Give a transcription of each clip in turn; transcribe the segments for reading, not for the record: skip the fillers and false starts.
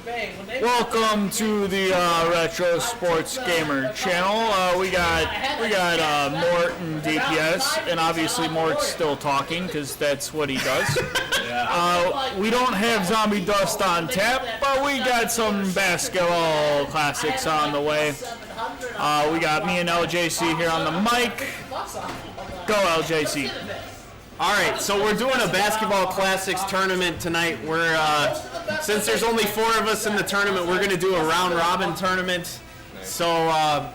Welcome to the Retro Sports Gamer channel. We got Mort and DPS, and obviously Mort's still talking because that's what he does. We don't have Zombie Dust on tap, but we got some basketball classics on the way. We got me and LJC here on the mic. Go LJC. All right, so we're doing a basketball classics tournament tonight. Since there's only 4 of us in the tournament, we're going to do a round robin tournament. So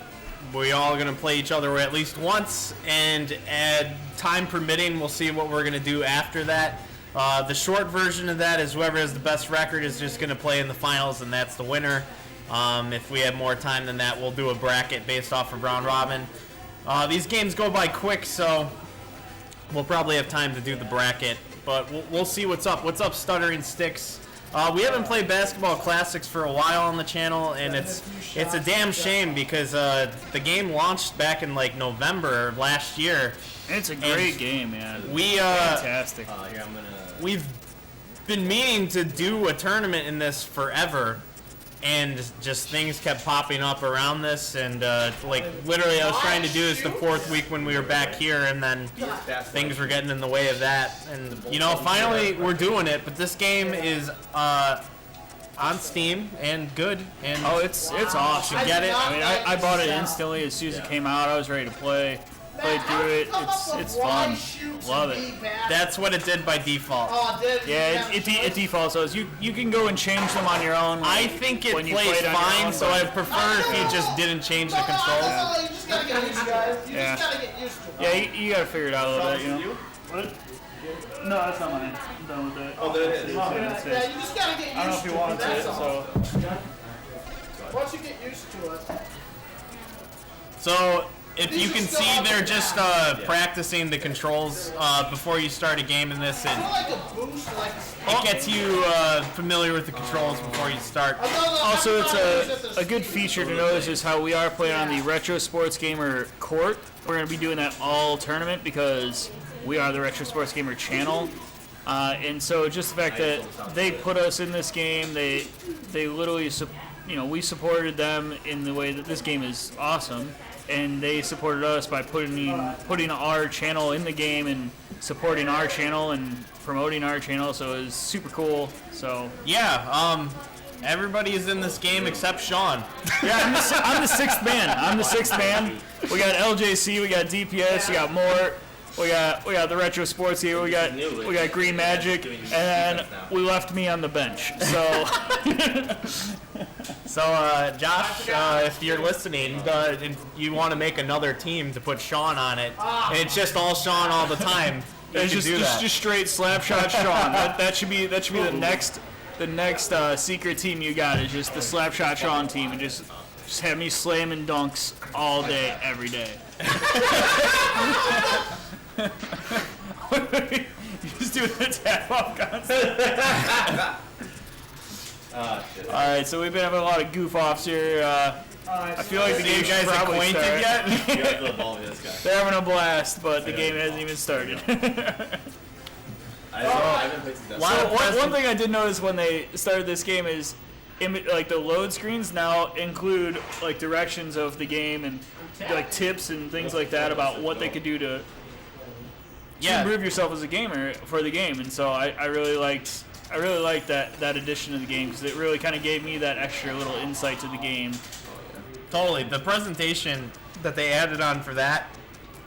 we all going to play each other at least once, and time permitting, we'll see what we're going to do after that. The short version of that is whoever has the best record is just going to play in the finals, and that's the winner. If we have more time than that, we'll do a bracket based off of round robin. These games go by quick, so we'll probably have time to do the bracket, but we'll see what's up. What's up, Stuttering Sticks? We haven't played basketball classics for a while on the channel, and it's a damn shame because the game launched back in like November of last year. It's a great game, man. Fantastic. We've been meaning to do a tournament in this forever, and just things kept popping up around this, and like literally I was trying to do this the 4th week when we were back here, and then things were getting in the way of that, and you know, finally we're doing it. But this game is on Steam and good, and it's awesome. You should get it. I mean, I bought it instantly as soon as it came out. I was ready to play. Played through it. It's fun. Love it. That's what it did by default. Yeah, it defaults those. You can go and change them on your own. I think it plays fine, so I prefer if you just didn't change the controls. Yeah, you gotta figure it out a little bit, you know. What? No, that's not mine. I'm done with it. Oh, that is. Yeah, you just gotta get used to it. I don't know if you want it, so. Once you get used to it. So, if you can see, they're just practicing the controls before you start a game in this, and it gets you familiar with the controls before you start. Also, it's a good feature to notice is how we are playing on the Retro Sports Gamer court. We're going to be doing that all tournament because we are the Retro Sports Gamer channel. And so just the fact that they put us in this game, they literally, we supported them in the way that this game is awesome. And they supported us by putting our channel in the game and supporting our channel and promoting our channel, so it was super cool. So yeah, everybody is in this game except Sean. Yeah, I'm the 6th man. We got LJC, we got DPS, we got Mort, we got the Retro Sports here, we got Green Magic, and we left me on the bench. So, Josh, if you're listening, and you want to make another team to put Sean on it, and it's just all Sean all the time, it's just straight Slapshot Sean. That should be the next secret team you got is just the Slapshot Sean team, and just have me slamming dunks all day, every day. You just do the tap off concept. Alright, so we've been having a lot of goof offs here. I feel like the game guys acquainted yet? They're having a blast, but the game hasn't even started. One thing I did notice when they started this game is like the load screens now include like directions of the game and like tips and things like that about what they could do to improve yourself as a gamer for the game, and so I really liked that addition to the game because it really kind of gave me that extra little insight to the game. Totally. The presentation that they added on for that,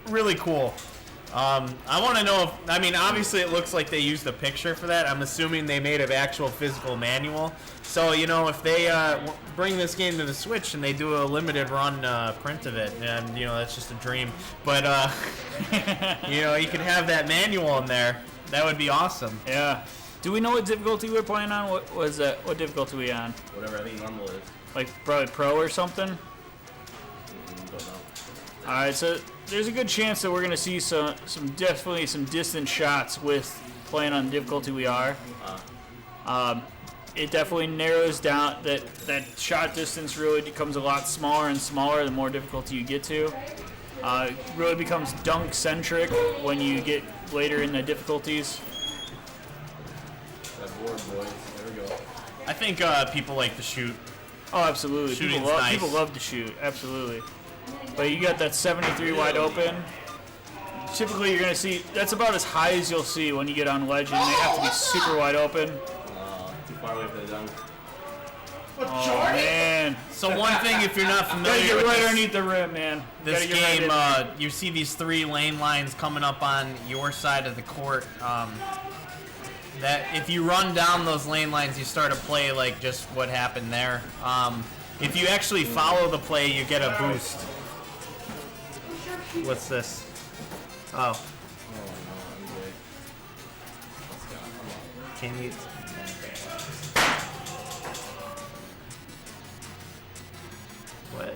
really cool. I want to know if, obviously it looks like they used a picture for that. I'm assuming they made an actual physical manual. So, if they bring this game to the Switch and they do a limited run print of it, and, that's just a dream. But, you can have that manual in there. That would be awesome. Yeah. Do we know what difficulty we're playing on? What difficulty are we on? Whatever I think normal is. Like probably pro or something? Don't know. Alright, so there's a good chance that we're gonna see definitely some distant shots with playing on the difficulty we are. It definitely narrows down that shot distance really becomes a lot smaller and smaller the more difficulty you get to. It really becomes dunk centric when you get later in the difficulties. That board, boys. There we go. I think people like to shoot. Oh, absolutely. Shooting's nice. People love to shoot. Absolutely. But you got that 73 wide open. Typically, you're going to see, that's about as high as you'll see when you get on Legend. They have to be super wide open. Too far away for the dunk. Oh, man. So one thing, if you're not Gotta familiar get with right this, underneath the rim, man. this Gotta get game, right you see these 3 lane lines coming up on your side of the court. That if you run down those lane lines, you start to play like just what happened there. If you actually follow the play, you get a boost. What's this? Oh. Can you? What?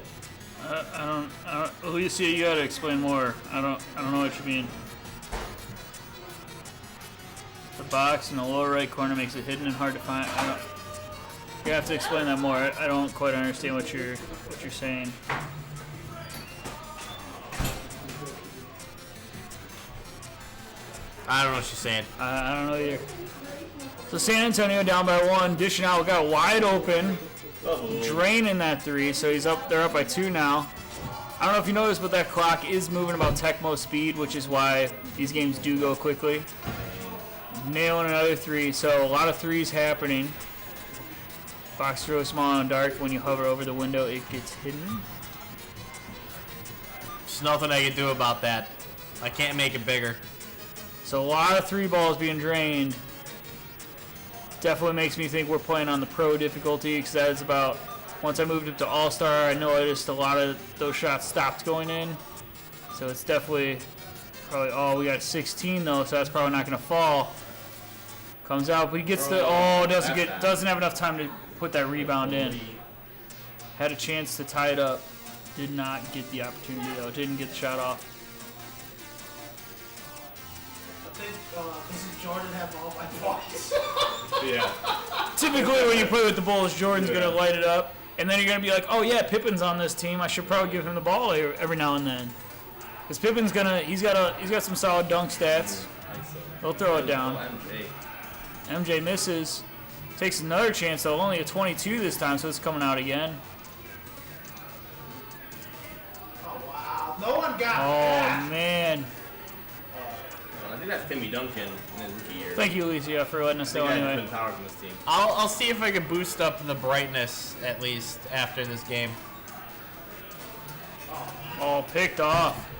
I don't. Alicia, you gotta explain more. I don't know what you mean. The box in the lower right corner makes it hidden and hard to find. You have to explain that more. I don't quite understand what you're saying. I don't know what she's saying. I don't know either. So San Antonio down by 1, dishing out. We got wide open, draining that 3. So he's up. They're up by 2 now. I don't know if you noticed, but that clock is moving about Tecmo speed, which is why these games do go quickly. Nailing another 3. So a lot of 3s happening. Box throw small and dark. When you hover over the window, it gets hidden. There's nothing I can do about that. I can't make it bigger. So a lot of 3 balls being drained. Definitely makes me think we're playing on the pro difficulty, because that is about, once I moved up to All-Star, I noticed a lot of those shots stopped going in. So it's definitely probably, oh, we got 16 though, so that's probably not going to fall. Comes out, but he gets the, oh, doesn't have enough time to put that rebound in. Had a chance to tie it up. Did not get the opportunity though, didn't get the shot off. Doesn't Jordan have all my points? Yeah. Typically when you play with the Bulls, Jordan's going to light it up. And then you're going to be like, oh yeah, Pippen's on this team. I should probably give him the ball every now and then. Because Pippen's he's got some solid dunk stats. He'll throw it down. MJ misses. Takes another chance though, only a 22 this time, so it's coming out again. Oh wow, no one got Oh man. I think that's Timmy Duncan in his rookie year. Thank you, Alicia, for letting us know anyway. Been Powers in this team. I'll see if I can boost up the brightness at least after this game. Oh, picked off.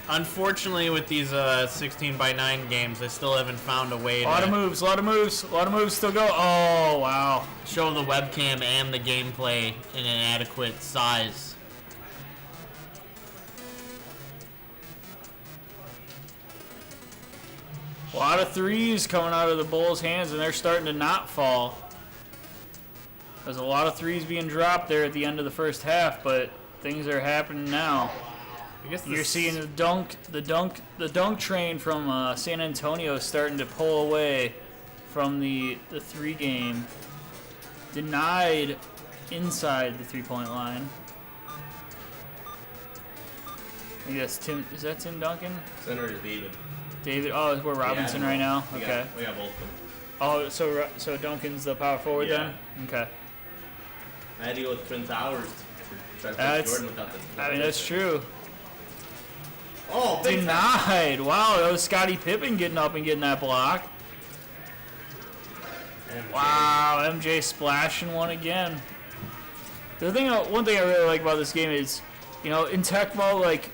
Unfortunately, with these 16x9 games, I still haven't found a way A lot of to moves, a lot of moves still go. Oh, wow. show the webcam and the gameplay in an adequate size. A lot of 3s coming out of the Bulls' hands, and they're starting to not fall. There's a lot of 3s being dropped there at the end of the first half, but things are happening now. I guess You're seeing the dunk train from San Antonio starting to pull away from the 3 game. Denied inside the 3-point line. I think that's Tim. Is that Tim Duncan? Center is David. David. Oh, we're Robinson right now. Okay. We got both of them. Oh, so Duncan's the power forward Yeah. then. Okay. I had to go with Twin Towers to try to play That's. Jordan without the. I mean, that's true. Oh, big time. Denied. Wow, that was Scottie Pippen getting up and getting that block. Wow, MJ splashing one again. One thing I really like about this game is, you know, in Tecmo, like,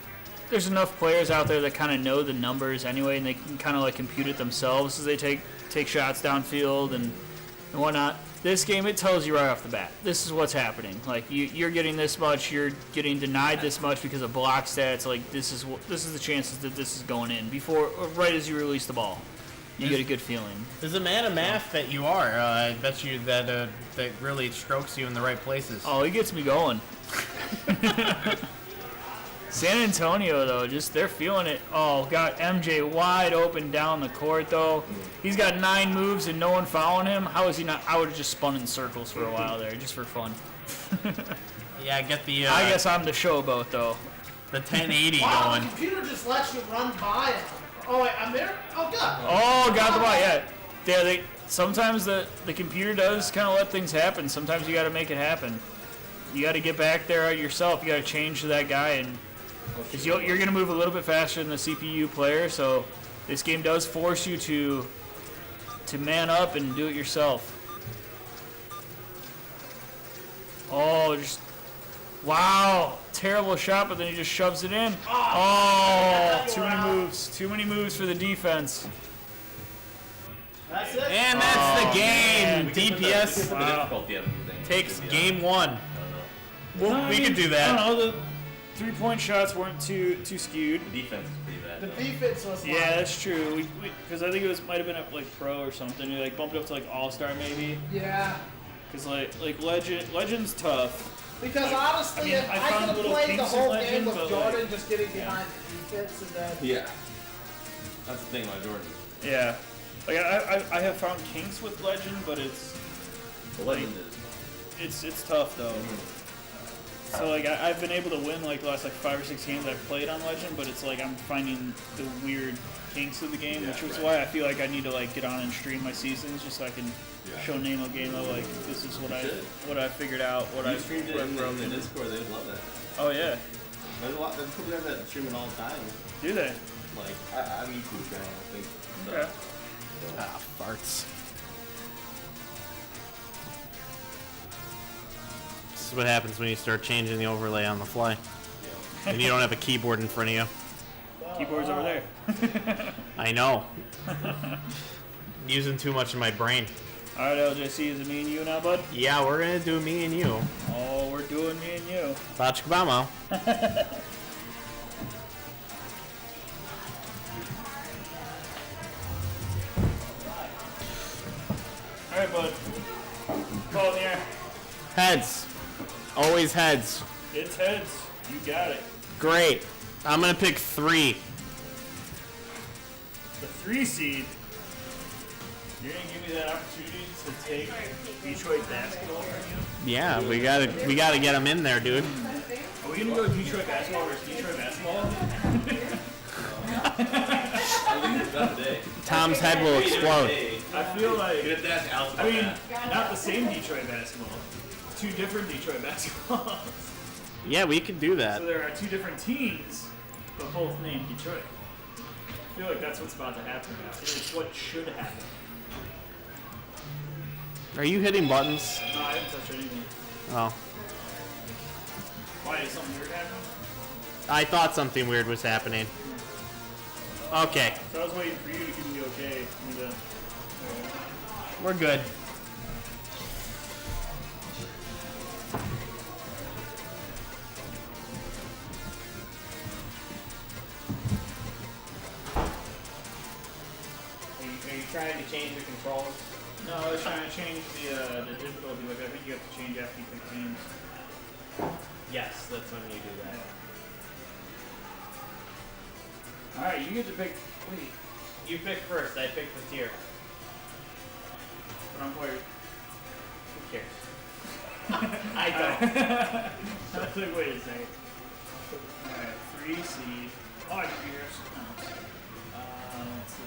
there's enough players out there that kind of know the numbers anyway, and they can kind of like compute it themselves as they take shots downfield and whatnot. This game, it tells you right off the bat, this is what's happening. Like, you're getting this much, you're getting denied this much because of block stats. Like, this is the chances that this is going in right as you release the ball. You get a good feeling. There's a man of math that you are. I bet you that really strokes you in the right places. Oh, he gets me going. San Antonio, though, they're feeling it. Oh, got MJ wide open down the court, though. He's got 9 moves and no one following him. How is he not? I would have just spun in circles for a while there, just for fun. Yeah, get the. I guess I'm the showboat, though. The 1080 wow, going. the computer just lets you run by it. Oh wait, I'm there? Oh god. Oh, got the ball, yeah. sometimes the computer does kind of let things happen. Sometimes you got to make it happen. You got to get back there yourself. You got to change to that guy, and because you're going to move a little bit faster than the CPU player. So this game does force you to man up and do it yourself. Oh, just wow, terrible shot, but then he just shoves it in. Oh, too many moves. Too many moves for the defense. That's it. And that's the game. DPS The difficulty of everything. takes game 1. Well, we can do I that. don't know, the 3-point shots weren't too skewed. The defense is pretty bad. The though. defense was Yeah, like, that's true. Because I think it might have been up like pro or something. You like bumped it up to like all-star maybe. yeah. Because like Legend's tough. Because honestly, I mean, if I I found could have little played the kinks in whole Legend, game with but, Jordan like, just getting behind the defense and then. Yeah. That's the thing about Jordan. Yeah. Like I have found kinks with Legend, but it's The legend is. it's tough though. So like I've been able to win like the last like 5 or 6 games I've played on Legend, but it's like I'm finding the weird kinks of the game, Yeah, which is right. why I feel like I need to like get on and stream my seasons just so I can show Namo Game of like this is what I figured out, what I You streamed it in the Discord, they would love that. Oh yeah. There's people there that stream it all the time. Do they? Like, I'm YouTube channel, I think. So, Okay. Ah, farts. This is what happens when you start changing the overlay on the fly. And you don't have a keyboard in front of you. Keyboard's over there. I know. Using too much of my brain. Alright, LJC, is it me and you now, bud? Yeah, we're gonna do me and you. Oh, we're doing me and you. Bachkabamo. Alright, bud. Call in the air. Heads. Always heads. It's heads. You got it. Great. I'm gonna pick 3. The 3 seed. You're gonna give me that opportunity to take Detroit basketball from you? Yeah, we gotta get them in there, dude. Are we gonna go Detroit basketball versus Detroit basketball? I think it's done today. Tom's head will explode. I feel like, You have to ask Alex I about mean, that. not the same Detroit basketball. 2 different Detroit basketballs. Yeah, we can do that. So there are 2 different teams, but both named Detroit. I feel like that's what's about to happen now. It's what should happen. Are you hitting buttons? No, I haven't touched anything. Oh. Why, is something weird happening? I thought something weird was happening. Okay, So I was waiting for you to give me the okay. For me to... we're good. Are you trying to change the controls? No, I was trying to change the difficulty. Like I think you have to change after you pick teams. Yes, that's when you do that. All right, you get to pick. Wait, You pick first. I pick the tier. but I'm wait. Who cares? I don't. I was like, wait a second. All right, 3 seed. Oh, I can be here. No. Let's see.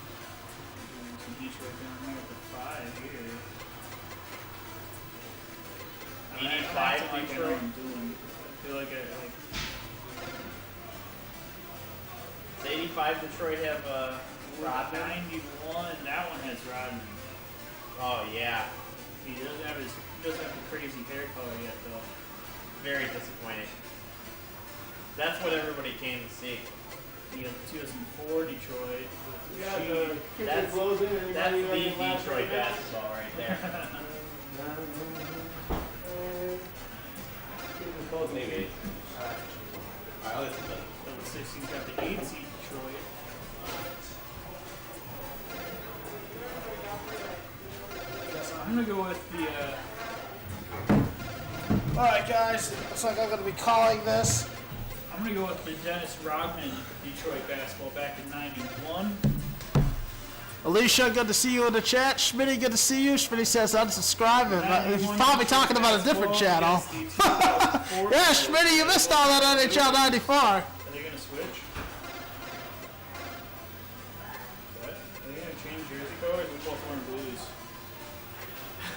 There's some Detroit down there with the 5 here. You need I'm 5 acting like I know Detroit? what I'm doing. I feel like Does 85 Detroit have Rodman? 91. That one has Rodman. Oh yeah, He doesn't have the crazy hair color yet though. very disappointing. That's what everybody came to see. He has 2004 Detroit. That's the Detroit basketball right there. Maybe. Alright, let's do that. Level 16's got the 8 seed Detroit. I'm gonna go with the. Alright, guys. Looks like I'm going to be calling this. I'm gonna go with the Dennis Rodman Detroit basketball back in '91. Alicia, good to see you in the chat. Schmitty, good to see you. Schmitty says unsubscribe. And he's probably talking about a different channel. Yeah, Schmitty, you missed all that NHL 94. Are they gonna switch? change jersey colors? We both wearing blues.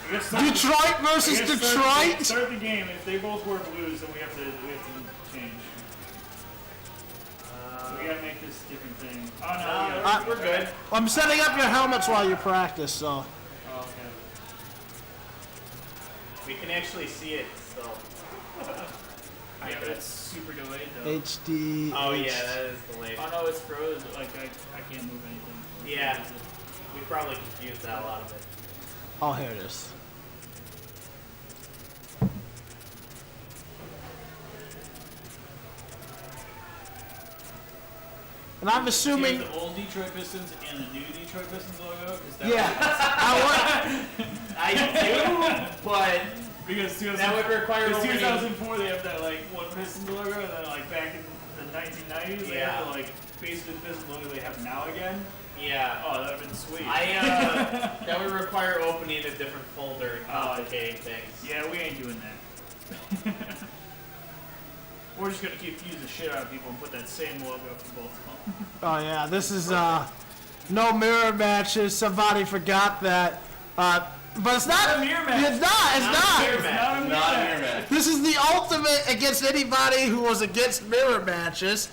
Detroit versus Detroit. Start the game. If they both wear blues, then we have to change. We gotta make this different thing. Oh no, we're good. I'm setting up your helmets while you practice, so. Oh, okay. We can actually see it still. Yeah, but it's super delayed though. HD. Oh yeah, that is delayed. Oh no, it's frozen. Like I can't move anything. Yeah, we probably confused that a lot of it. Oh, here it is. And I'm assuming. The old Detroit Pistons and the new Detroit Pistons logo. Is that Yeah. I do, but because that would require because opening. 2004 they have that like one Pistons logo, and then like back in the 1990s they have the like basically the Pistons logo they have now again. Yeah. Oh, that'd have been sweet. That would require opening a different folder and complicating things. Yeah, we ain't doing that. We're just gonna confuse the shit out of people and put that same logo for both of them. Oh yeah, this is no mirror matches. Somebody forgot that. But it's not a mirror match. It's not. It's not. Mirror match. Not a mirror match. This is the ultimate against anybody who was against mirror matches.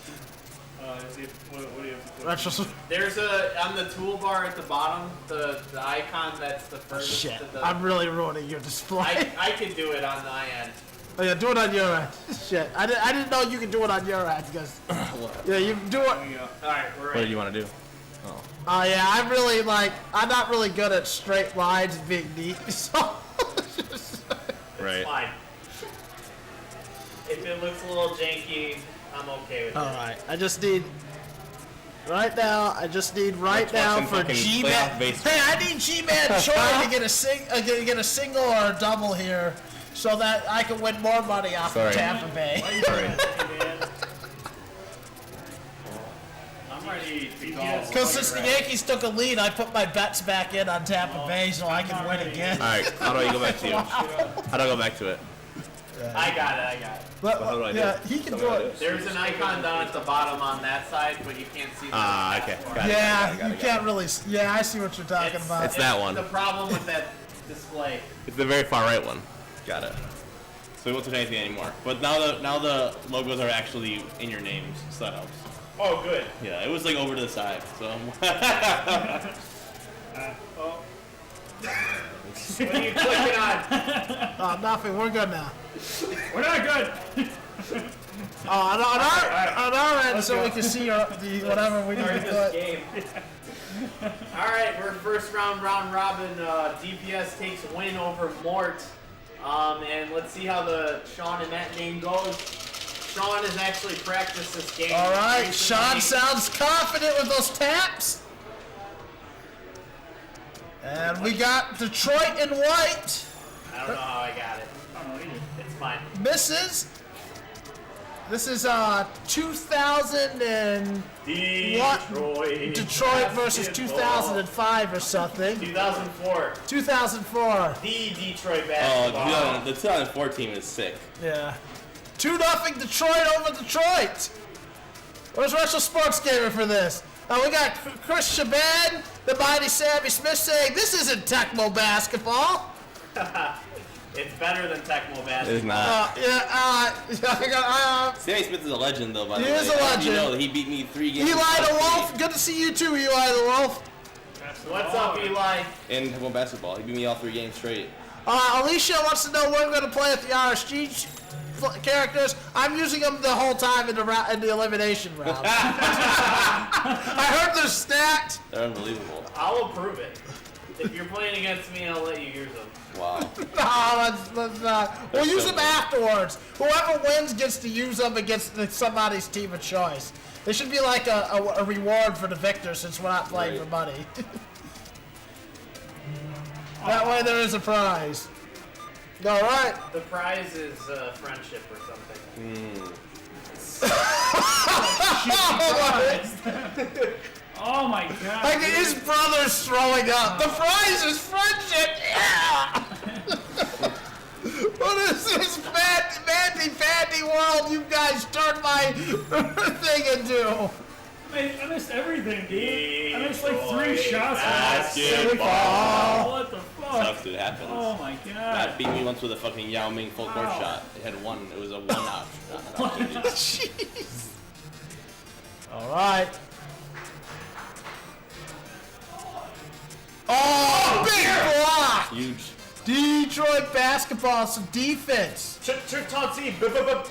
What do you have to put? That's just There's on the toolbar at the bottom, the icon that's the furthest shit. to the. I'm really ruining your display. I can do it on my end. Oh yeah, do it on your end. Shit, I didn't know you could do it on your end because yeah, you can do it. There you go. All right, we're What ready. do you want to do? Oh yeah, I'm not really good at straight lines and being neat. So Right. Fine. If it looks a little janky, I'm okay with it. all right, I just need right now Let's watch some for fucking G-Man. playoff baseball. Hey, I need G-Man Choi to get a single or a double here, so that I can win more money off Sorry. of Tampa Bay. Sorry. I'm ready to go. Because since the Yankees took a lead, I put my bets back in on Tampa Bay so I can win again. All right. How do I go back to you? How do I go back to it? I got it. But, How do I do yeah, it? he can Tell me do how to it. There's an icon down at the bottom on that side, but you can't see the Okay. Got it. Yeah, Got it, you got can't really. Yeah, I see what you're talking about. It's that one. The problem with that display. It's the very far right one. Got it. So we won't touch anything anymore. But now the logos are actually in your names, so that helps. Oh, good. Yeah, it was like over to the side. So What are you clicking on? Oh, nothing. We're good now. We're not good. On our end, so we can see whatever we need to Start this put. game. All right, we're first round robin. DPS takes a win over Mort. And let's see how the Sean and Matt game goes. Sean has actually practiced this game. All right, recently. Sean sounds confident with those taps. And we got Detroit in white. I don't know how I got it. I don't know either. It's fine. Misses. This is 2000 and Detroit versus 2005 or something. 2004. 2004. The Detroit oh, basketball. the 2004 team is sick. Yeah. 2-0 Detroit over Detroit. Where's Retro Sports Gamer for this? We got Chris Shaban, the mighty Sammy Smith saying, this isn't Tecmo basketball. It's better than Tecmo basketball. It is not. Sammy Smith is a legend, though. By the way, He is a How do legend. You know that he beat me 3 games. Eli the Wolf, good to see you too, Eli the Wolf. What's up, Eli? In Tecmo basketball, he beat me all 3 games straight. Alicia wants to know when we're going to play with the RSG characters. I'm using them the whole time in the elimination round. I heard they're stacked. They're unbelievable. I'll approve it. If you're playing against me, I'll let you use them. Wow. No, let's not. We'll That's use so them weird. afterwards. Whoever wins gets to use them against somebody's team of choice. They should be like a reward for the victor since we're not playing Right. for money. That way there is a prize. All right. The prize is friendship or something. Oh my god. Like his brother's throwing up. The prize is friendship. Yeah. What is this fandy world you guys turned my thing into? I missed everything, dude. I missed like 3 shots. Basketball. What the fuck? Sucks, dude. It happens. Oh my god. That beat me once with a fucking Yao Ming full court shot. It had one. It was a 1 out. Jeez. All right. Oh, big block. Huge. Detroit basketball, some defense. Chauncey Phillips.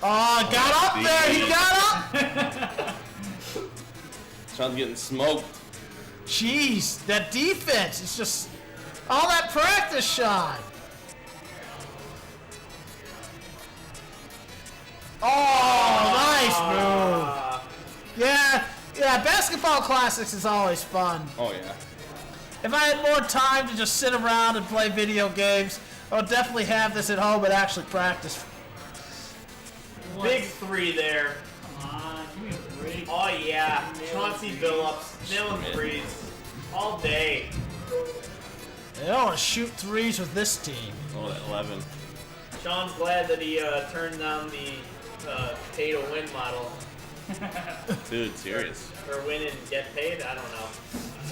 Oh, got up there. He got up. Sean's getting smoked. Jeez, that defense is just all that practice shot. Oh, nice move. Yeah, basketball classics is always fun. Oh, yeah. If I had more time to just sit around and play video games, I would definitely have this at home and actually practice. Big 3 there. Come on, give me a break. Oh yeah, Chauncey Billups, nailing threes all day. They don't want to shoot threes with this team. Oh, that 11. Sean's glad that he turned down the pay-to-win model. Dude, serious. Or win and get paid? I don't know.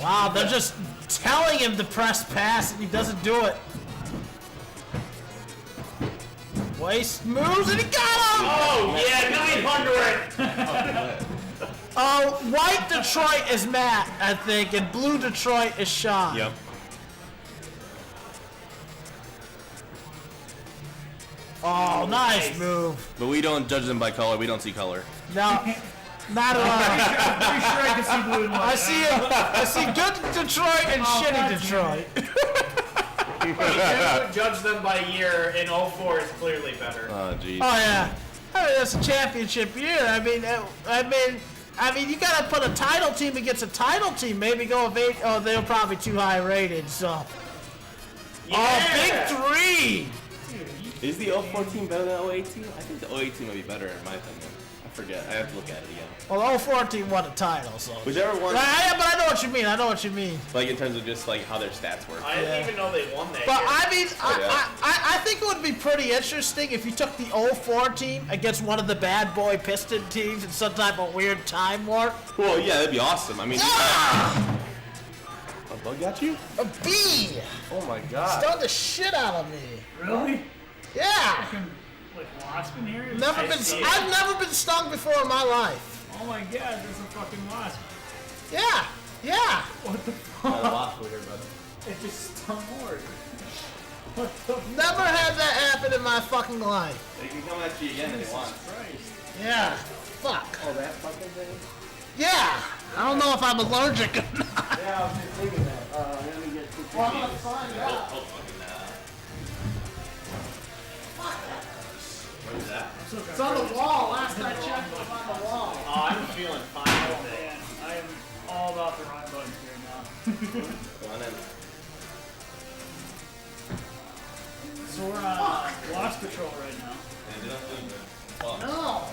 Wow, they're just telling him to press pass and he doesn't do it. Waste moves and he got him! Oh yeah, 900! White Detroit is Matt, I think, and blue Detroit is Sean. Yep. Oh, nice move. But we don't judge them by color. We don't see color. No, not at all. I'm pretty sure I can see blue and white. I see good Detroit and shitty Detroit. You can't judge them by year, and 04 is clearly better. Oh, jeez. Oh yeah, I mean that's a championship year. I mean, you gotta put a title team against a title team. Maybe go with 8. Oh, they're probably too high rated. So. Yeah. Oh, big 3. Is the 04 team better than the 08 team? I think the 08 team might be better, in my opinion. I forget. I have to look at it again. Well, 04 team won a title, so. Whichever one. But I know what you mean. I know what you mean. Like, in terms of just, like, how their stats work. I didn't even know they won that But year. I mean, yeah. I think it would be pretty interesting if you took the 04 team against one of the bad boy Piston teams in some type of weird time warp. Well, yeah, that'd be awesome. I mean, Ah! a bug got you? A bee! Oh my god. Stung the shit out of me. Really? Yeah. Like wasp in here? I've never been stung before in my life. Oh my god, there's a fucking wasp. Yeah. Yeah. What the fuck? It just stung more. What the Never had that happen in my fucking life. They can come at you again if they want. Christ? Yeah. Fuck. Oh, that fucking thing? Yeah. I don't know if I'm allergic or not. Yeah, I was just thinking that. Let me get Well, I'm gonna find out. What is that? It's on the wall. Last I checked, it was on the wall. Oh, I'm feeling fine today. Man, I am all about the run buttons here now. Come on in. So we're on Wasp Patrol right now. No.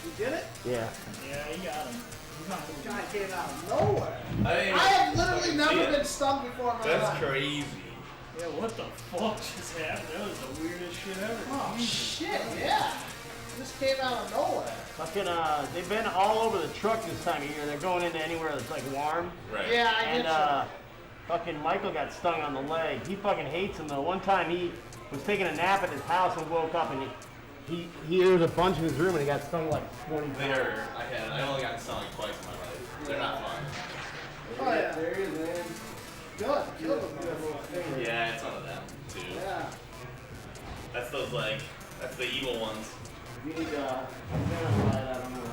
You get it? Yeah. Yeah, you got him. He's not moving. Guy came out of nowhere. I have literally never been stung before in my life. crazy. Yeah, what the fuck just happened? That was the weirdest shit ever. Oh shit, yeah. This came out of nowhere. Fucking, they've been all over the truck this time of year. They're going into anywhere that's like warm. Right. Yeah, I And get you. fucking Michael got stung on the leg. He fucking hates him though. One time he was taking a nap at his house and woke up and there was a bunch in his room and he got stung like 20 times. I only got stung like twice in my life. They're not fun. Oh yeah. There he is, man. Good. Kill them. Yeah, it's one of them, too. Yeah. That's the evil ones. You need identify that, I don't know.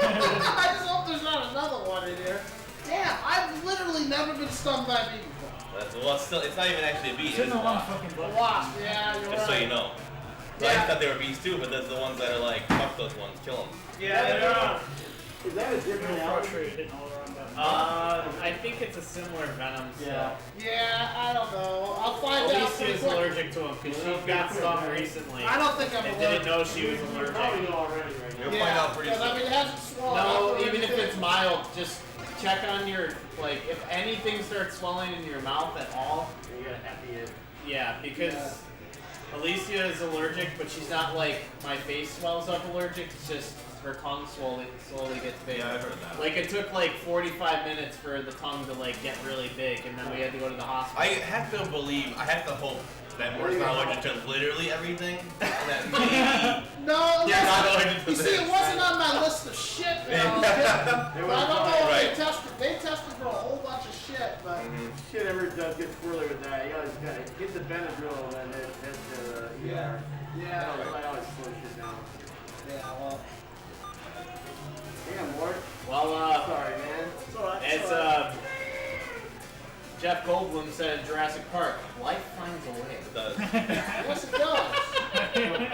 I just hope there's not another one in here. Damn, I've literally never been stung by a bee before. It's not even actually a bee. Shouldn't It's a have won wasp. fucking A button. wasp, yeah, you're Just right. so you know. Yeah. I thought they were bees too, but there's the ones that are like, fuck those ones, kill them. Yeah, they're Is that a different Real allergy? frustrated hitting all the wrong buttons. I think it's a similar venom. So. Yeah. Yeah, I don't know. I'll find out. Elise pretty is quick. allergic to them because she got stung recently. I don't think I'm and allergic. didn't know she was Probably allergic. know already right now. You'll find out pretty 'cause, soon. I mean, it hasn't swollen up No, or even if anything. it's mild, just check on your, like, if anything starts swelling in your mouth at all, You gotta happy it. yeah, because Alicia is allergic, but she's not like my face swells up allergic. It's just her tongue slowly gets big. Yeah, I've heard that. Like it took like 45 minutes for the tongue to like get really big, and then we had to go to the hospital. I have to hope that Mort's not allergic to literally everything. And that maybe No, you're not allergic to you this. see, it wasn't on my list of shit. But I don't know if Right. they tested for a whole bunch of shit, but Shit ever does get squirrely with that. You always gotta get the Benadryl and then head to the ER. yeah, I always slow shit down. yeah, well, Damn, Mort. Well, Sorry, man. as Jeff Goldblum said in Jurassic Park, life finds a way. It does. yes it does.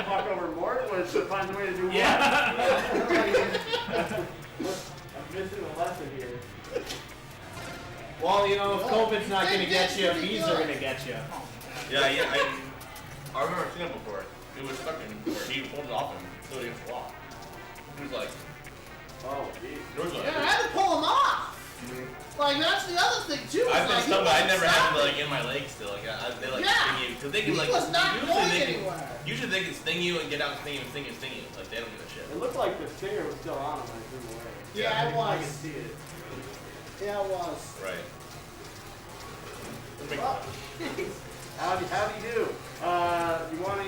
Fuck over Mort, which finds a way to do Yeah. I'm missing a lesson here. Well, you know, if COVID's not They gonna get did you, pretty bees good. are gonna get you. Yeah, I remember seeing it before. It was stuck in him before. He pulled it off him so he didn't walk. He was like, Oh, geez. there was Yeah, I had to pull him off. Like that's the other thing too. I've been like, stung, he but I wasn't never had stopping. to like in my leg still. Like they like Yeah. sting you because they can He like was not going anywhere. Usually they can sting you and get out and sting you and sting you and sting you. Like they don't give a shit. It looked like the stinger was still on him when I threw him away. Yeah, it I was. can see it. Yeah, it was. Right. Well, Howdy do. You want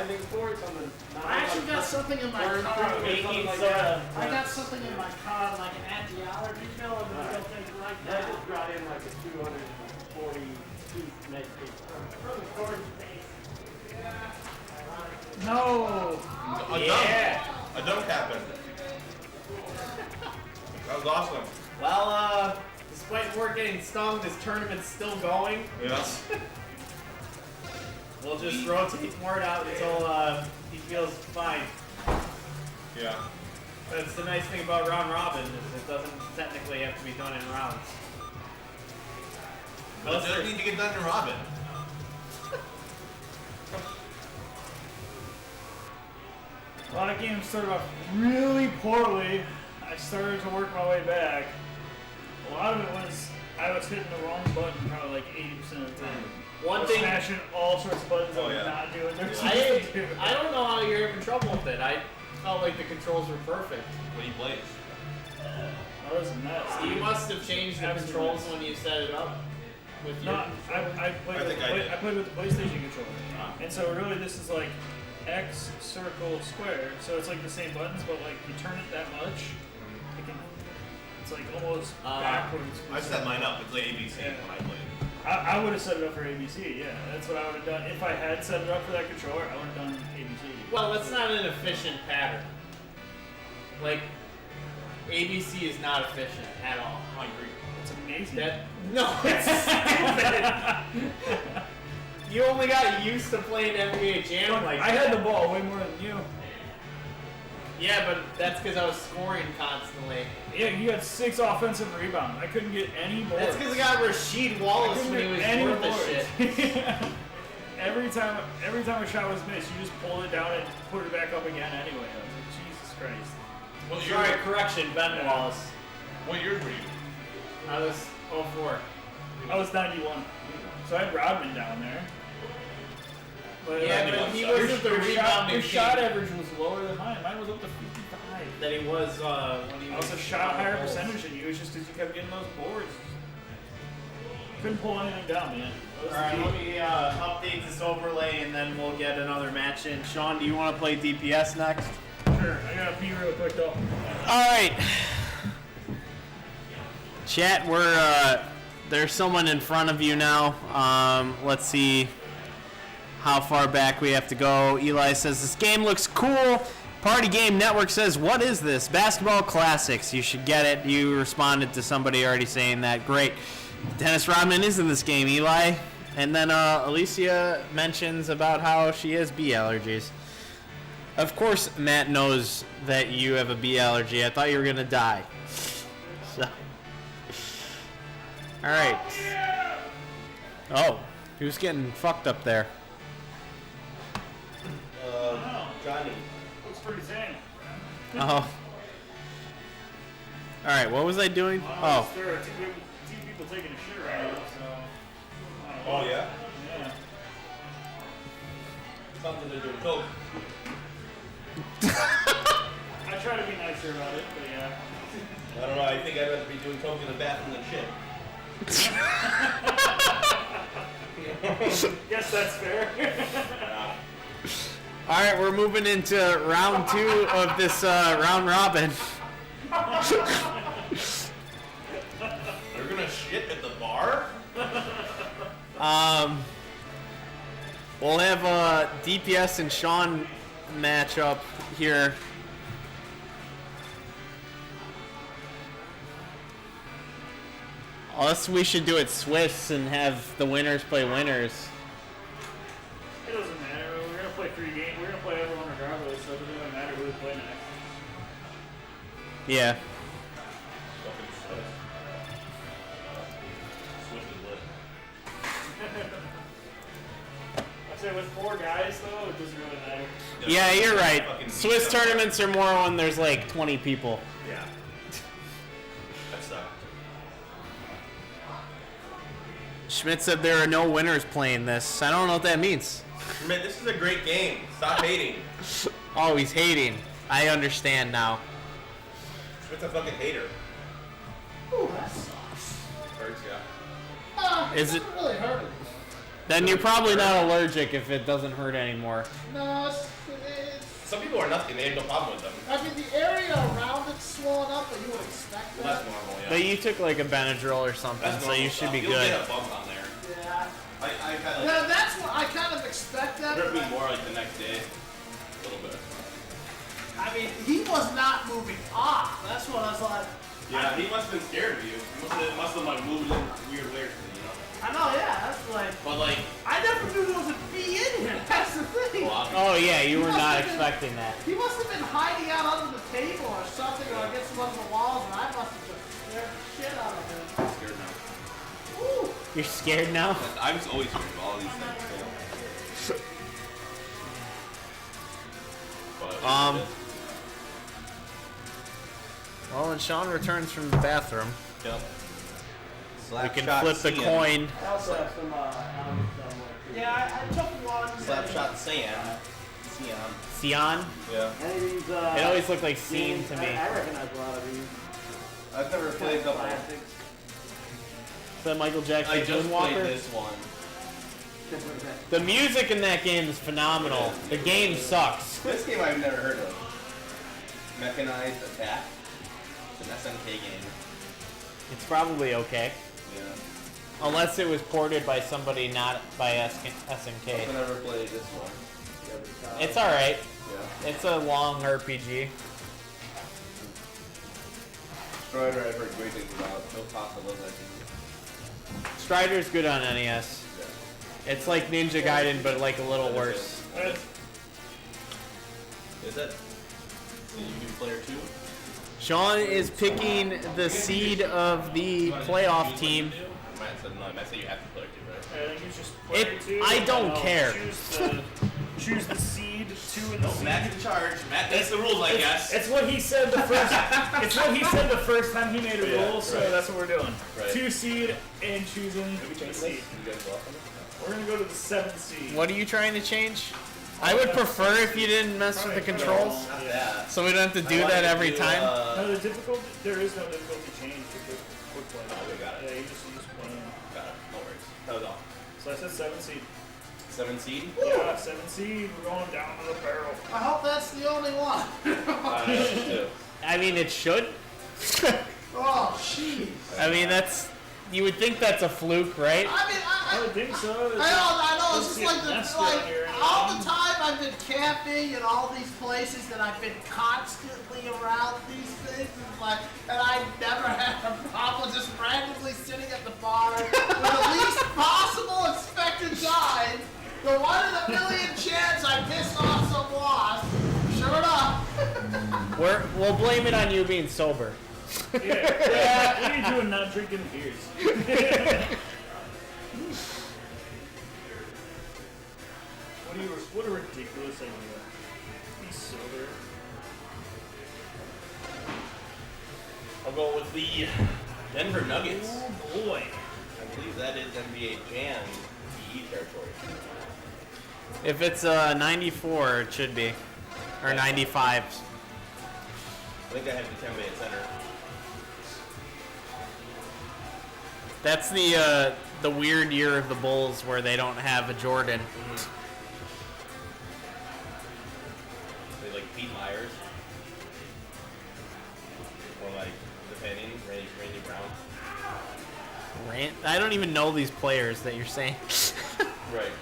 anything for it? Something? I actually got something in my Burn car. through or something like that. I got something in my car, like an anti-allergy pill, and we'll go take it right I now. just brought in like a 240 piece med kit. From the storage space. No. A dunk happened. That was awesome. Well, despite Mort getting stung, this tournament's still going. Yeah. We'll just rotate Mort out until he feels fine. Yeah. That's the nice thing about round robin, is it doesn't technically have to be done in rounds. But it doesn't need to get done to Robin. A lot of games started off really poorly. I started to work my way back. A lot of it was I was hitting the wrong button probably like 80% of the time. One I was thing, smashing all sorts of buttons Oh, that yeah. were not doing their supposed to do. I don't know how you're having trouble with it. I felt like the controls were perfect. When he plays. That was a mess. You must have changed the Absolutely. controls when you set it up. With your No, I played I with think I did. I played with the PlayStation controller. Ah. And so really this is like X, circle, square. So it's like the same buttons, but like you turn it that much, it can, it's like almost backwards. I set mine up. It's like ABC Yeah. when I played. I would have set it up for ABC, yeah. That's what I would have done. If I had set it up for that controller, I would have done ABC. Well, that's not an efficient pattern. Like, ABC is not efficient at all. I agree. It's amazing. That no, it's stupid. You only got used to playing NBA Jam like I that. had the ball way more than you. Yeah, but that's because I was scoring constantly. Yeah, you had 6 offensive rebounds. I couldn't get any boards. That's because I got Rasheed Wallace when he was worth a shit. every time a shot was missed, you just pulled it down and put it back up again anyway. I was like, Jesus Christ. What Sorry, year? correction, Ben Wallace. What years were you? I was 04. I was 91. So I had Rodman down there. But Yeah, but he wasn't the rebounding Your shot king average was lower than mine. Mine was up to 55. that he was when he I was was a shot higher Bulls. percentage than you. It's just because you kept getting those boards. Couldn't pull anything down, man. That was the Alright, key. let me update this overlay and then we'll get another match in. Sean, do you want to play DPS next? Sure, I gotta pee real quick though. Alright. Chat, there's someone in front of you now. Let's see how far back we have to go. Eli says, this game looks cool. Party Game Network says, what is this? Basketball Classics. You should get it. You responded to somebody already saying that. Great. Dennis Rodman is in this game, Eli. And then Alicia mentions about how she has bee allergies. Of course, Matt knows that you have a bee allergy. I thought you were going to die. So. All right. Oh, who's getting fucked up there? Johnny. Looks pretty sane. Oh. All right, what was I doing? Oh. There are two people taking a shit right now, so. Oh yeah. Yeah. Sounds like they're doing coke. I try to be nicer about it, but yeah. I don't know. I think I'd rather be doing coke in the bathroom than shit. Guess that's fair. All right, we're moving into round 2 of this round robin. They're gonna shit at the bar? We'll have a DPS and Sean match up here. Us, we should do it Swiss and have the winners play winners. It doesn't matter. We're gonna play 3 games. We're gonna play everyone regardless, so it doesn't matter who we play next. Yeah. Fucking Swiss. Swiss is lit. I'd say with 4 guys though, it doesn't really matter. Yeah, you're right. Fucking Swiss tournaments are more when there's like 20 people. Yeah. That sucked. Schmidt said there are no winners playing this. I don't know what that means. Man, this is a great game. Stop hating. Oh, he's hating. I understand now. Schmidt's a fucking hater. Ooh, that sucks. Hurts, yeah. Is it? Doesn't really hurt. Then you're probably not allergic if it doesn't hurt anymore. No, it's Some people are nothing. They have no problem with them. I mean, the area around it's swollen up, but you would expect Well, that. that's normal, yeah. But you took like a Benadryl or something, That's so normal you should stuff. be You'll good. get a bump on there. Yeah. I kind of Yeah, that's what I kind of expect that. It'll be but- more like the next day. A little bit. I mean, he was not moving off. That's what I was like. Yeah, he must have been scared of you. He must have like moved in weird ways, you know? I know, yeah. That's like. But like, I never knew there was a bee in here. That's the thing. well, Oh yeah, you were Must not have been- expecting that. He must have been hiding out under the table or something, or against one of the walls, and I must have just scared the shit out of him. I'm scared now. Ooh. You're scared now? I'm just always scared of all these things. So. But, Well, when Sean returns from the bathroom, yep. we can flip the coin. I also have some elements somewhere. Yeah, I took one. Slapshot Sam. Sion. Sion? Yeah. Any of these, It always looked like Scene games, to me. I recognize a lot of these. I've never played a couple. Classics. Is that Michael Jackson I just played Moonwalker? this one. The music in that game is phenomenal. The game sucks. This game I've never heard of. Mechanized Attack. It's an SNK game. It's probably okay. Yeah. Unless it was ported by somebody not by SNK. I've never played this one. It's alright. Yeah. It's a long RPG. Strider I've heard great things about. No Papa loves that game. Strider's good on NES. Yeah. It's like Ninja Gaiden, but like a little worse. Is that? You do player 2? Sean is picking the seed of the playoff team. Matt said no. Matt said you have to player 2, right? I think you just play It- 2. I don't and I'll care. Choose the seed 2 in the seed. Matt's in charge. Matt, that's the rules, I guess. It's what he said the first. It's what he said the first time he made a Yeah, rule, so right. that's what we're doing. Right. 2 seed and choosing the seed. You guys welcome? We're gonna go to the 7th seed. What are you trying to change? I would prefer if you didn't mess with the controls, Not that. so we don't have to do that every time. No, the difficulty. There is no difficulty change because we're playing. Oh, we got it. Yeah, you just playing. Got it. No worries. That was all. So I said 7th seed. 7 seed? Yeah, 7th seed. We're going down to the barrel. I hope that's the only one. I mean, it should. Oh, jeez. I mean, you would think that's a fluke, right? I mean, I would think so. I know. It's just Let's like see a nest down here. all the time I've been camping in all these places that I've been constantly around these things, and I never had a problem just randomly sitting at the bar with the least possible expected time. The 1 in a million chance I piss off some wasp. Sure enough. We'll blame it on you being sober. Yeah. What are you doing not drinking beers? What a ridiculous idea. Be sober. I'll go with the Denver Nuggets. Oh boy. I believe that is NBA Jam PE territory. If it's 94, it should be. Or 95. I think I have the 10-minute center. That's the weird year of the Bulls where they don't have a Jordan. They like Pete Myers. Or like, depending, Randy Brown. I don't even know these players that you're saying. Right.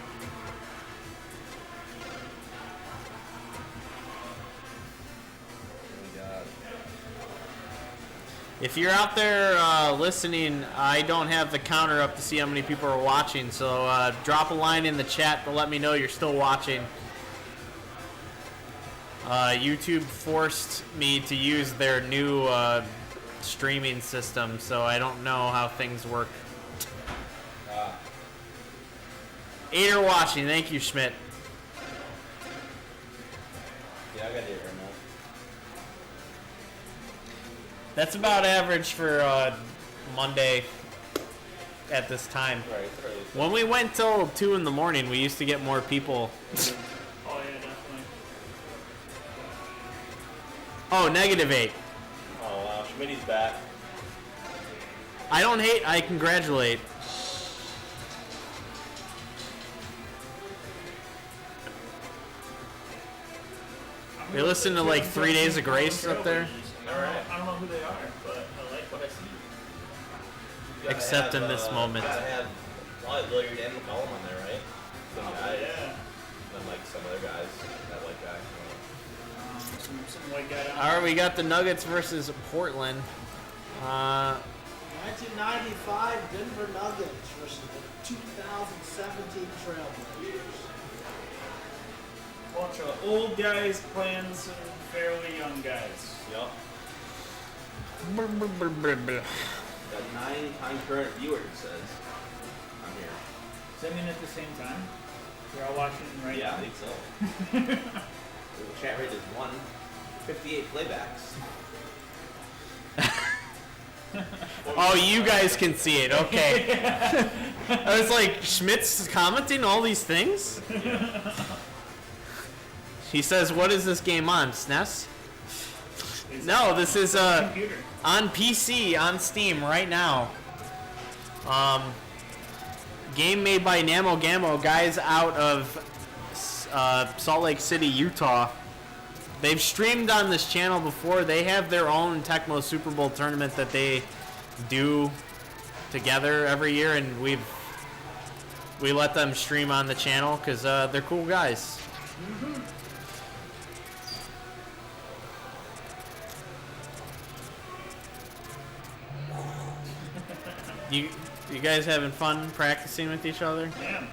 If you're out there listening, I don't have the counter up to see how many people are watching, so drop a line in the chat to let me know you're still watching. YouTube forced me to use their new streaming system, so I don't know how things work. 8 are watching. Thank you, Schmidt. Yeah, I got it right now. That's about average for Monday at this time. Right, early. When we went till 2 in the morning, we used to get more people. Oh yeah, definitely. Oh, -8. Oh wow, Schmitty's back. I don't hate, I congratulate. You're listening to like 3 Days of Grace up there? I don't know who they are, but I like what I see. Except in this moment. You gotta have probably Billiard and McCollum on there, right? Some guys. Yeah. And like some other guys. That white guy. Some white guy. Alright, we got the Nuggets versus Portland. 1995 Denver Nuggets versus the 2017 Trailblazers. Bunch of old guys playing some fairly young guys. Yup. Brr. Got 9 time current viewers, it says. I'm here. Does that mean at the same time? You're all watching right Yeah, now? I think so. The chat rate is 158 playbacks. Oh, you guys can see it. Okay. I was like, Schmidt's commenting all these things? He says, what is this game on? SNES? No, this is Computer. on PC, on Steam right now. Game made by Namo Gamo, guys out of Salt Lake City, Utah. They've streamed on this channel before. They have their own Tecmo Super Bowl tournament that they do together every year, and we let them stream on the channel because they're cool guys. You guys having fun practicing with each other? Damn.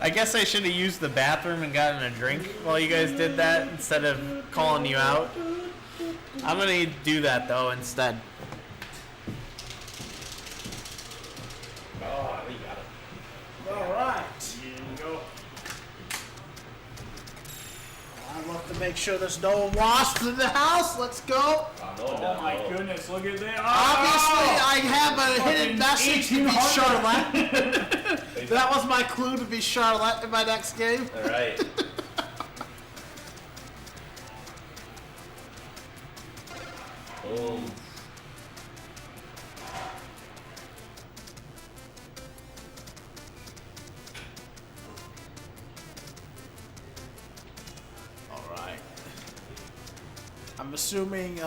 I guess I should have used the bathroom and gotten a drink while you guys did that instead of calling you out. I'm gonna do that though instead. Oh, I think you got it. All right. Here we go. I love to make sure there's no wasps in the house. Let's go. Oh my goodness, look at that. Obviously, I have a hidden message to be 1800. Charlotte. That was my clue to be Charlotte in my next game. Alright. Oh. All right. I'm assuming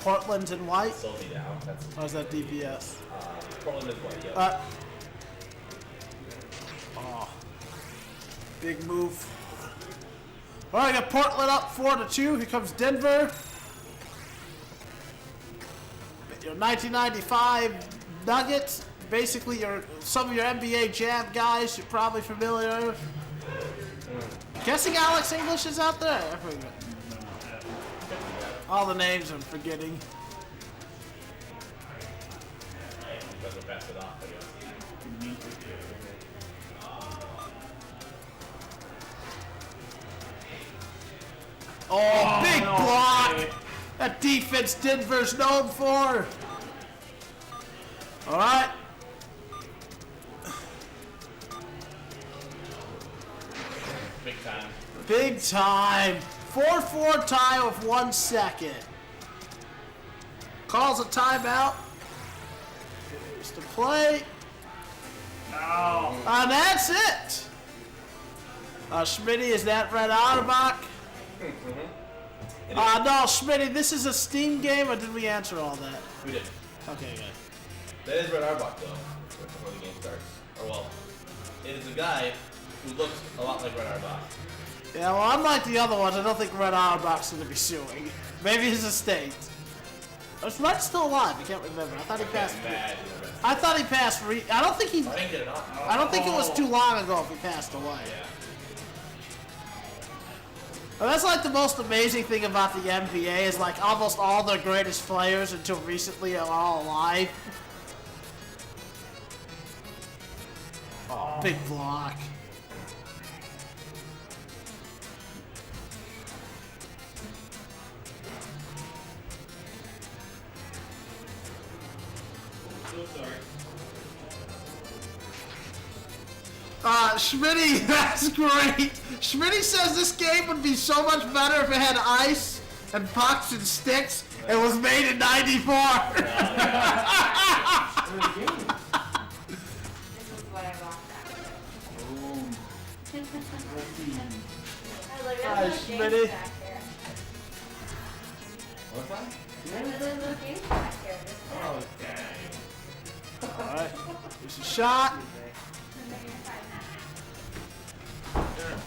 Portland's in white. Slow me down. That's Or is that DPS? Portland is white, yeah. Oh. Big move. All right, I got Portland up 4-2. Here comes Denver. Your 1995 Nuggets. Basically, some of your NBA Jam guys you're probably familiar with. Guessing Alex English is out there. I forget. All the names I'm forgetting. Doesn't pass it off, I guess. Oh, big no, block! okay. That defense Denver's known for. All right. Big time. 4-4 tie with 1 second. Calls a timeout. Continues to play. No. And that's it. Schmitty, is that Red Auerbach? No, Schmitty, this is a Steam game, or did we answer all that? We did. Okay, good. That is Red Arbok, though, before the game starts. Or, well, it is a guy who looks a lot like Red Arbok. Yeah, well, unlike the other ones, I don't think Red Auerbach's going to be suing. Maybe his estate. Is Red still alive? I can't remember. I thought he passed. I thought he passed. I don't think he. I didn't get it on. I don't think it was too long ago if he passed away. Yeah. Well, that's like the most amazing thing about the NBA is like almost all the greatest players until recently are all alive. Oh, big block. Schmitty, that's great. Schmitty says this game would be so much better if it had ice and pucks and sticks. It was made in '94. This is what I bought that. Schmitty. What's that? There's a little games back here. Alright, there's a shot. I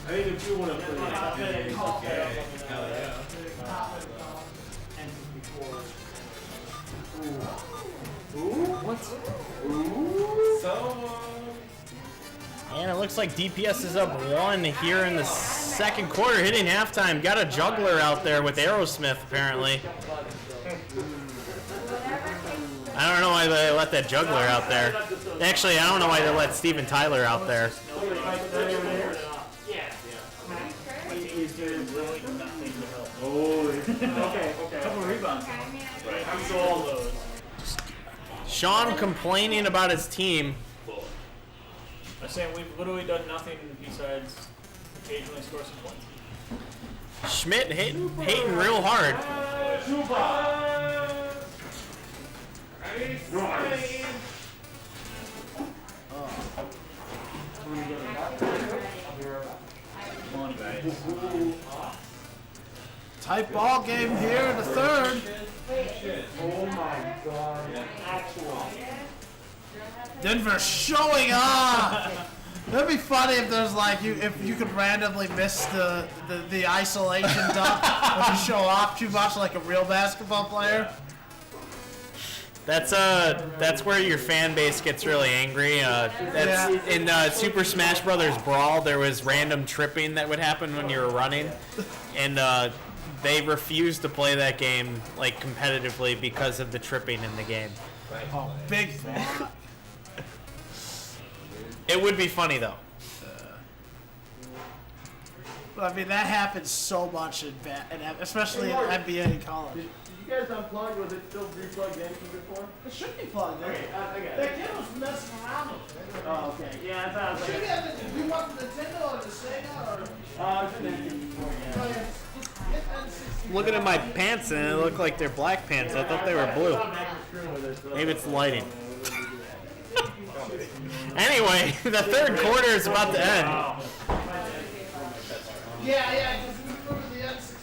think if you want to play it, it's okay. And it looks like DPS is up 1 here in the second quarter, hitting halftime. Got a juggler out there with Aerosmith, apparently. I don't know why they let that juggler out there. Actually, I don't know why they let Steven Tyler out there. Couple rebounds. I'm so all those. Sean complaining about his team. I'm saying we've literally done nothing besides occasionally score some points. Schmidt hating real hard. Tight ball game here in the third. Oh my god. Denver showing off. That'd be funny if there's like if you could randomly miss the isolation dunk when you show off too much like a real basketball player. That's where your fan base gets really angry. In Super Smash Brothers Brawl, there was random tripping that would happen when you were running, and they refused to play that game like competitively because of the tripping in the game. Oh, big fan. It would be funny though. I mean, that happens so much especially in NBA and college. Did you guys unplug? Was it still replugged in from before? It should be plugged in. Okay. That kid was messing around with it. Oh, okay. Yeah, I thought I was like, Do you want the Nintendo or the Sega or? it's an N64, Looking at my pants and it looked like they're black pants. I thought they were blue. Maybe it's lighting. Anyway, the third quarter is about to end. Yeah, because we remember the N64.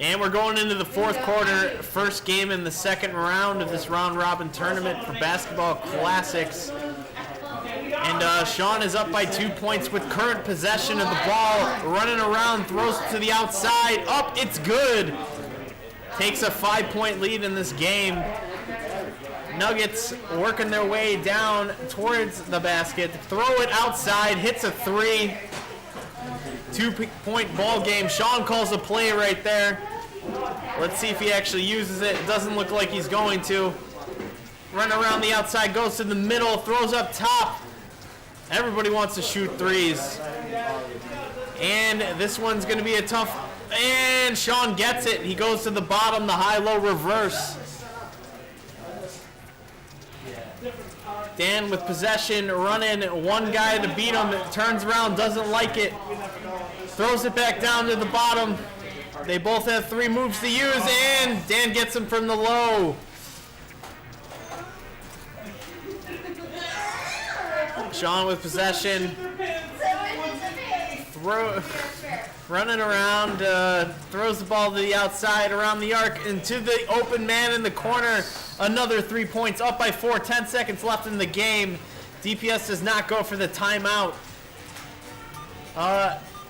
And we're going into the fourth quarter, first game in the second round of this round-robin tournament for Basketball Classics. And Sean is up by 2 points with current possession of the ball, running around, throws it to the outside, up, it's good. Takes a 5-point lead in this game. Nuggets working their way down towards the basket, throw it outside, hits a 3. 2-point ball game. Sean calls a play right there. Let's see if he actually uses it. It doesn't look like he's going to. Run around the outside, goes to the middle, throws up top. Everybody wants to shoot threes. And this one's going to be a tough. And Sean gets it. He goes to the bottom, the high-low reverse. Dan with possession, running one guy to beat him, turns around, doesn't like it, throws it back down to the bottom. They both have 3 moves to use, and Dan gets him from the low. Sean with possession, running around, throws the ball to the outside, around the arc, into the open man in the corner. Another 3 points, up by 4, 10 seconds left in the game. DPS does not go for the timeout.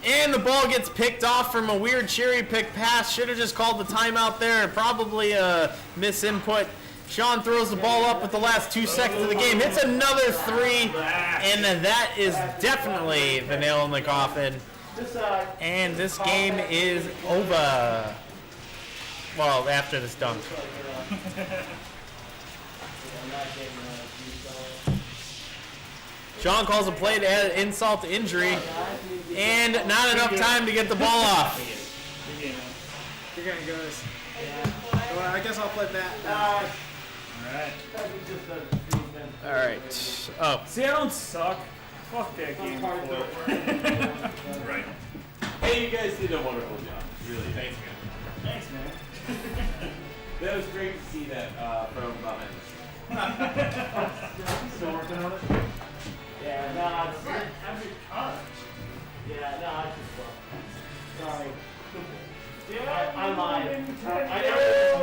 And the ball gets picked off from a weird cherry pick pass. Should have just called the timeout there. Probably a misinput. Sean throws the ball up with the last 2 seconds of the game. Hits another 3, and that is definitely the nail in the coffin. And this game is over. Well, after this dunk. Sean calls a play to add insult to injury, and not enough time to get the ball off. You're gonna go this. Well, I guess I'll play bat. All right. Oh, See, I don't suck. Fuck that game. Right. Hey, you guys did a wonderful job. Really. Thanks, man. Thanks, man. That was great to see that from Still working on it? Yeah, no, it's every cut. Yeah, no, it's just sorry. I lied.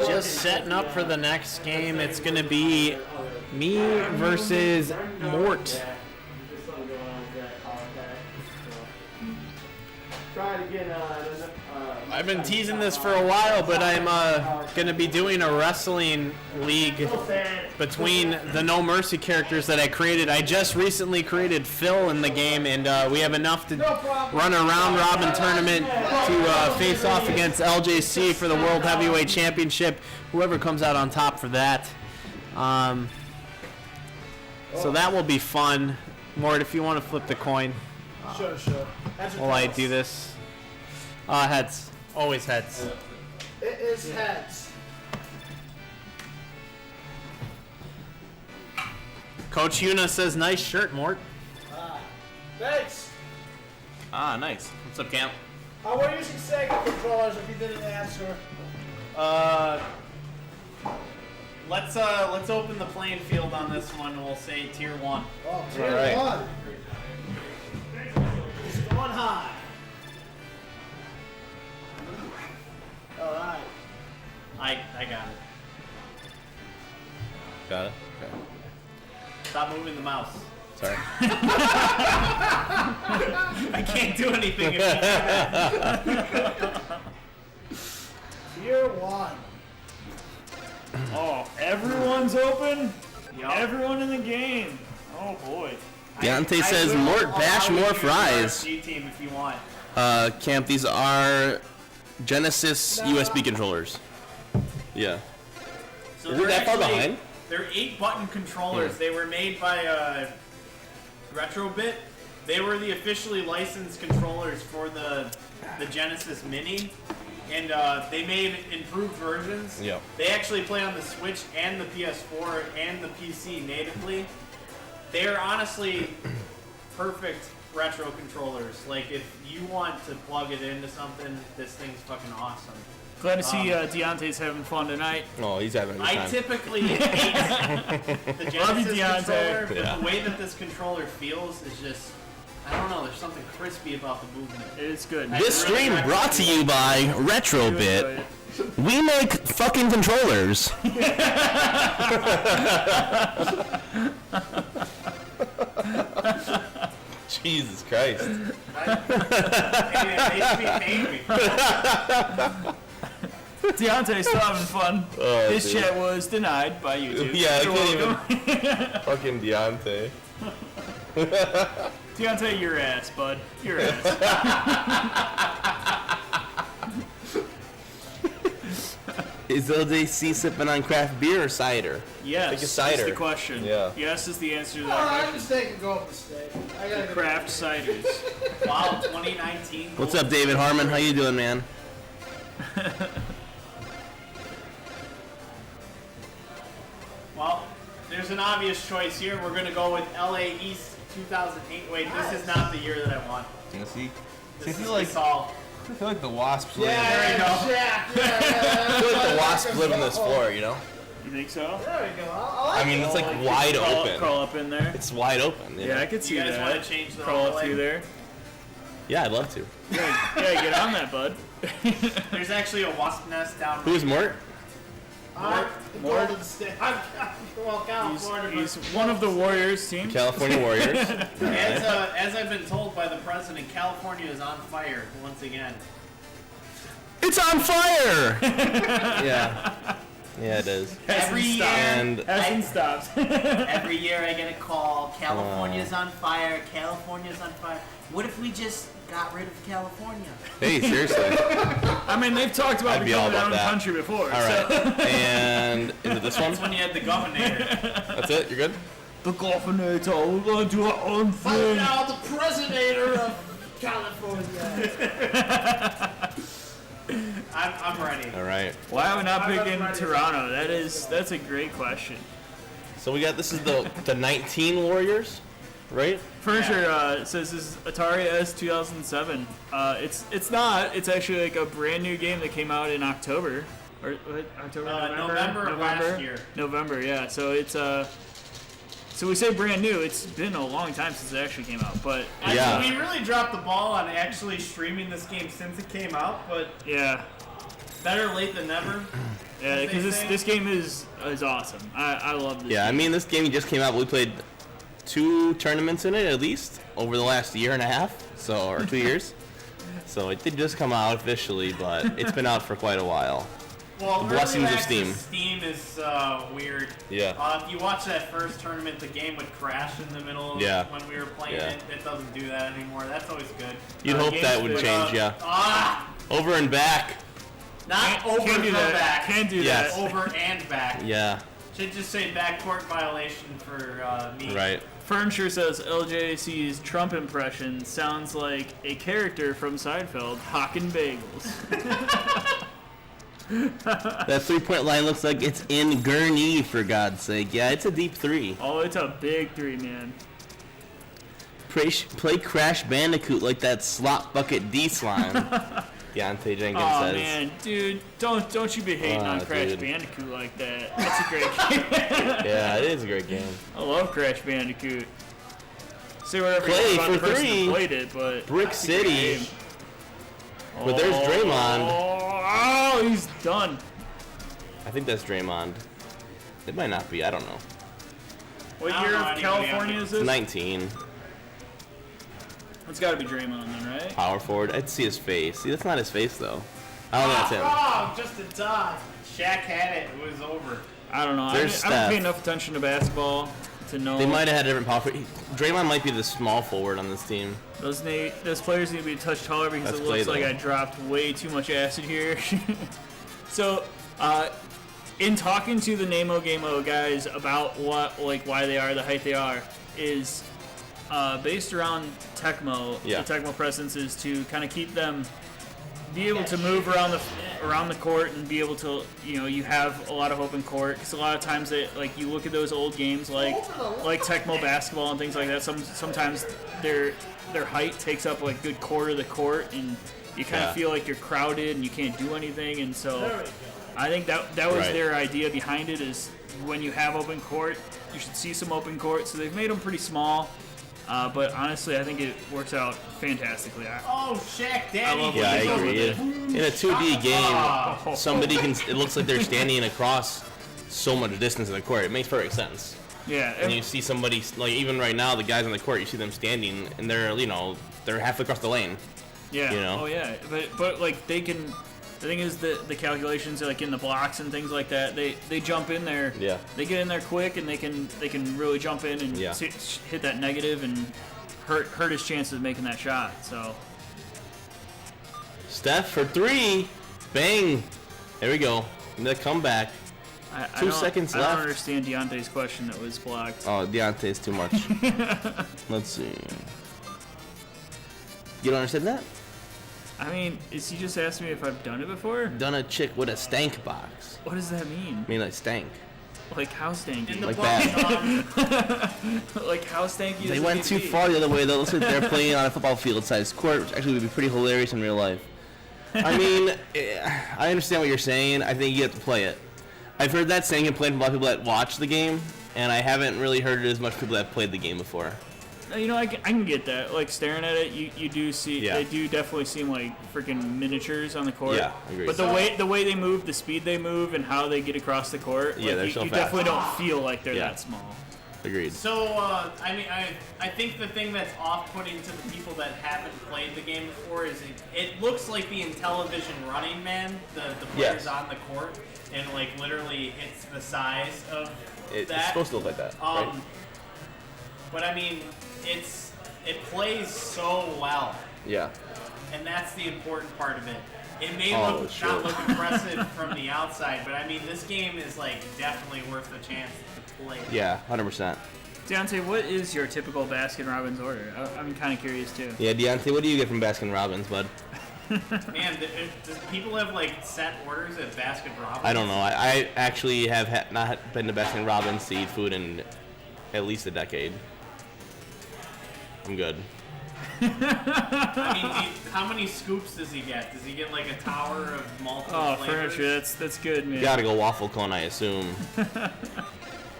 just setting up for the next game. It's going to be me versus Mort. Try to get I've been teasing this for a while, but I'm going to be doing a wrestling league between the No Mercy characters that I created. I just recently created Phil in the game, and we have enough to run a round-robin tournament to face off against LJC for the World Heavyweight Championship, whoever comes out on top for that. So that will be fun. Mort, if you want to flip the coin. Sure. While I do this. Heads. Always heads. It is heads. Coach Yuna says, nice shirt, Mort. Thanks. Ah, nice. What's up, Camp? We're using Sega controllers if you didn't answer. Let's open the playing field on this one, and we'll say tier 1. Oh, tier right. 1. It's going high. All right. I got it. Got it? Okay. Stop moving the mouse. Sorry. I can't do anything if you do that. Tier 1. Oh, everyone's open? Yup. Everyone in the game. Oh, boy. Deontay says, will Mort, allow bash you more to use your fries. RG team if you want. Camp, these are Genesis USB controllers. Yeah. So Is it they're that far actually- behind? They're 8-button controllers. Yeah. They were made by Retrobit. They were the officially licensed controllers for the Genesis Mini, and they made improved versions. Yeah. They actually play on the Switch and the PS4 and the PC natively. They are honestly perfect retro controllers. Like, if you want to plug it into something, this thing's fucking awesome. Glad to see Deontay's having fun tonight. Oh, he's having a good I time. typically hate the Genesis Deontay. controller, but Yeah. the way that this controller feels is just, I don't know, there's something crispy about the movement. It's good. This stream brought to you by Retrobit. We make fucking controllers. Jesus Christ. It makes me angry. Deontay's still having fun. Oh, This dude. chat was denied by YouTube. Yeah, I You're can't welcome. even. Fucking Deontay. Deontay, your ass, bud. Your ass. Is LJC sipping on craft beer or cider? Yes, Take a cider. is the question. Yeah. Yes is the answer to I'm that question. just taking go up the stage. I gotta get Craft ciders. Wow, 2019. What's up, David Harmon? How you doing, man? Well, there's there's an obvious choice here. We're gonna go with LA East 2008. Wait, this is not the year that I want. Tennessee. This I is feel like Gasol. I feel like the Wasps. There you go. Jack. I feel like the Wasps live in this floor, you know? You think so? There we go. I I mean, it's like wide open. Crawl up in there. It's wide open. You Yeah, know? I could see You guys that. want to change the Crawl up overlay? through there. Yeah, I'd love to. Yeah, get on that, bud. There's actually a wasp nest down. Who's Mort? Golden State. Well, California. He's one of the Warriors team. California Warriors. As I've been told by the president, California is on fire once again. It's on fire! Yeah. Yeah, it is. Every year, And Hasn't stopped. every year I get a call. California's on fire. California's on fire. What if we just got rid of California? hey, seriously. I mean, they've talked about I'd be all becoming their about own that. country before. All right. And is it this one? That's when you had the governor. That's it? You're good? The governor, we're going to do our own I'm thing. now the president of California. I'm ready. All right. Why are we not picking Toronto? That's a great question. So we got, this is the 19 Warriors, right? Furniture it says this is Atari S 2007. It's not. It's actually like a brand new game that came out in October. Or what, October, November of last year. November, yeah. So it's so we say brand new. It's been a long time since it actually came out, but Yeah. We really dropped the ball on actually streaming this game since it came out, but yeah, better late than never. yeah, As they because say. this game is awesome. I love this. Yeah, I game. mean, this game just came out. We played 2 tournaments in it, at least, over the last year and a half, so, or 2 years. So it did just come out officially, but it's been out for quite a while. Well, The blessings early of access Steam. Steam is weird. Yeah. If you watch that first tournament, the game would crash in the middle of Yeah. when we were playing Yeah. it. It doesn't do that anymore. That's always good. You'd hope that would game's change, yeah. Ah! Over and back. Not over Can't do the that. back. Can't do Yes. that. Over and back. Yeah, Should just say backcourt violation for me. right. Furniture says LJC's Trump impression sounds like a character from Seinfeld, hawking bagels. That 3-point line looks like it's in Gurney, for God's sake. Yeah, it's a deep 3. Oh, it's a big 3, man. Play Crash Bandicoot like that slop bucket D slime. Deontay Jenkins Oh says. man, dude, don't you be hating on Crash dude. Bandicoot like that. That's a great game. Yeah, it is a great game. I love Crash Bandicoot. Say whatever Play you want about for the person 3. who played it, but Brick it's a great City. game. But there's Draymond. Oh, he's done. I think that's Draymond. It might not be. I don't know. What I don't year know of anybody California on is this? 19. It's got to be Draymond then, right? Power forward. I'd see his face. See, that's not his face though. I don't think that's him. Oh, just in time. Shaq had it. It was over. I don't know. I There's don't pay Steph. enough attention to basketball to know. They might have had a different power forward. Draymond might be the small forward on this team. Those players need to be a touch taller because That's it looks Clay, like though. I dropped way too much acid here. So, in talking to the Namo Gameo guys about why they are the height they are, is based around Tecmo. Yeah. The Tecmo presence is to kind of keep them be able to move around the court and be able to, you have a lot of open court, because a lot of times you look at those old games like Tecmo basketball and things like that. Sometimes their height takes up like a good quarter of the court, and you kind of Yeah. feel like you're crowded and you can't do anything. And so I think that was Right. their idea behind it, is when you have open court, you should see some open court. So they've made them pretty small. But honestly, I think it works out fantastically. Oh, Shaq Daddy. love Yeah, I what agree. did. In a 2D game, somebody can. It looks like they're standing across so much distance in the court. It makes perfect sense. Yeah, And you see somebody, like even right now, the guys on the court, you see them standing, and they're halfway across the lane. yeah. you know? Oh yeah, but like they can. The thing is the calculations like in the blocks and things like that. They jump in there. Yeah. They get in there quick, and they can really jump in and Yeah. hit that negative and hurt his chances of making that shot. So Steph for 3, bang! There we go. And the comeback. I 2 don't- seconds I left. don't understand Deontay's question that was blocked. Oh, Deontay's too much. Let's see. You don't understand that? I mean, is he just asking me if I've done it before? Done a chick with a stank box. What does that mean? I mean, like stank. Like how stanky? In the Like bucket, that. Like how stanky? They is went it too gonna be? far the other way. They'll sit there playing on a football field-sized court, which actually would be pretty hilarious in real life. I mean, I understand what you're saying. I think you have to play it. I've heard that saying and played from a lot of people that watch the game, and I haven't really heard it as much people that played the game before. You know, I can get that. Like staring at it, you do see Yeah. they do definitely seem like freaking miniatures on the court. Yeah, agreed. But the way they move, the speed they move, and how they get across the court, Yeah, like, they're you, so you fast. definitely don't feel like they're Yeah. that small. Agreed. So, I mean, I think the thing that's off-putting to the people that haven't played the game before is it looks like the Intellivision Running Man, the players Yes. on the court, and like literally it's the size of It's that. supposed to look like that, right? But I mean, it plays so well, Yeah. and that's the important part of it. It may Oh, look sure. not look impressive from the outside, but I mean, this game is like definitely worth the chance to play. Yeah, 100%. Deontay, what is your typical Baskin Robbins order? I'm kind of curious too. Yeah, Deontay, what do you get from Baskin Robbins, bud? Man, does people have like set orders at Baskin Robbins? I don't know. I actually have not been to Baskin Robbins to eat food in at least a decade. I'm good. I mean, how many scoops does he get? Does he get like a tower of multiple Oh, flavors? furniture, that's good, man. You gotta go waffle cone, I assume.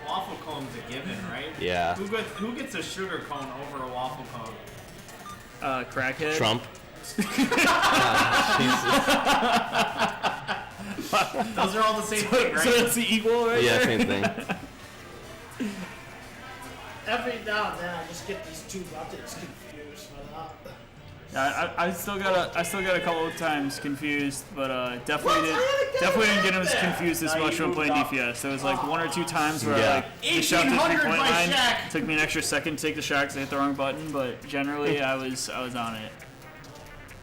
Waffle cone's a given, right? Yeah. Who gets a sugar cone over a waffle cone? Crackhead. Trump. Those are all the same thing, right? So that's the equal, right? Yeah, there? same thing. Every now and then I just get these two buttons confused. Yeah, I still got a couple of times confused, but definitely didn't get as confused as much when playing DPS. There was like one or two times where Yeah. like the shot to the 1800 3-point by line Shaq. took me an extra second to take the shot because I hit the wrong button, but generally I was on it.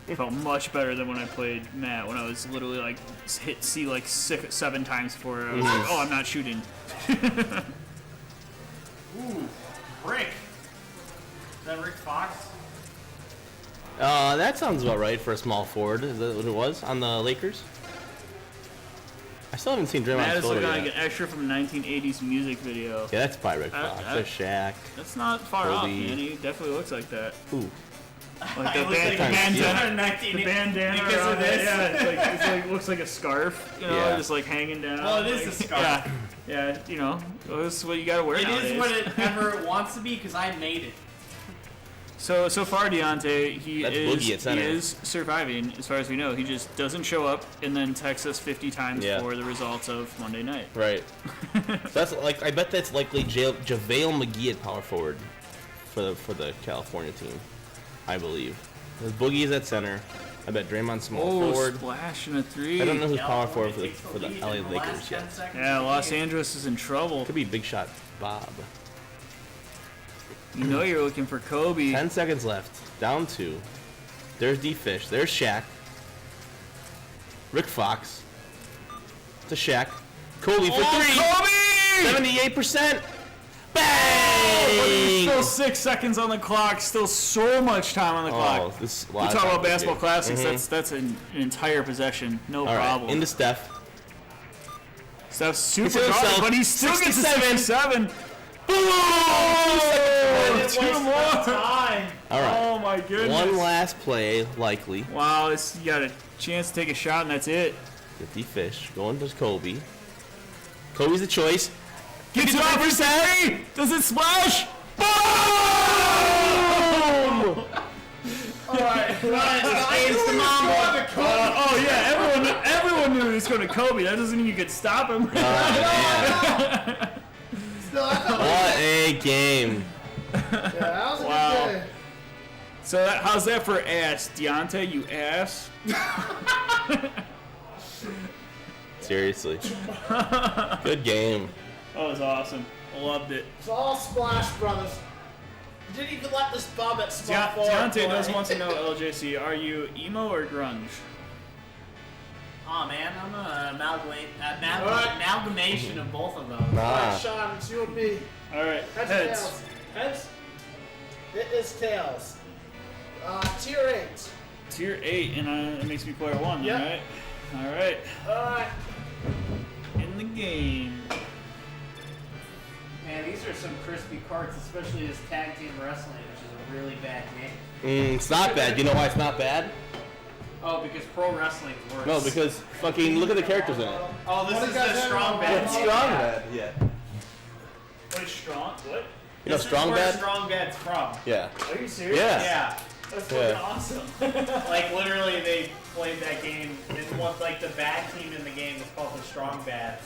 It felt much better than when I played Matt, when I was literally like hit C like 7 times before I was like, oh, I'm not shooting. Ooh, Rick. Is that Rick Fox? That sounds about right for a small forward. Is that what it was on the Lakers? I still haven't seen Matt Draymond's is photo looking yet. like an extra from a 1980s music video. Yeah, that's probably Rick Fox. There's Shaq. That's not far off, Kobe. man. He definitely looks like that. Ooh. Like the It looks like bandana. a The bandana because around of this. it, yeah, it's like looks like a scarf, you know, Yeah. just like hanging down. Well, it is like, a scarf. Yeah, you know, this is what you gotta wear It nowadays. is what it wants to be because I made it. So far, Deontay, That's Boogie at he center. is surviving, as far as we know. He just doesn't show up and then texts us 50 times Yeah. for the results of Monday night. Right. So that's like, I bet that's likely JaVale McGee at power forward for the California team, I believe. Because Boogie is at center. I bet Draymond's small Oh, forward. splash and a 3. I don't know who's power forward California for the takes LA lead in the Lakers last yet. 10 seconds Yeah, of the Los game. Angeles is in trouble. Could be Big Shot Bob. You know you're looking for Kobe. 10 seconds left. Down 2. There's D-Fish. There's Shaq. Rick Fox. To Shaq. Kobe for 3. Kobe! 78%. Still Bang! 6 seconds on the clock. Still so much time on the Oh, clock. this We talk about basketball classics. Mhm. That's an entire possession. No All right, problem. into Steph. Steph's super He's himself. guarded, but he still gets a 67. Boom! It Two wastes more. no time. All right. Oh my goodness. One last play, likely. Wow, you got a chance to take a shot and that's it. Get D-Fish. Going to Kobe. Kobe's the choice. Gets it off for three. Does it splash? Boom! Alright, it's the Mamba. Oh yeah, everyone knew he was going to Kobe. That doesn't mean you could stop him. Man. What a game. That was a Wow. good game. So how's that for ass, Deontay? You ass. Seriously. Good game. That was awesome. Loved it. It's all Splash Brothers. You didn't even let this bum at small forward Deontay play. does want to know, LJC, are you emo or grunge? Oh man, I'm an amalgamation of both of those. All right, Ah. Sean, it's you and me. All right, Heads or heads. tails? Heads? It is tails. Tier 8. Tier 8, and it makes me player 1, Yep. right? All right. Alright. In the game. Man, these are some crispy carts, especially this tag team wrestling, which is a really bad name. It's not bad. You know why it's not bad? Oh, because pro wrestling's worse. No, because fucking look at the characters in it. Oh, this is the strong bad. Strong bad. Yeah. Wait, strong? What? You know strong This is where bad? strong bad's from. Yeah. Are you serious? Yeah. Yeah. That's fucking Yeah. awesome. Like literally, they played that game, and what like the bad team in the game is called the strong bads.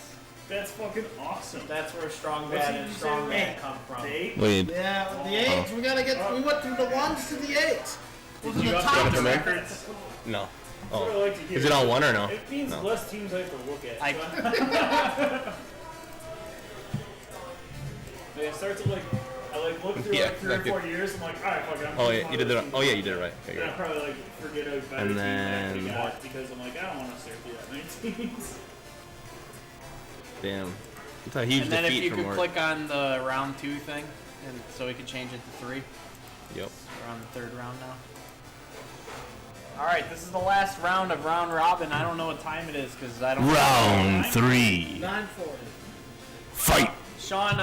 That's fucking awesome. That's where strong bad and strong bad come from. Dave? Wait. Yeah, the 8s. We gotta get. We went through the 1s to the 8s. Did Those you are the update top the come in? records? No. That's what I Oh. like to hear. Is it on one or no? It means No. less teams I have to look at. I- Like, I start to like, I like look through Yeah, like 3 or 4 years. I'm like, alright, fuck it. I'm Oh just yeah, one you of did it. those teams. Oh yeah, you did it right. Okay, And I good. probably like forget a better And team that I actually then- got because I'm like, I don't want to start through that many teams. Damn. It's a huge And then if defeat you for could Mort. click on the round 2 thing, and so we could change it to 3. Yep. We're on the 3rd round now. Alright, this is the last round of round robin. I don't know what time it is because I don't Round 3. 940. Fight. Sean,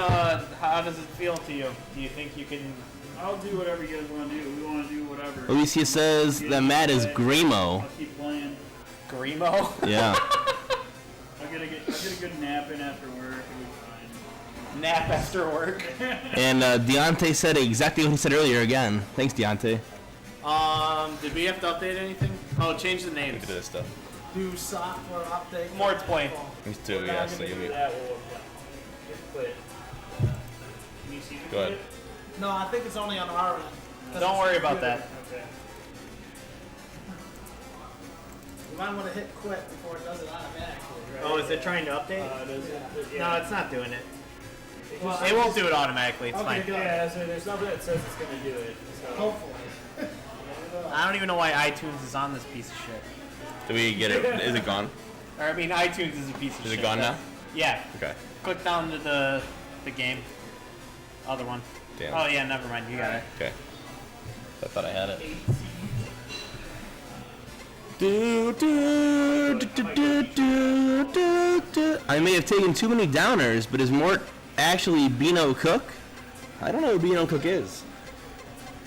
how does it feel to you? Do you think you can... I'll do whatever you guys want to do. We want to do whatever. Alicia says that Matt is Grimo. I'll keep playing. Grimo? Yeah. I'll get a good nap in after work. It'll be fine. Nap after work. And Deontay said exactly what he said earlier again. Thanks, Deontay. Did we have to update anything? Oh, change the names. Look at this stuff. Do software update. Mort's playing. Me too, We're yeah. not So gonna you do mean. that. We'll just quit. Can you see the Go ahead. quit? No, I think it's only on our end. Don't worry about that. Okay. You might want to hit quit before it does it automatically. Oh, is it trying to update? Yeah. No, it's not doing it. Well, It won't do it automatically. It's Okay, fine. good. Yeah, so there's nothing that says it's gonna do it. So. Hopefully. I don't even know why iTunes is on this piece of shit. Do we get it? Is it gone? Or I mean, iTunes is a piece of Is shit. it gone now? Yeah. Okay. Click down to the game. Other one. Damn. Oh yeah, never mind. You got it. Okay. I thought I had it. Do, do, do, do, do, do, do. I may have taken too many downers, but is Mort actually Beano Cook? I don't know who Beano Cook is.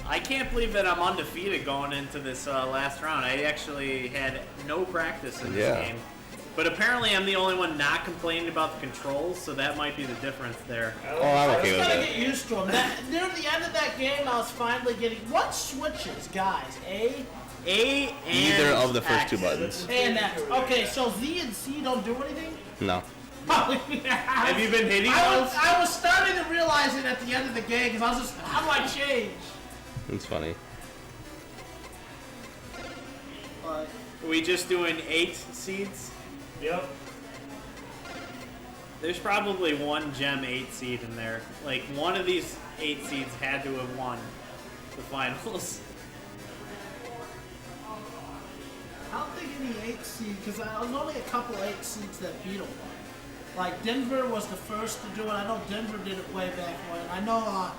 I can't believe that I'm undefeated going into this last round. I actually had no practice in this Yeah. game. But apparently I'm the only one not complaining about the controls, so that might be the difference there. Oh, I'm I okay just with gotta it. get used to them. Near the end of that game, I was finally getting what switches, guys? A A and Either of the first X. two buttons. and X. Okay, so Z and C don't do anything. No. Have you been hitting I those? was starting to realize it at the end of the game because I was just, how do I change? It's funny. But Are we just doing 8 seeds? Yep. There's probably one gem 8 seed in there. Like, one of these 8 seeds had to have won the finals. I don't think any 8 seed because I was only a couple 8 seeds that beat them. Like Denver was the first to do it. I know Denver did it way back when. I know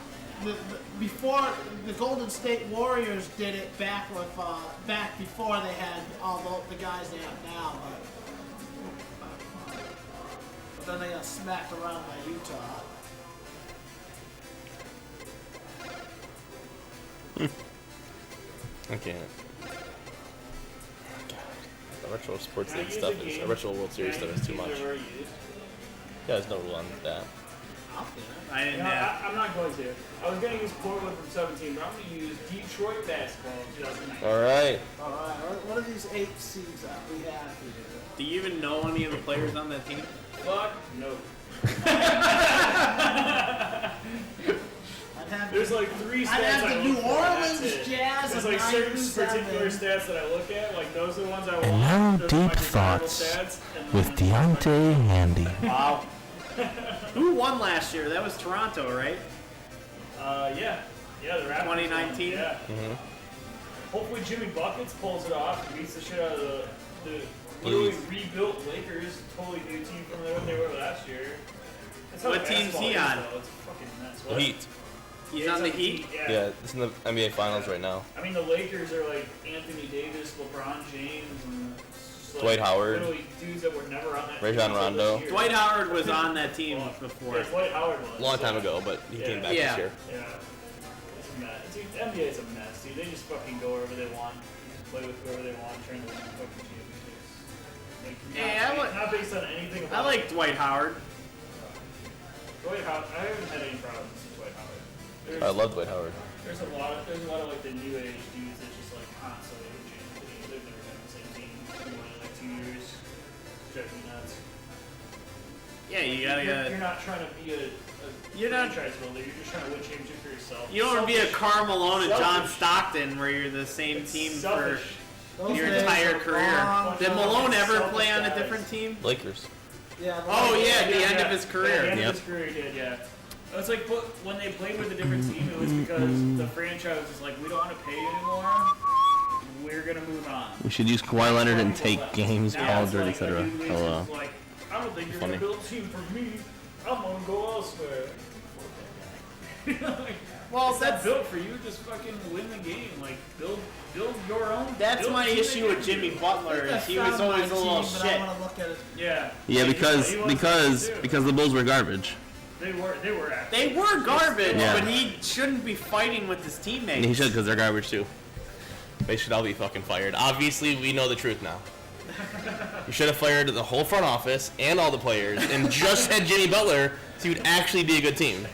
before the Golden State Warriors did it back with back before they had all the guys they have now. But then they got smacked around by Utah. I can't. The retro sports league stuff is, retro World Series stuff is too much. Yeah, there's no rule on that. I didn't No, have. I'm not going to. I was going to use Portland from 17, but I'm going to use Detroit basketball in 2019. All right. All right, what are these 8 seeds that we have here? Do you even know any of the players on that team? Fuck no. I'd have There's like 3 stats I'd have I the look New for, and that's Orleans it. Jazz There's of like certain 97. particular stats that I look at, like those are the ones I want. And now Those are my deep desirable thoughts stats, and with then- Deontay Handy. Wow. Who won last year? That was Toronto, right? Yeah, the Raptors. 2019? Yeah. Hopefully Jimmy Buckets pulls it off and beats the shit out of the literally rebuilt Lakers. Totally new team from there when they were last year. That's how What team's basketball he is, on? though. It's fucking nuts. The What? Heat. He's Yeah, on the Heat? Yeah. Yeah, it's in the NBA Finals right now. I mean, the Lakers are like Anthony Davis, LeBron James, and just like Dwight Howard. literally dudes that were never on that Rajon team until this Rondo. year. Dwight Howard was on that team before. Yeah, Dwight Howard was. Long time ago, but he came back Yeah. this year. Yeah. It's a mess. Dude, the NBA is a mess, dude. They just fucking go wherever they want, play with whoever they want, trying to win fucking championships. Like, Yeah, not based on anything I about like Dwight Howard. Dwight Howard. I haven't had any problems with Dwight Howard. There's, I love Dwight Howard. there's a lot of like the new age dudes that just like constantly change the team. They've never been on the same team for more than like 2 years. Drives me nuts. Yeah, you gotta You're not trying to be a You're not- franchise builder. You're just trying to win championship for yourself. You don't want to be a Selfish. Karl Malone and John Selfish. Stockton where you're the same It's team selfish. for Those your days entire are career. long Did gone. Malone ever Selfish play on a guys. different team? Lakers. Yeah. Oh yeah, at the end Yeah. of his At career. the end Yep. of his career, he did, yeah. It's like when they played with a different team, it was because the franchise was like, we don't want to pay you anymore. We're gonna move on. We should use Kawhi Leonard and take games, Now Paul it's George, like etc. a dude leaves Hello. and is like, I don't think you're Funny. gonna build a team for me. I'm gonna go elsewhere. Like, Well, it's not that's built for you. Just fucking win the game. Like build your own. that's build my the team issue they with give Jimmy you. Butler. Is he was always a little shit. I want to look at it. Yeah. Yeah, Like, because he was too. the Bulls were garbage. They were actually. They were garbage, Yeah. but he shouldn't be fighting with his And teammates. he should because they're garbage too. They should all be fucking fired. Obviously, we know the truth now. You should have fired the whole front office and all the players and just had Jimmy Butler so he would actually be a good team.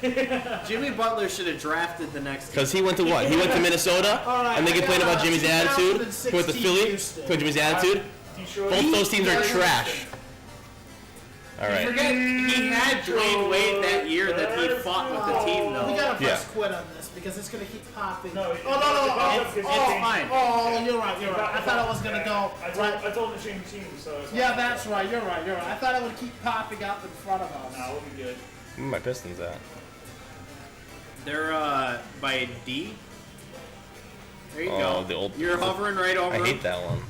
Jimmy Butler should have drafted the next team. Because he went to what? He went to Minnesota, Alright, and they I complained got, about Jimmy's attitude. 2016 He went to Philly, Houston. complained Jimmy's attitude. Detroit. Both those teams are He- trash. All right. Forget he had Dwayne Wade that year that he fought with the team We though. gotta Yeah. press quit on this because it's gonna keep popping. No, Oh, it- no, no, no. it's- it's Oh, fine. Oh, you're right. You're right. I thought it was gonna go. I told him to change teams, so. It's Yeah, fine. that's right. You're right. You're right. I thought it would keep popping up in front of us. Nah, we'll be good. Where are my Pistons at? They're by D. There you Oh, go. the old- You're hovering right over. I him. hate that one.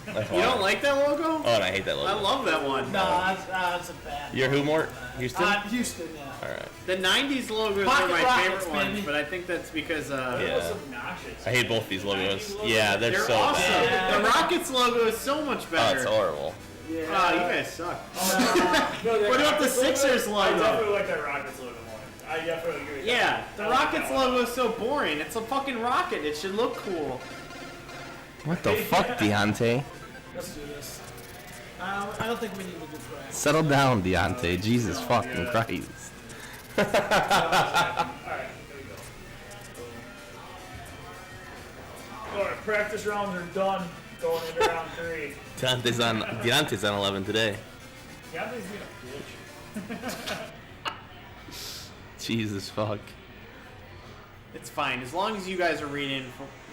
That's You why. don't like that logo? Oh, and I hate that logo. I love that one. No, that's a bad. You're who, Mort? Houston? Houston, yeah. All right. The '90s logos Pocket are my rockets, favorite ones, baby. but I think that's because It Yeah. was obnoxious. I hate both these logos. Yeah, they're, they're so awesome. bad. Yeah. The Rockets logo is so much Oh, better. it's horrible. Oh, you guys suck. No, What about the Sixers I logo? definitely like that Rockets logo more. I definitely agree with Yeah, that. the I like Rockets that one. logo is so boring. It's a fucking rocket. It should look cool. What the fuck, Deontay? Let's do this. I don't think we need to do crap. Settle down, Deontay. Jesus fucking Christ. Alright, here we go. Alright, practice rounds are done. Going into round 3. Deontay's on 11 today. Deontay's being a bitch. Jesus fuck. It's fine as long as you guys are reading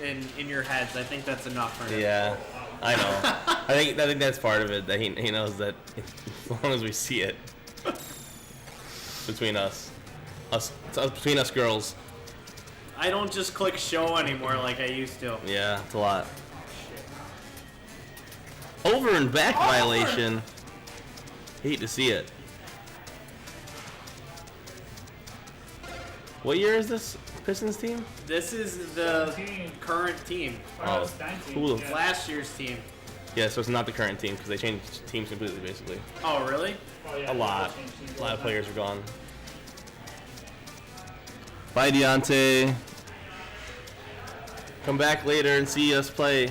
in your heads. I think that's enough for him. Yeah, I know. I think that's part of it. That he knows that as long as we see it between us between us girls. I don't just click show anymore like I used to. Yeah, it's a lot. Over and back violation. Hate to see it. What year is this Pistons team? This is the 17. current team. Oh, it's 19. cool. Yeah. Last year's team. Yeah, so it's not the current team because they changed teams completely, basically. Oh, really? Oh, yeah, A lot. they'll change teams A lot all of the players are gone. Bye, Deontay. Come back later and see us play.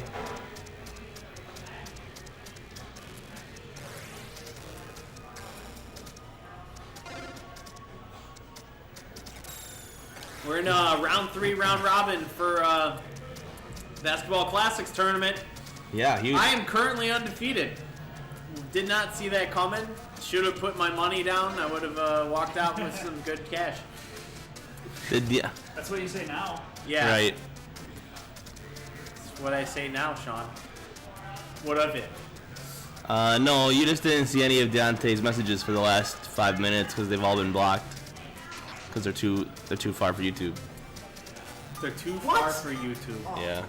We're in round 3 round robin for Basketball Classics tournament. Yeah, huge. I am currently undefeated. Did not see that coming. Should have put my money down. I would have walked out with some good cash. That's what you say now. Yeah. Right. That's what I say now, Sean. What of it? No, you just didn't see any of Deontay's messages for the last 5 minutes because they've all been blocked. Because they're too far for YouTube. They're too far for YouTube. Yeah.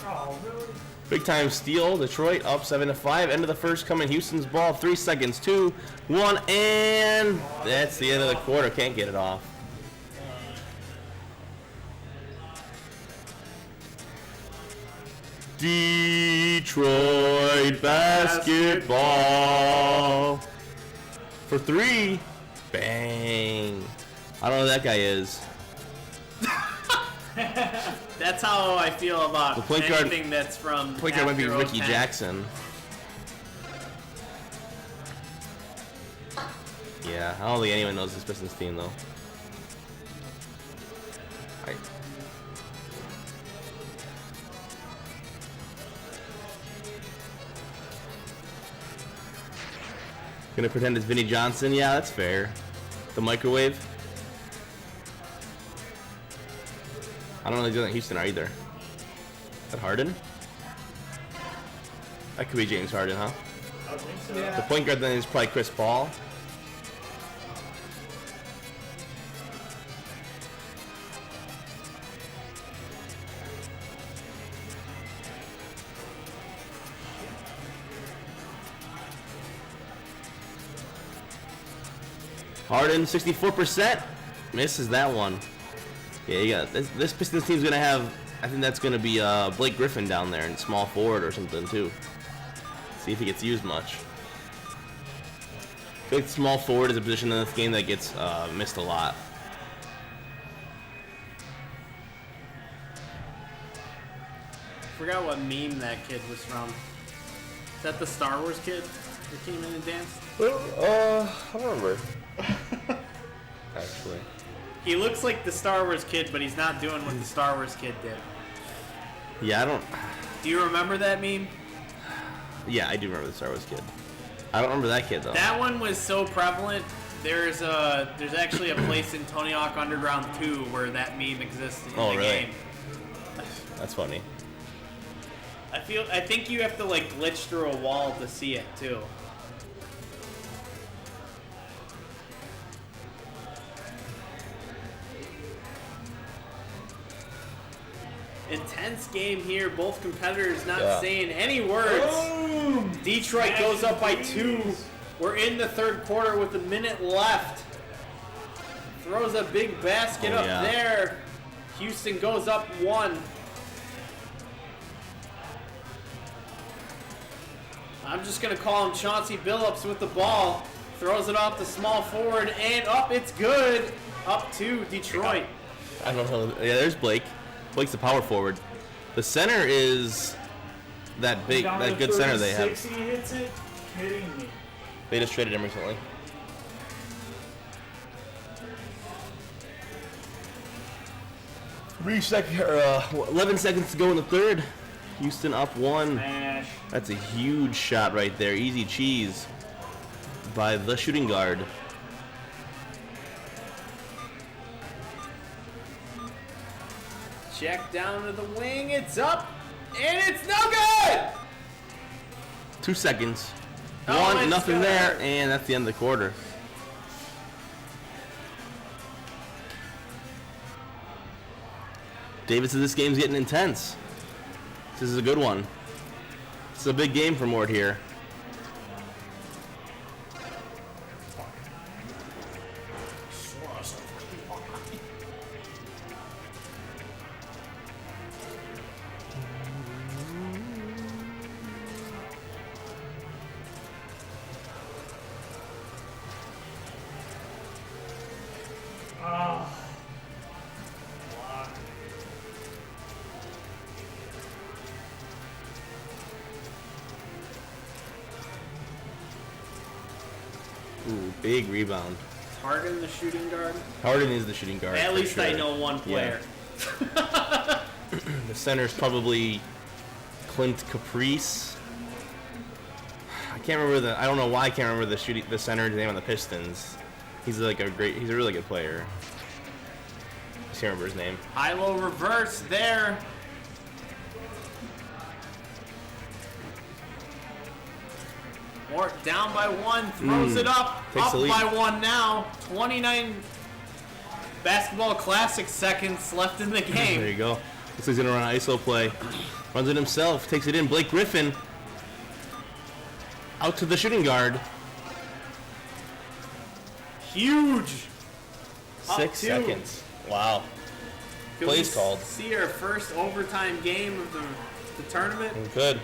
Oh, really? Big time steal. Detroit up 7-5. End of the first coming. Houston's ball. 3 seconds. 2, 1, and that's the end of the quarter. Can't get it off. Detroit basketball. For 3. Bang. I don't know who that guy is. That's how I feel about The point guard- anything that's from Point guard might be after Ricky 010. Jackson. Yeah, I don't think anyone knows this Pistons team though. Alright. Gonna pretend it's Vinnie Johnson? Yeah, that's fair. The microwave? I don't know if he's doing that Houston either. Is that Harden? That could be James Harden, huh? I think so. The point guard then is probably Chris Paul. Harden, 64%. Misses that one. Yeah, you got this Pistons team's gonna have. I think that's gonna be Blake Griffin down there in small forward or something too. See if he gets used much. I feel like small forward is a position in this game that gets missed a lot. Forgot what meme that kid was from. Is that the Star Wars kid that came in and danced? I don't remember. Actually. He looks like the Star Wars kid, but he's not doing what the Star Wars kid did. Yeah, I don't. Do you remember that meme? Yeah, I do remember the Star Wars kid. I don't remember that kid though. That one was so prevalent. There's actually a place in Tony Hawk Underground 2 where that meme exists in the game. That's funny. I think you have to like glitch through a wall to see it too. Intense game here. Both competitors not saying any words. Boom! Detroit goes up by 2. We're in the third quarter with a minute left. Throws a big basket up there. Houston goes up 1. I'm just going to call him Chauncey Billups with the ball. Throws it off the small forward and up. It's good. Up 2, Detroit. I don't know. Yeah, there's Blake. Blake's the power forward. The center is that big, Down that to good center they have. 36, he hits it. Kidding me. They just traded him recently. 11 seconds to go in the third. Houston up 1. Smash. That's a huge shot right there. Easy cheese by the shooting guard. Check down to the wing. It's up. And it's no good. 2 seconds. Oh, 1, it's nothing good. there, and that's the end of the quarter. David says this game's getting intense. This is a good one. This is a big game for Mort here. Ooh, big rebound. Harden the shooting guard. Harden is the shooting guard. At for least I sure. know one player. The center's probably Clint Caprice. I can't remember I don't know why I can't remember the center's name on the Pistons. He's a really good player. I just can't remember his name. High-low reverse there. Mort down by 1, throws it up. Takes Up the lead. by 1 now. 29 basketball classic seconds left in the There game. you go. Looks like he's gonna run an ISO play. Runs it himself, takes it in. Blake Griffin out to the shooting guard. Huge. Up 6 2. seconds. Wow. Could Plays we called. see our first overtime game of the the tournament. Good.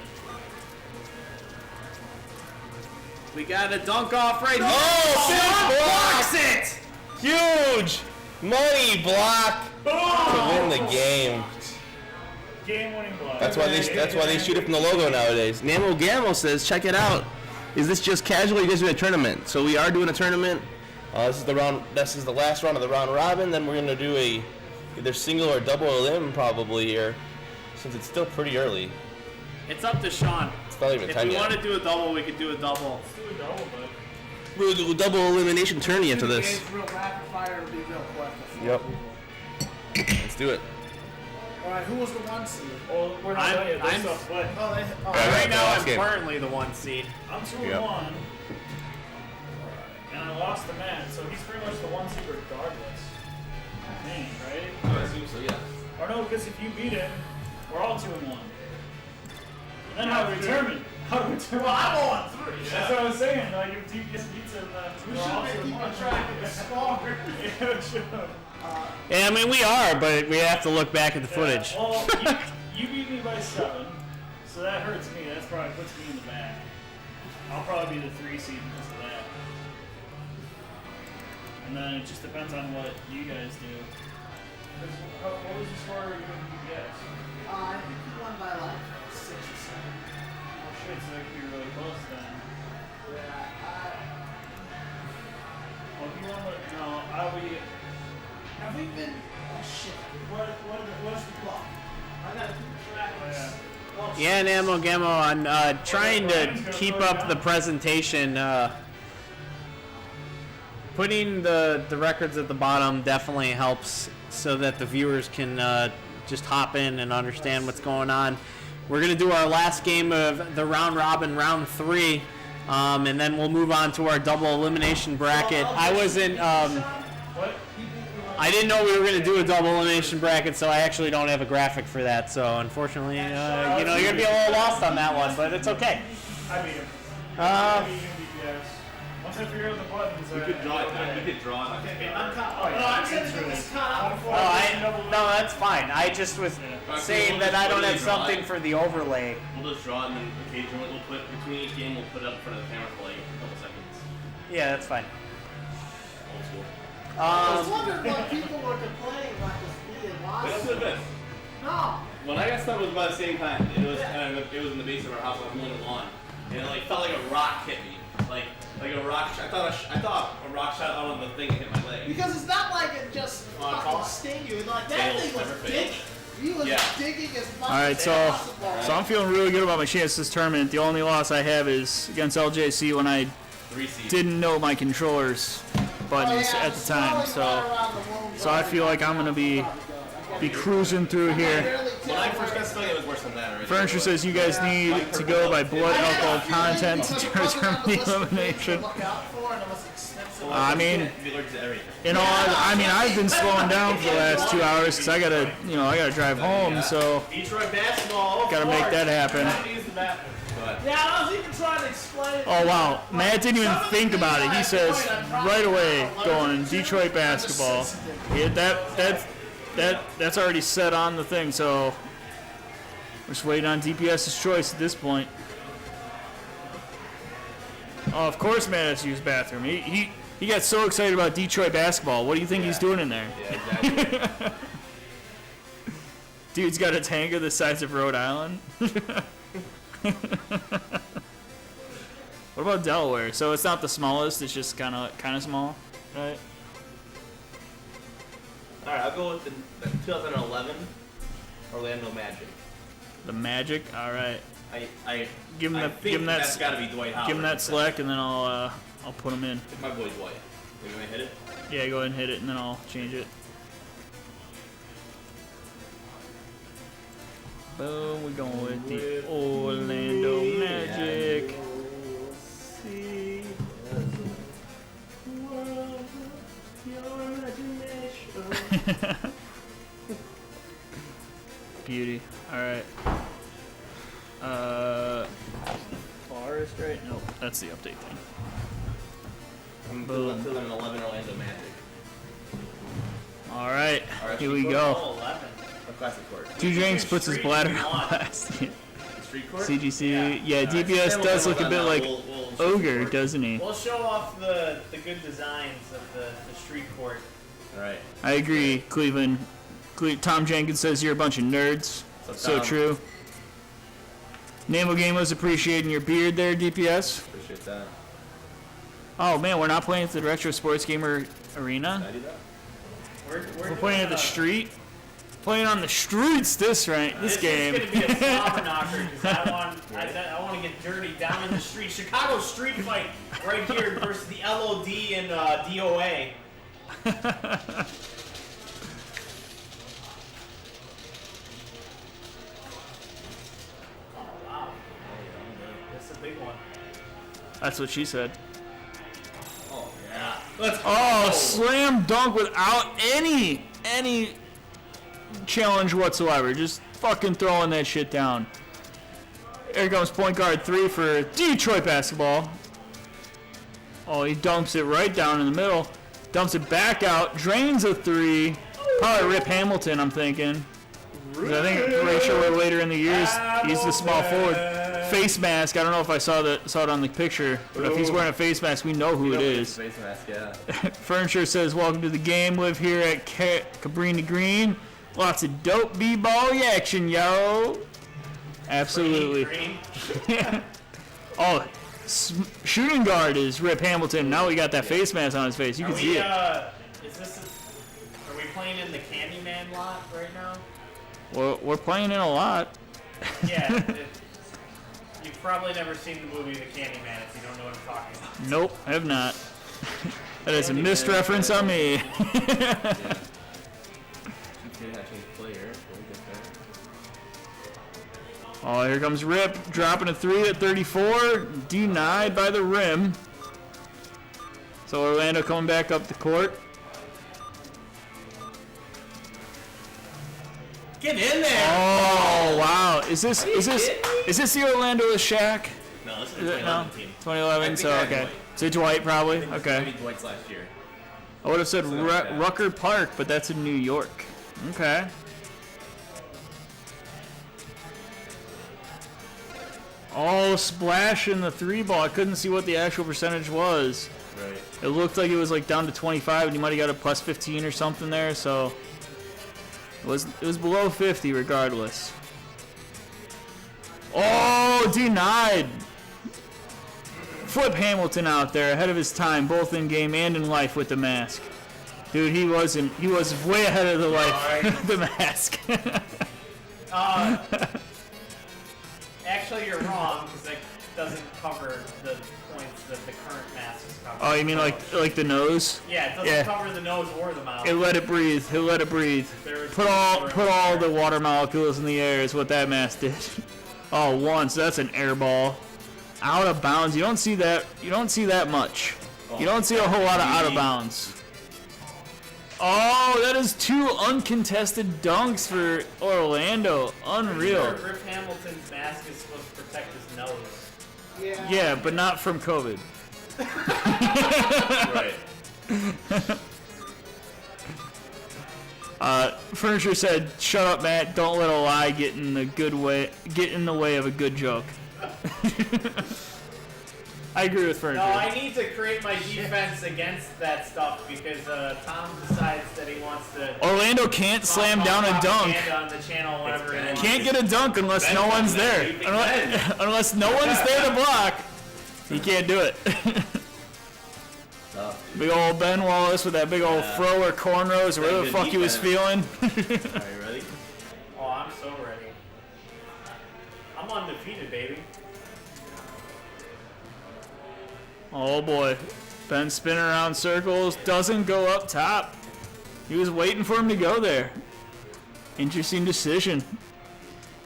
We got a dunk off right here. Oh, Blocks it! huge money block to win the game. Game-winning block. That's why they shoot it from the logo nowadays. Namo Gammo says, check it out. Is this just casual or you guys doing a tournament? So we are doing a tournament. This is the round. This is the last round of the round robin. Then we're gonna do a either single or double elim probably here, since it's still pretty early. It's up to Sean. It's not even If 10 we yet. want to do a double, we could do a double. We'll do a double elimination tourney after this. It's real rapid fire. It'll be real quick. Yep. Let's do it. All right, who was the 1 seed? Well, we're not done yet. There's stuff play. Oh, they. Oh, Right now, last I'm game. currently the 1 seed. I'm 2-1. Yep. And I lost the man, so he's pretty much the 1 seed regardless. Me, right? I assume so, yeah. Or no, because if you beat him, we're all 2-1. Then how do we determine? How do we determine? Well, I'm 1-3. That's what I was saying. Like, if DPS beats him, we're all 2-1. track of the score. Yeah, we should. Yeah, I mean, we are, but we have to look back at the footage. Well, you beat me by 7, so that hurts me. That's probably puts me in the back. I'll probably be the 3 seed because of that. And then it just depends on what you guys do. What was the score you and DPS? I think you won by like 6 or 7. Oh shit, so that could be really close then. Yeah, Well, if you won with, no, I'll be. have we been? Oh shit! What's the clock? I gotta keep track of this. Well, Yeah, Namo Gammo, I'm trying to keep up the presentation. Putting the records at the bottom definitely helps so that the viewers can just hop in and understand what's going on. We're going to do our last game of the round robin, round 3, and then we'll move on to our double elimination bracket. I wasn't... I didn't know we were going to do a double elimination bracket, so I actually don't have a graphic for that. So unfortunately, you know, you're going to be a little lost on that one, but it's okay. I beat him. Uh, I beat him DPS. Once I figure out the buttons, You could draw it. You could draw it. okay, I'm caught. No, I'm saying to get this caught out before. no, that's fine. I just was saying that I don't have something for the overlay. We'll just draw it, and then occasionally we'll put between each game. We'll put it up in front of the camera for like a couple seconds. Yeah, that's fine. Old school. I was wondering what people were complaining about this being Wait, let's lost. do this. No. When I got stuck, it was about the same time. It was in the base of our house. I was mowing the lawn, and it like felt like a rock hit me. Like a rock. I thought a rock shot out of the thing hit my leg. Because it's not like it just fucking sting you. Like that Tails thing was never digging. fails. He was Yeah. digging as much Alright, as so possible. I'm feeling really good about my chances this tournament. The only loss I have is against LJC when I 3 seed. didn't know my controllers buttons Oh, yeah, at the time. swelling So right around the wound. I feel like I'm gonna be cruising through here. When I first got stuck, it was worse than that already. Furniture says you guys need to go by blood alcohol content to determine the elimination. I mean, Be allergic to everything. I've been slowing down for the last 2 hours because I gotta drive home, so Detroit basketball. gotta make that happen. Yeah, I was even trying to explain it. Oh wow, Matt didn't even think about it. He says right away, going Detroit basketball. Yeah, that's already set on the thing, so we're just waiting on DPS's choice at this point. Oh, of course Matt has to use the bathroom. He got so excited about Detroit basketball. What do you think he's doing in there? Yeah, exactly. Dude's got a tanker the size of Rhode Island. What about Delaware? So it's not the smallest, it's just kind of small, right? All right, I'll go with the 2011 Orlando Magic. The Magic, all right. I Give him think that that's got to be Dwight Howard. give him that select, and then I'll put him in. My boy Dwight. You want me to hit it? Yeah, go ahead and hit it, and then I'll change it. Boom, we're going with the Orlando Magic. Beauty. Alright. Forest, right? Nope, that's the update thing. I'm Boom. 2011 Orlando Magic. Alright, All right, here should we we go. A classic court. Two drinks puts his bladder on blast. Street court? CGC, yeah, DPS does look a bit like Ogre, doesn't he? We'll show off the good designs of the street court. Alright. I agree, Cleveland. Tom Jenkins says you're a bunch of nerds. So true. Namo Game was appreciating your beard there, DPS. Appreciate that. Oh man, we're not playing at the Retro Sports Gamer Arena. I do that. We're playing at the street. Playing on the streets this game. This is going to be a slobber knocker because I want to get dirty down in the street. Chicago street fight right here versus the LOD and DOA. Oh, wow. That's a big one. That's what she said. Oh, yeah. Let's go. Oh, slam dunk without any challenge whatsoever. Just fucking throwing that shit down. Here comes point guard 3 for Detroit basketball. Oh, he dumps it right down in the middle. Dumps it back out. Drains a 3. Probably Rip Hamilton, I'm thinking. 'Cause I think pretty sure later in the years he's the small forward. Face mask. I don't know if I saw it on the picture, but if he's wearing a face mask, we know who it is. Face mask, yeah. Furniture says, "Welcome to the game. Live here at Cabrini Green. Lots of dope b-ball action, yo." Absolutely. Oh, shooting guard is Rip Hamilton. Now we got that face mask on his face. You can see it. Are we playing in the Candyman lot right now? Well, we're playing in a lot. Yeah. You've probably never seen the movie The Candyman if you don't know what I'm talking about. Nope, I have not. That is a missed reference on me. Oh, here comes Rip, dropping a 3 at 34, denied by the rim. So Orlando coming back up the court. Get in there! Oh wow! Is this the Orlando with Shaq? No, this is Is it? No? 2011 team. 2011. So okay. So Dwight probably. Okay. Maybe Dwight's last year. I would have said Rucker Park, but that's in New York. Okay. Oh, splash in the 3 ball. I couldn't see what the actual percentage was. Right. It looked like it was like down to 25, and you might have got a plus 15 or something there. So it was below 50 regardless. Oh, denied. Flip Hamilton out there ahead of his time, both in game and in life with the mask. Dude, he was way ahead of the life the mask. Actually, you're wrong because that doesn't cover the points that the current mask is covering. Oh, you mean like the nose? Yeah, it doesn't cover the nose or the mouth. It let it breathe. He'll let it breathe. Put all the water molecules in the air is what that mask did. Oh, once that's an air ball. Out of bounds. You don't see that. You don't see that much. You don't see a whole lot of out of bounds. Oh, that is 2 uncontested dunks for Orlando. Unreal. Rip Hamilton's mask is supposed to protect his nose. Yeah, but not from COVID. Right. Furniture said, "Shut up, Matt. Don't let a lie get in the way of a good joke." I agree with Furniture. No, I need to create my defense against that stuff because Tom decides that he wants to. Orlando can't slam down a dunk. On the channel, whatever it is. Can't get a dunk unless no one's there. Unless no one's there to block, he can't do it. Big old Ben Wallace with that big old fro or cornrows or whatever the fuck he was feeling. Are you ready? Oh, I'm so ready. I'm undefeated, baby. Oh boy. Ben spinning around circles, doesn't go up top. He was waiting for him to go there. Interesting decision.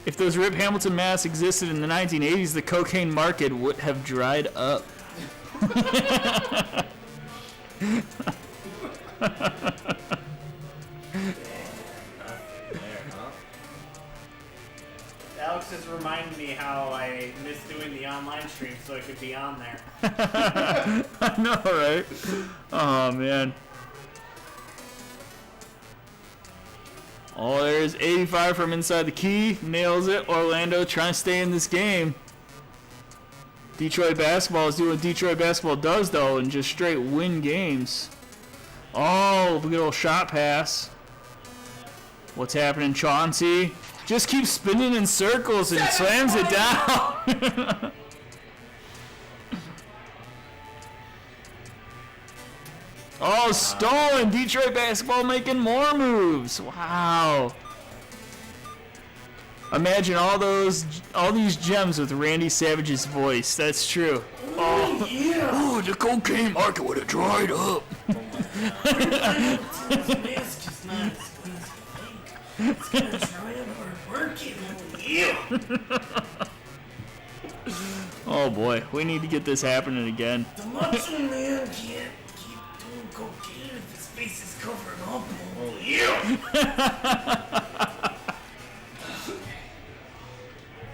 If those Rip Hamilton masks existed in the 1980s, the cocaine market would have dried up. Alex just reminded me how I missed doing the online stream so I could be on there. I know, right? Oh, man. Oh, there's 85 from inside the key. Nails it. Orlando trying to stay in this game. Detroit basketball is doing what Detroit basketball does, though, and just straight win games. Oh, good old shot pass. What's happening, Chauncey? Just keeps spinning in circles and slams it down. Oh, stolen! Detroit basketball making more moves. Wow. Imagine all these gems with Randy Savage's voice. That's true. Oh, yeah. Ooh, the cocaine market would have dried up. Oh boy, we need to get this happening again. The macho man can't keep doing cocaine if his face is covered up. Oh yeah.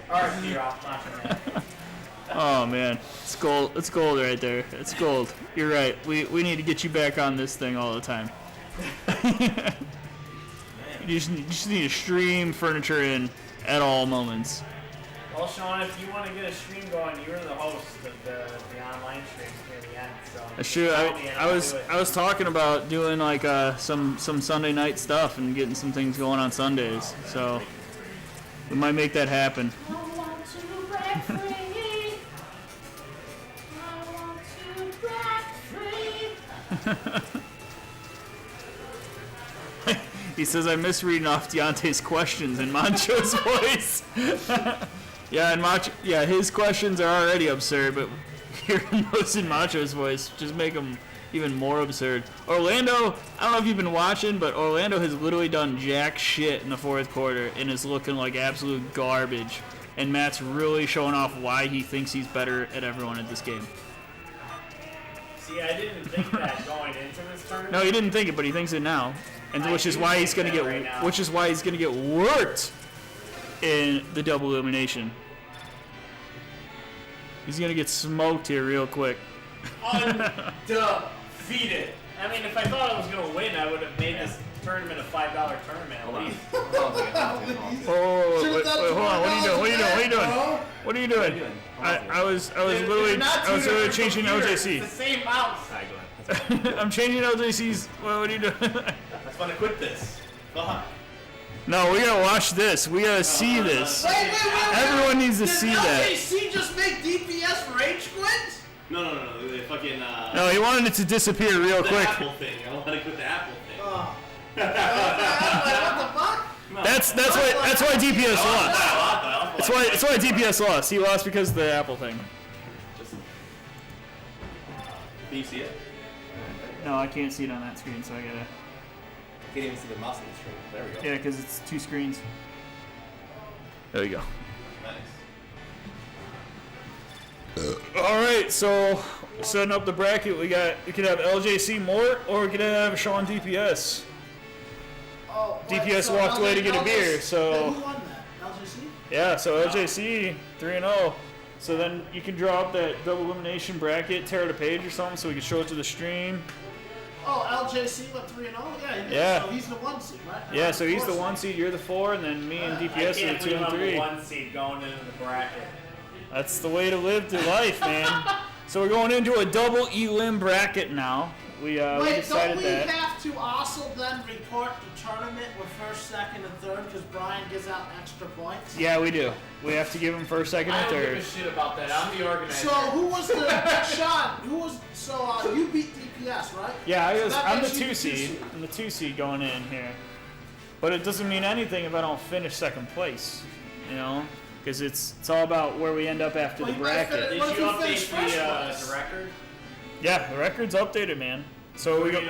Alright, you're off, macho man. Oh man, it's gold. It's gold right there. It's gold. You're right. We need to get you back on this thing all the time. You just need to stream furniture in at all moments. Well, Sean, if you want to get a stream going, you're the host of the online streams near the end. So That's true. I was talking about doing like some Sunday night stuff and getting some things going on Sundays. So we might make that happen. I want to break free. I want to break free. He says I miss reading off Deontay's questions in Mancho's voice. Yeah, and his questions are already absurd, but hearing those in Macho's voice just make them even more absurd. Orlando, I don't know if you've been watching, but Orlando has literally done jack shit in the fourth quarter and is looking like absolute garbage. And Matt's really showing off why he thinks he's better at everyone at this game. See, I didn't think that going into this tournament. No, he didn't think it, but he thinks it now, and which is why he's gonna get worked in the double elimination. He's gonna get smoked here real quick. Undefeated. I mean, if I thought I was gonna win, I would have made this tournament a $5 tournament at least. Oh, wait, hold on. What are you doing? What are you doing? I was literally changing LJC. It's the same mouse. I'm changing LJC's. What are you doing? I just want to quit this. Fuck. No, we gotta watch this. We gotta see this. Wait. Everyone needs to see that. Did LJC just make DPS rage quit? No. They fucking. No, he wanted it to disappear real the quick. Apple thing. I want to quit the Apple thing. Oh. What the fuck? That's why DPS lost. That's why DPS lost. He lost because of the Apple thing. Can you see it? No, I can't see it on that screen, so I gotta. I can't even see the mouse on the screen. There we go. Yeah, because it's two screens. There you go. Nice. All right, so setting up the bracket, we could have LJC Mort or we could have Sean DPS. Oh, wait, DPS so walked away to get a LJC beer, so Who won that? LJC? yeah, so LJC 3-0. So then you can draw up that double elimination bracket, tear out a page or something, so we can show it to the stream. Oh, LJC went 3-0? Yeah. Yeah. So he's the 1 seed, right? Yeah, so he's the Four 1 seed, you're the 4, and then me and DPS are the 2 and 3. I'm the 1 seed going into the bracket. That's the way to live the life, man. So we're going into a double elim bracket now. We Wait, decided don't we that. have to also then report the tournament with first, second, and third because Brian gives out extra points? Yeah, we do. We have to give him first, second, I and don't give third. a shit about that. I'm the organizer. So who was the Sean? You beat DPS, right? Yeah, So that I'm the makes you 2 seed. I'm the 2 seed going in here. But it doesn't mean anything if I don't finish second place, you know? Because it's all about where we end up after Well, the you might bracket. Did What if you you update finish first place? the record? Yeah, the record's updated, man. So we going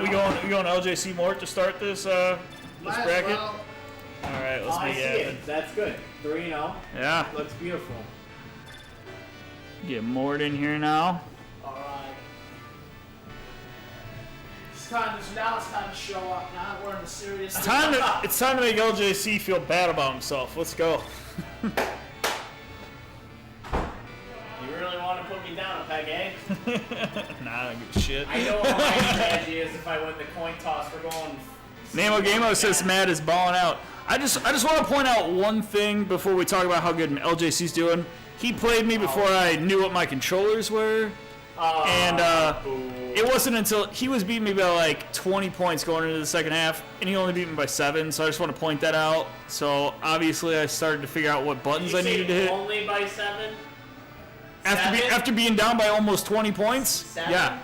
LJC Mort to start this Might as bracket. well. All right, let's I make see it happen. it. That's good. 3-0. Yeah, Looks beautiful. get Mort in here now. Alright. Now it's time to show up. Now we're in the serious. It's time to make LJC feel bad about himself. Let's go. You really want to put me down, Peg, eh? Nah, I don't give a shit. I know what my strategy is if I win the coin toss. We're going Namo Gamo says Matt is balling out. I just want to point out one thing before we talk about how good LJC's doing. He played me before I knew what my controllers were, and it wasn't until he was beating me by like 20 points going into the second half, and he only beat me by 7. So I just want to point that out. So obviously I started to figure out what buttons I needed to hit. Only by 7. After being down by almost 20 points, 7? yeah.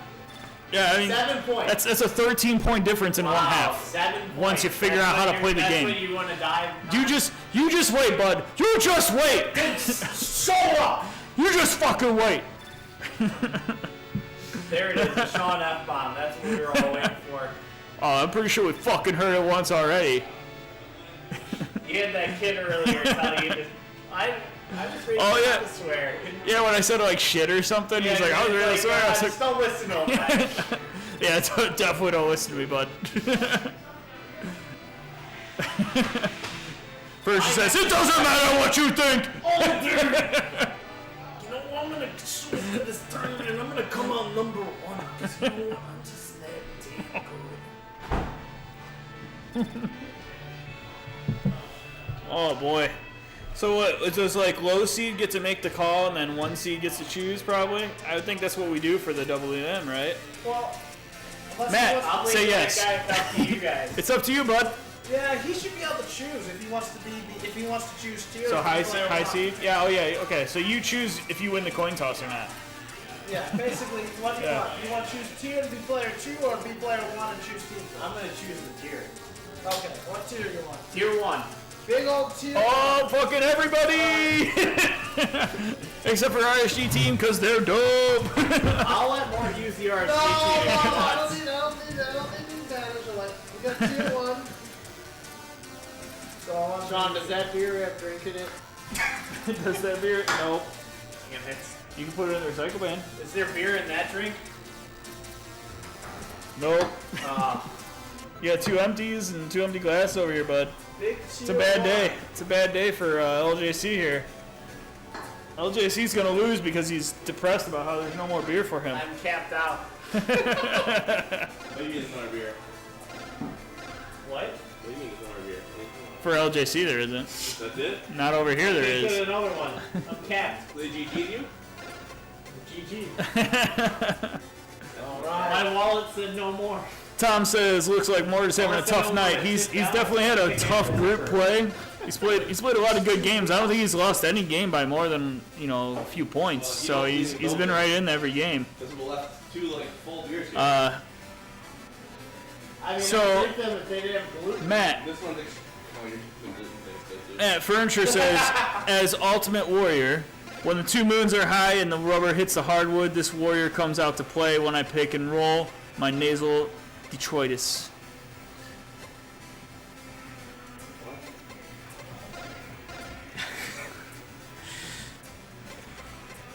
I mean 7 points. that's a 13-point difference in one half. 7 points. Once you figure out how to play the game. That's what you want to dive. You just wait, bud. You just wait. Show up. You just fucking wait. There it is, the Sean F bomb. That's what we were all waiting for. Oh, I'm pretty sure we fucking heard it once already. You had that kid earlier telling you just, I just ready to swear. Yeah, when I said like shit or something, he's like, I was ready to swear. I was Just like, don't listen to him. Man. yeah, definitely don't listen to me, bud. First he says, it doesn't matter what you think. Oh, dude! You know what? I'm gonna shoot for this tournament and I'm gonna come out number 1. Because you know what? I'm just that damn good. Oh boy. So what? Does like low seed get to make the call and then 1 seed gets to choose? Probably. I would think that's what we do for the WM, right? Well, unless Matt, he wants, say yes. That guy, it's up to you guys. It's up to you, bud. yeah, he should be able to choose if he wants to choose tier. So if high he player high one. seed. Yeah. Oh yeah. Okay. So you choose if you win the coin toss or not. Yeah, basically, what do you want? You want to choose tier to be player 2 or be player 1 and choose team? I'm going to choose the tier. Okay, what tier you want? Tier 1. Big old tier. Oh, fucking everybody! Except for RSG team, because they're dope. I'll let Mort use the RSG No, tier. I don't need banners. We got tier 1. So, Sean, does that beer have drink in it? Does that beer? Nope. Damn it. You can put it in the recycle bin. Is there beer in that drink? Nope. You got 2 empties and 2 empty glass over here, bud. big It's a bad day. It's a bad day for LJC here. LJC's gonna lose because he's depressed about how there's no more beer for him. I'm capped out. What do you mean there's no more beer? What? What do you mean there's no more beer? For LJC, there isn't. That's it? Not over here, there Put is. another one. I'm capped. They GG'd you? GG. My wallet said no more. Tom says, looks like Mort is having a tough night. He's definitely had a tough group play. He's played a lot of good games. I don't think he's lost any game by more than a few points. So he's been right in every game. Because we left 2 like full beers here. I mean, So- I think them if they didn't have gluten. Matt This one's oh, you're doing gluten things, Matt Furniture says, as Ultimate Warrior, when the 2 moons are high and the rubber hits the hardwood, this warrior comes out to play when I pick and roll my nasal detritus.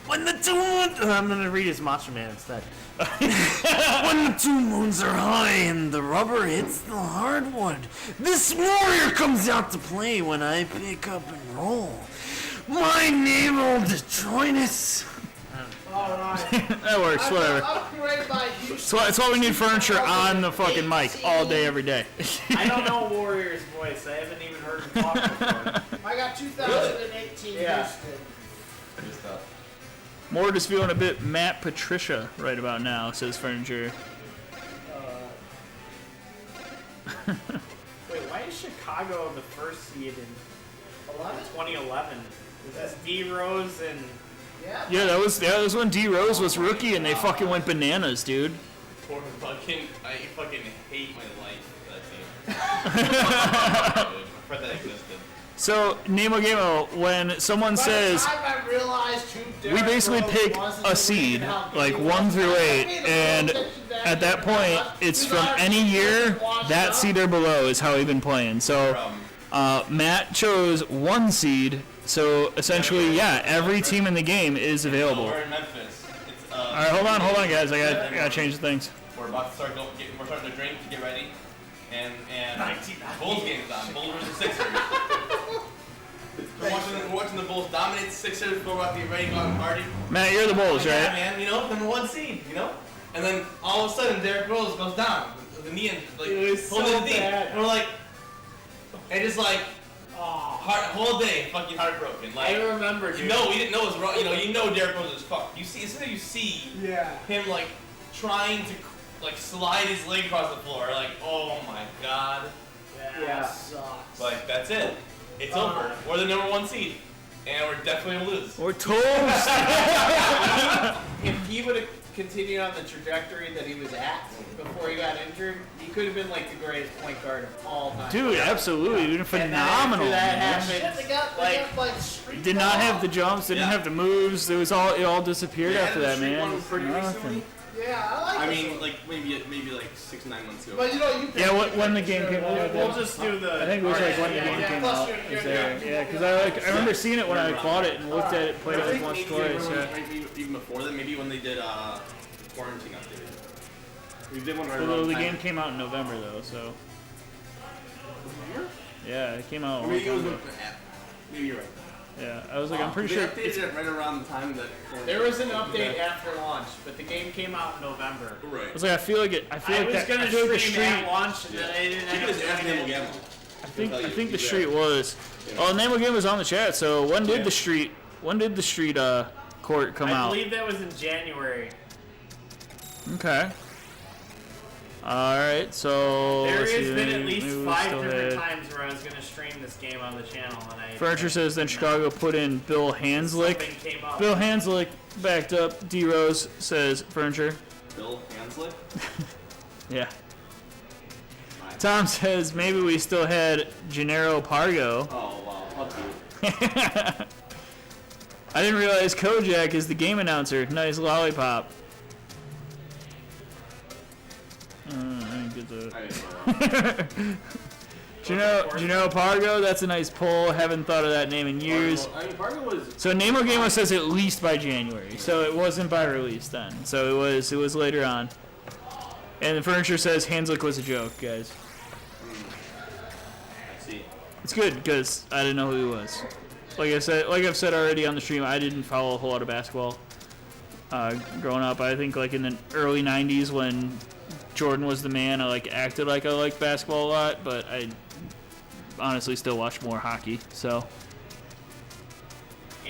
When the 2 moons... I'm gonna read his Macho Man instead. When the 2 moons are high and the rubber hits the hardwood, this warrior comes out to play when I pick up and roll. My naval detritus. That works, whatever. Upgrade by So that's why we need furniture on the fucking mic all day, every day. I don't know Warrior's voice. I haven't even heard him talk before. I got 2018 Yeah. boosted. Good stuff. Mort is feeling a bit Matt Patricia right about now, says Furniture. Wait, why is Chicago the first seed in 2011? Was that D Rose and Yeah, that was when D Rose was rookie and they fucking went bananas, dude. I fucking hate my life for that team. I forgot that existed. So, Nemo Gamo, when someone says I realized who we Derrick basically Rose pick was a seed, like 1 through 8, and at that point, it's from any year, that seed or below is how we've been playing. So, Matt chose 1 seed, so essentially, yeah, every team in the game is available. We're in Memphis. It's, All right, hold on, guys. I gotta change the things. We're about to start we're starting to drink to get ready. And Bulls game's on. Bulls versus Sixers. We're watching the Bulls dominate the Sixers. We're about to get ready to go out and party. Matt, you're the Bulls, Yeah, right? man. Number 1 seed. and then all of a sudden Derrick Rose goes down. The knee, like, It was holding so his knee. bad. And we're like, and just like, whole day fucking heartbroken. Like, I remember, dude. No, we didn't know it was wrong. You know Derrick Rose is fucked. You see, as soon as you see him like trying to like slide his leg across the floor, like, oh my god. Yeah. Sucks. Like, that's it. It's over. We're the number 1 seed, and we're definitely gonna lose. We're toast. If he would have continued on the trajectory that he was at before he got injured, he could have been like the greatest point guard of all time. Dude, absolutely. Dude, phenomenal. And then after that man. happened, They got like street Did not ball. have the jumps, didn't have the moves. It all disappeared after that, man. Pretty Nothing. recently. Yeah, I like I this mean, one. like maybe like 6-9 months ago. But you know, you Yeah, when the game came out. we'll just do the. I think it was like when the game came out. It was there. Yeah, because I remember seeing it when I bought it and looked at it, played it like once, twice. Yeah. Maybe even before that, maybe when they did quarantine update. We did one right Although around the time. game came out in November though, so. Yeah, it came out a long Maybe it was time ago. maybe you're right. Yeah, I was like, I'm pretty They sure. updated it right around the time that. There was an update after launch, but the game came out in November. I Right. was like, I feel like I was gonna stream at launch, and then I didn't You end can up just ask doing Nemo it. Gamble. I think the street was. Oh, Name of Game was on the chat. So when did the street court come I out? believe that was in January. Okay. All right. So There let's has see, been at maybe least we 5 still different had- times where I was gonna stream this game on the channel, and I. Furniture says then Chicago put in Bill Hanslick. Something came up. Bill Hanslick backed up. D Rose says Furniture. Bill Hanslick. Yeah. Tom says maybe we still had Gennaro Pargo. Oh wow, fuck you. I didn't realize Kojak is the game announcer. Nice lollipop. I didn't get the. I didn't know that. Gennaro Pargo, that's a nice pull. Haven't thought of that name in years. I mean, Parker was. So Nemo Game says at least by January, so it wasn't by release then. So it was later on. And the Furniture says Hanslick was a joke, guys. I see. It's good because I didn't know who he was. Like I've said already on the stream, I didn't follow a whole lot of basketball growing up. I think like in the early '90s when Jordan was the man, I like acted like I liked basketball a lot, but I honestly still watch more hockey. So.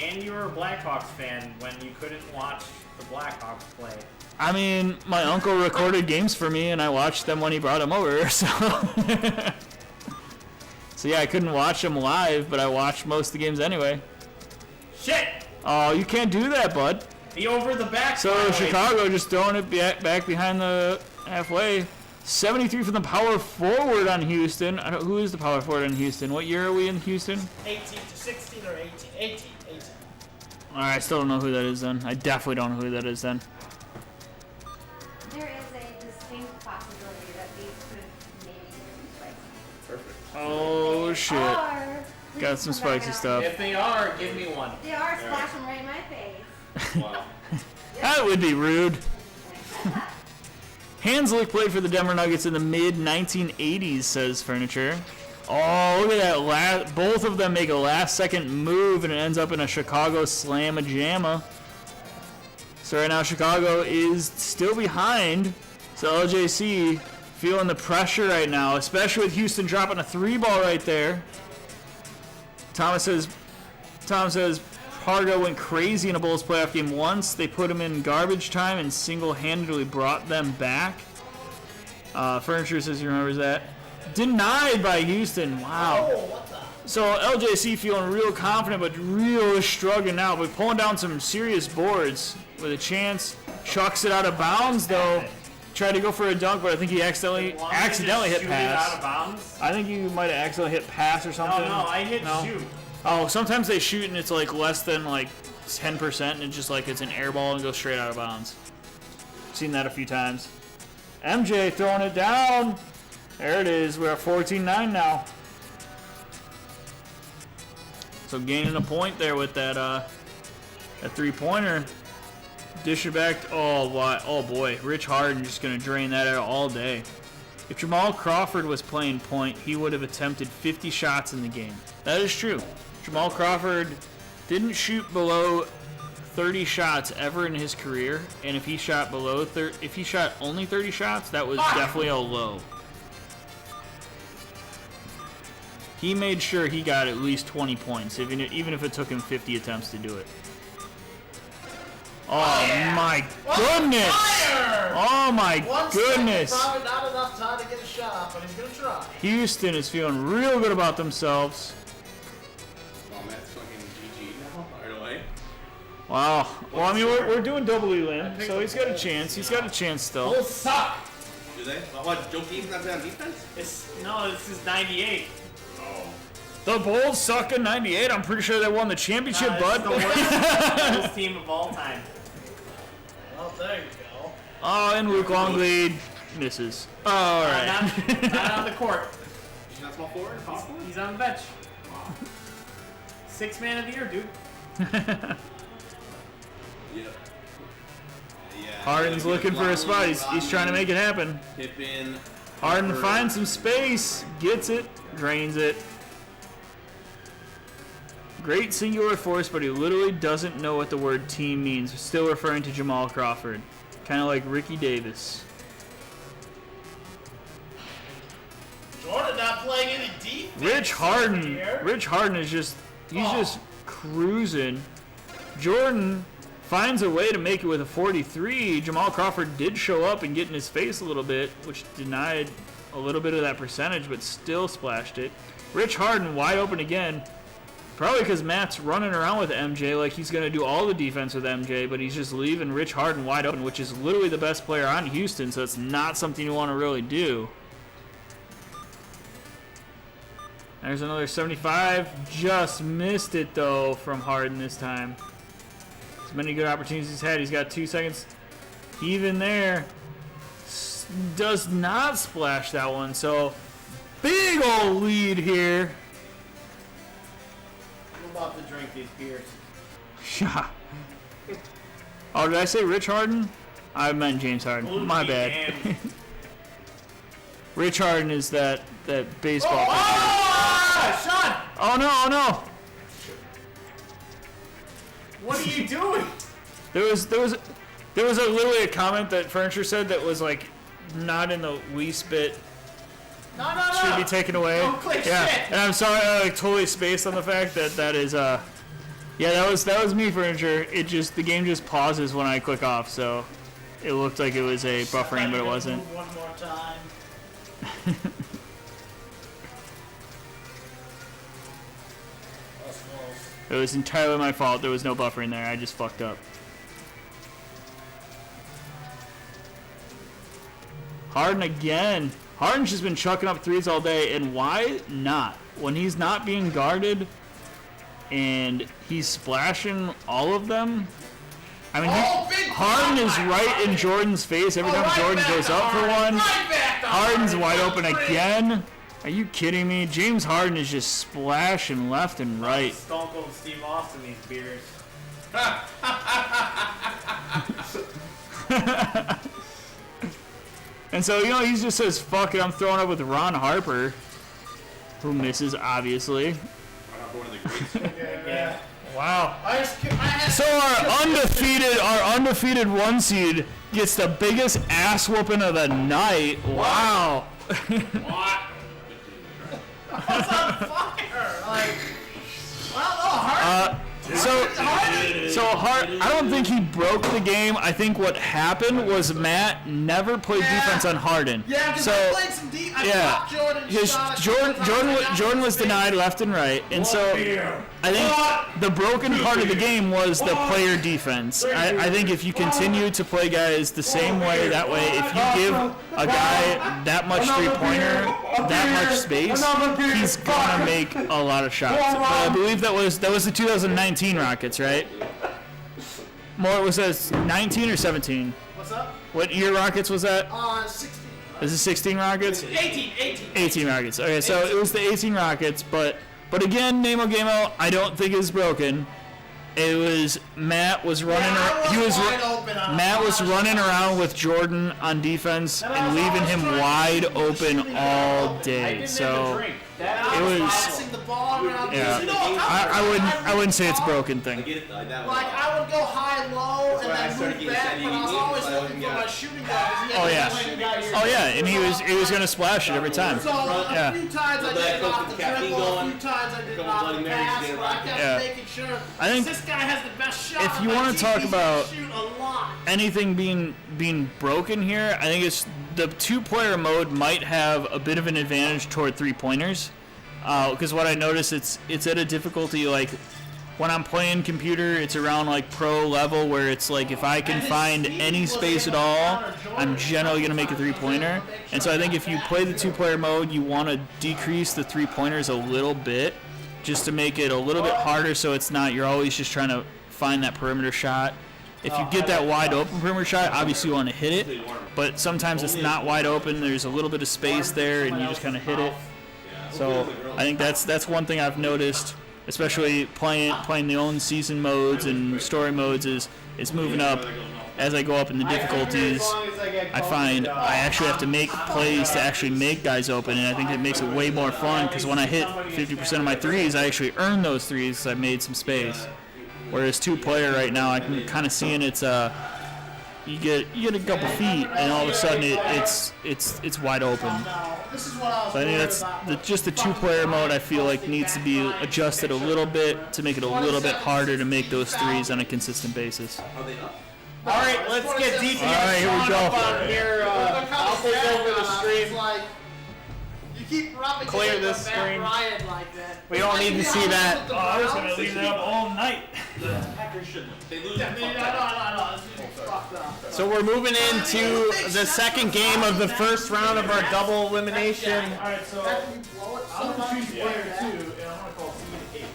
And you were a Blackhawks fan when you couldn't watch the Blackhawks play. I mean, my uncle recorded games for me, and I watched them when he brought them over. So, so yeah, I couldn't watch them live, but I watched most of the games anyway. Shit! Oh, you can't do that, bud. The over the back. So violation. Chicago just throwing it back behind the halfway. 73 from the power forward on Houston. Who is the power forward on Houston? What year are we in Houston? 18 to 16 or 18. 18. All right, I still don't know who that is then. I definitely don't know who that is then. There is a distinct possibility that these could maybe get some spicy. Oh shit! Or we Got can some come back spicy out. stuff. If they are, give me one. They are splashing right in my face. Wow. That would be rude. Hanslick played for the Denver Nuggets in the mid-1980s, says Furniture. Oh, look at that. Both of them make a last-second move, and it ends up in a Chicago slam-a-jamma. So right now, Chicago is still behind. So LJC feeling the pressure right now, especially with Houston dropping a 3-ball right there. Tom says Pargo went crazy in a Bulls playoff game once. They put him in garbage time and single-handedly brought them back. Furniture says he remembers that. Denied by Houston. Wow. So LJC feeling real confident, but real struggling now. But pulling down some serious boards with a chance. Chucks it out of bounds, though. Tried to go for a dunk, but I think he accidentally hit Shoot pass. it out of bounds. I think you might have accidentally hit pass or something. No, I hit shoot. Oh, sometimes they shoot and it's like less than like 10% and it's just like it's an air ball and goes straight out of bounds. Seen that a few times. MJ throwing it down. There it is. We're at 14-9 now. So gaining a point there with that three-pointer. Dish it back. Oh boy. Rich Harden just going to drain that out all day. If Jamal Crawford was playing point, he would have attempted 50 shots in the game. That is true. Jamal Crawford didn't shoot below 30 shots ever in his career, and if he shot if he shot only 30 shots, that was definitely a low. He made sure he got at least 20 points, even if it took him 50 attempts to do it. Oh my goodness! Oh my goodness! Probably not enough time to get a shot, but he's gonna try. Houston is feeling real good about themselves. Well, Matt's fucking GG now, right away. Wow. Well, I mean, we're doing double elim, so he's got a chance. He's got a chance still. Bulls suck. Do they? Well, what, Joe Keefe's not playing on defense? No, this is 98. The Bulls suck in 98. I'm pretty sure they won the championship, bud. It's the worst Bulls team of all time. Well, there you go. Oh, and Luke Longley misses. Oh, all right. Not on the court. He's not small forward? Power forward? He's on the bench. 6th man of the year, dude. Yeah. Harden's looking for a spot. He's trying to make it happen. Pippen. Harden finds some space, gets it, drains it. Great singular force, but he literally doesn't know what the word team means. Still referring to Jamal Crawford. Kind of like Ricky Davis. Jordan not playing any defense. Rich Harden is just cruising. Jordan finds a way to make it with a 43. Jamal Crawford did show up and get in his face a little bit, which denied a little bit of that percentage, but still splashed it. Rich Harden wide open again. Probably because Matt's running around with MJ like he's going to do all the defense with MJ, but he's just leaving Rich Harden wide open, which is literally the best player on Houston, so it's not something you want to really do. There's another 75. Just missed it, though, from Harden this time. As many good opportunities he's had. He's got 2 seconds. Even there. Does not splash that one, so big old lead here. I'm about to drink these beers. Yeah. Oh, did I say Rich Harden? I meant James Harden. My bad. Rich Harden is that baseball pitcher. Sean! Oh no, oh no. What are you doing? There was literally a comment that Furniture said that was like not in the least bit No. should be taken away. Don't click Yeah, shit. and I'm sorry, I like totally spaced on the fact that is yeah, that was me, Furniture. The game just pauses when I click off, so it looked like it was a buffering, but it wasn't. One more time. That's close. It was entirely my fault. There was no buffering there. I just fucked up. Harden again. Harden's just been chucking up threes all day, and why not? When he's not being guarded and he's splashing all of them. I mean, Harden is right in Jordan's face every time Jordan goes up for one. Harden's wide open again. Are you kidding me? James Harden is just splashing left and right. Stone Cold Steve Austin these beers. And so, he just says, fuck it, I'm throwing up with Ron Harper, who misses, obviously. Wow. So our undefeated 1 seed gets the biggest ass whooping of the night. Wow. What's on fire? Like, well, I don't think he broke the game. I think what happened was Matt never played defense on Harden. Yeah, because so, I played some defense. yeah, Jordan was denied left and right, and so I think the broken part of the game was the player defense. I think if you continue to play guys the same way, that way, if you give a guy that much three-pointer, that much space, he's gonna make a lot of shots. But I believe that was the 2019 Rockets, right? More, was that 19 or 17? What's up? What year Rockets was that? 16. Is it 16 Rockets? 18 Rockets. Okay, so it was the 18 Rockets, but again, Nemo Gameo, I don't think is broken. It was Matt was running. Matt was running around with Jordan on defense and leaving him wide open all day. So it was ball around. Yeah. You know, I wouldn't say it's a broken thing. Like I would go high, low, and then move back, but I was always looking for my shooting guard. Oh yeah. Oh yeah, and he was gonna splash it every time. So a few times I did it off the dribble, a few times I did it off the pass, but I kept making sure I think this guy has the best shot. if you want to talk about shoot a lot. anything being broken here, I think it's the two-player mode might have a bit of an advantage toward three-pointers. Because what I notice, it's at a difficulty like when I'm playing computer, it's around like pro level where it's like if I can find any space at all, I'm generally gonna make a three-pointer. And so I think if you play the two-player mode, you want to decrease the three-pointers a little bit, just to make it a little bit harder, so it's not you're always just trying to find that perimeter shot. If you get that wide open perimeter shot, obviously you want to hit it, but sometimes it's not wide open. There's a little bit of space there, and you just kind of hit it. So I think that's one thing I've noticed, especially playing the own season modes and story modes, is it's moving up. As I go up in the difficulties, I find I actually have to make plays to actually make guys open, and I think it makes it way more fun because when I hit 50% of my threes, I actually earn those threes because I made some space. Whereas two-player right now, I can kind of see it's you get a couple feet, and all of a sudden it's wide open. So I think that's just the two-player mode. I feel like needs to be adjusted a little bit to make it a little bit harder to make those threes on a consistent basis. All right, let's get DPS All right, here we go. up on here. I'll take over the stream. You keep rubbing Clear into this Matt screen. Ryan like that. We don't need to see that. Oh, I was gonna leave it up all night. So we're moving into the second game of the first round of our double elimination. Alright, so I'm gonna choose player 2, and I'm gonna call seed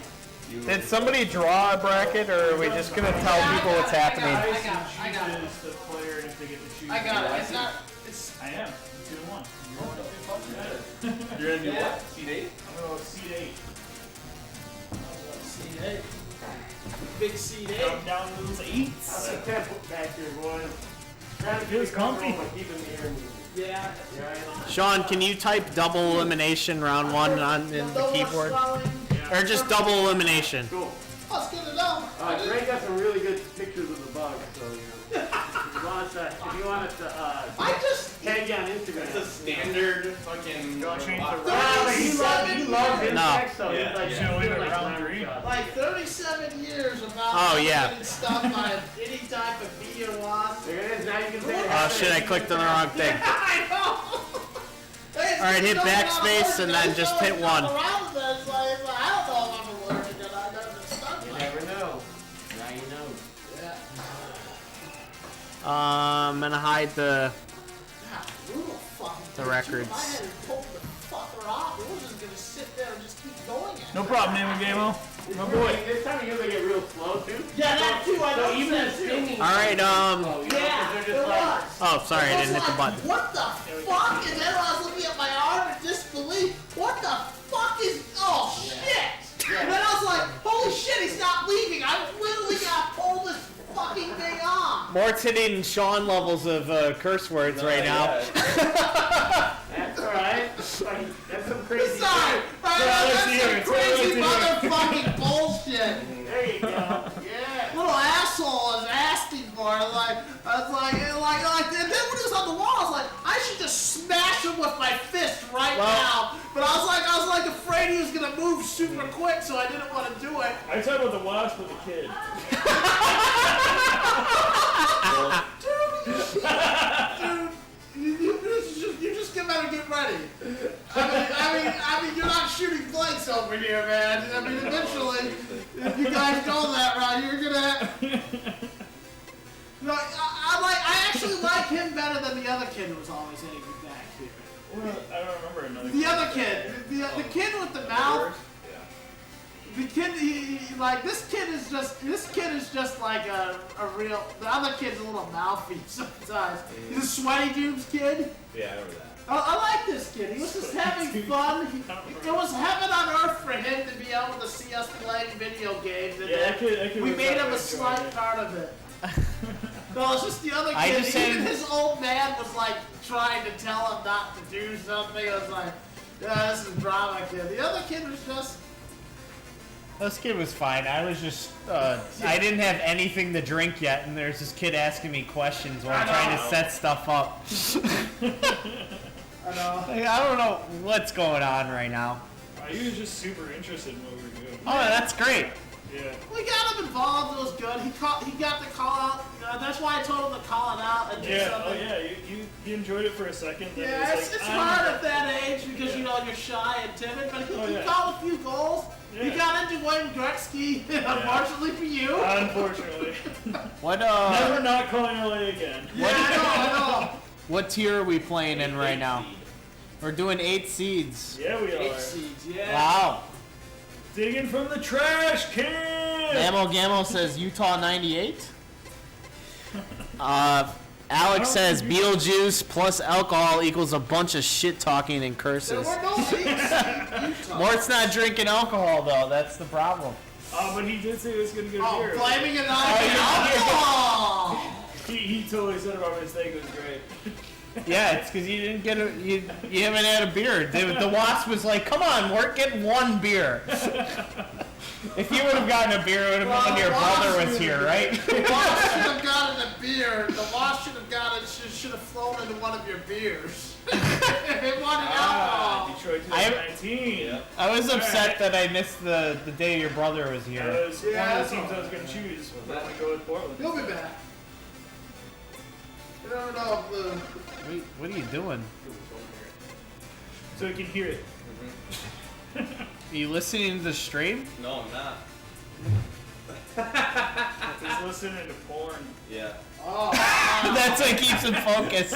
8. Did somebody draw a bracket, or are we just gonna tell people what's happening? I got it. The player, and if they get to choose. I got it. It's not. It's. I am. 2-1. You're gonna do what? Seed 8? I'm gonna go seed 8. Seed 8. Big seed 8. Drop down those 8s. I'm temple back here, boy. Trying to Feels comfy. keep him here. Yeah. Sean, can you type double elimination round 1 in the keyboard? Or just double elimination? Cool. Oh, it's good to know. Greg got some really good pictures of the bug, so you know. If you want us to I just. tag you on Instagram. It's a standard fucking. He loves insects, so Yeah. he's like, Yeah. doing like Round round 3. shots. Like 37 years about Oh, yeah. getting stuff by any type of media wasp. There it is. Now you can say it. Oh shit, I clicked on the wrong thing. I know. Hey, Alright, hit you know, backspace and then just hit 1. around there, it's like, I don't know if I'm allergic or not. I've been stuck You like never know. Now you know. that. I'm gonna hide the. God, brutal fucking The thing, records. too. If I had to poke the fucker off, it was just gonna sit there and just keep going at No it. problem, Nemo Gamo. My boy, this time of year they get real slow too. Yeah, that too. I So noticed even the that too. stinging. Alright, slow, you know, 'cause Yeah, they're it just like. was. Oh, sorry, I was didn't hit the like, button. What the fuck? And then I was looking at my arm in disbelief. What the fuck is? Oh shit! And then I was like, holy shit, he's not leaving. I literally got to pull this fucking thing off. Mort's hitting Sean levels of curse words right now. That's alright. That's some crazy. Sorry, that's some It's crazy all motherfucking bullshit. There you go. Yeah. Little asshole is asking for it. Like, I was like, and then when he was on the wall, I was like, I should just smash him with my fist right now. But I was like afraid he was gonna move super quick, so I didn't want to do it. I talk about the wasp with the kid. Dude, you just gotta get ready. I mean, you're not shooting blanks over here, man. I mean, eventually, if you guys go that route, you're gonna. No, I actually like him better than the other kid who was always hitting me back here. Well, I don't remember another. The other kid, the kid with the mouth. The kid, like this kid is just like a real. The other kid's a little mouthy sometimes. He's a sweaty dude's kid. Yeah, I remember that. I like this kid. He was just having fun. It was heaven on earth for him to be able to see us playing video games. And Yeah, that kid we was made him definitely a slight enjoying it. part of it. No, it's just the other I kid. just Even said- his old man was like trying to tell him not to do something. I was like, yeah, this is drama, kid. The other kid was just This kid was fine. I was just, I didn't have anything to drink yet, and there's this kid asking me questions while I'm trying to set stuff up. I know. Like, I don't know what's going on right now. He was just super interested in what we were doing. Oh, that's great. Yeah. We got him involved. It was good. He got the call out. That's why I told him to call it out and do Yeah. something. Oh yeah. You enjoyed it for a second. Then Yeah, it was it's like, hard at that age because you know you're shy and timid. But he called a few goals. He Yeah. got into Wayne Gretzky, unfortunately for you. Unfortunately. What, Never not calling LA again. Yeah, I know. what tier are we playing in right now? We're doing 8 seeds. Yeah, we are. 8 seeds, yeah. Wow. Digging from the trash can. Ammo Gammo says Utah 98. Alex says Beetlejuice plus alcohol equals a bunch of shit talking and There curses. were no 8 seeds. Utah. Mort's not drinking alcohol though. That's the problem. But he did say it was gonna get Oh, beer. blaming it on alcohol. He totally said about mistake. It was great. Yeah, it's because you didn't get you haven't had a beer. The Wasp was like, "Come on, Mort, get one beer." If you would have gotten a beer, it would have been when your brother was here, right? The Wasp should have gotten a beer. The Wasp should have flown into one of your beers. It wanted alcohol. Detroit 2019. I was upset that I missed the day your brother was That here. was one of the teams I was gonna choose. But I'm gonna go with Portland. He'll be back. You never know, Blue. Wait, what are you doing? So we can hear it. Are you listening to the stream? No, I'm not. He's listening to porn. Yeah. Oh, That's what keeps him focused.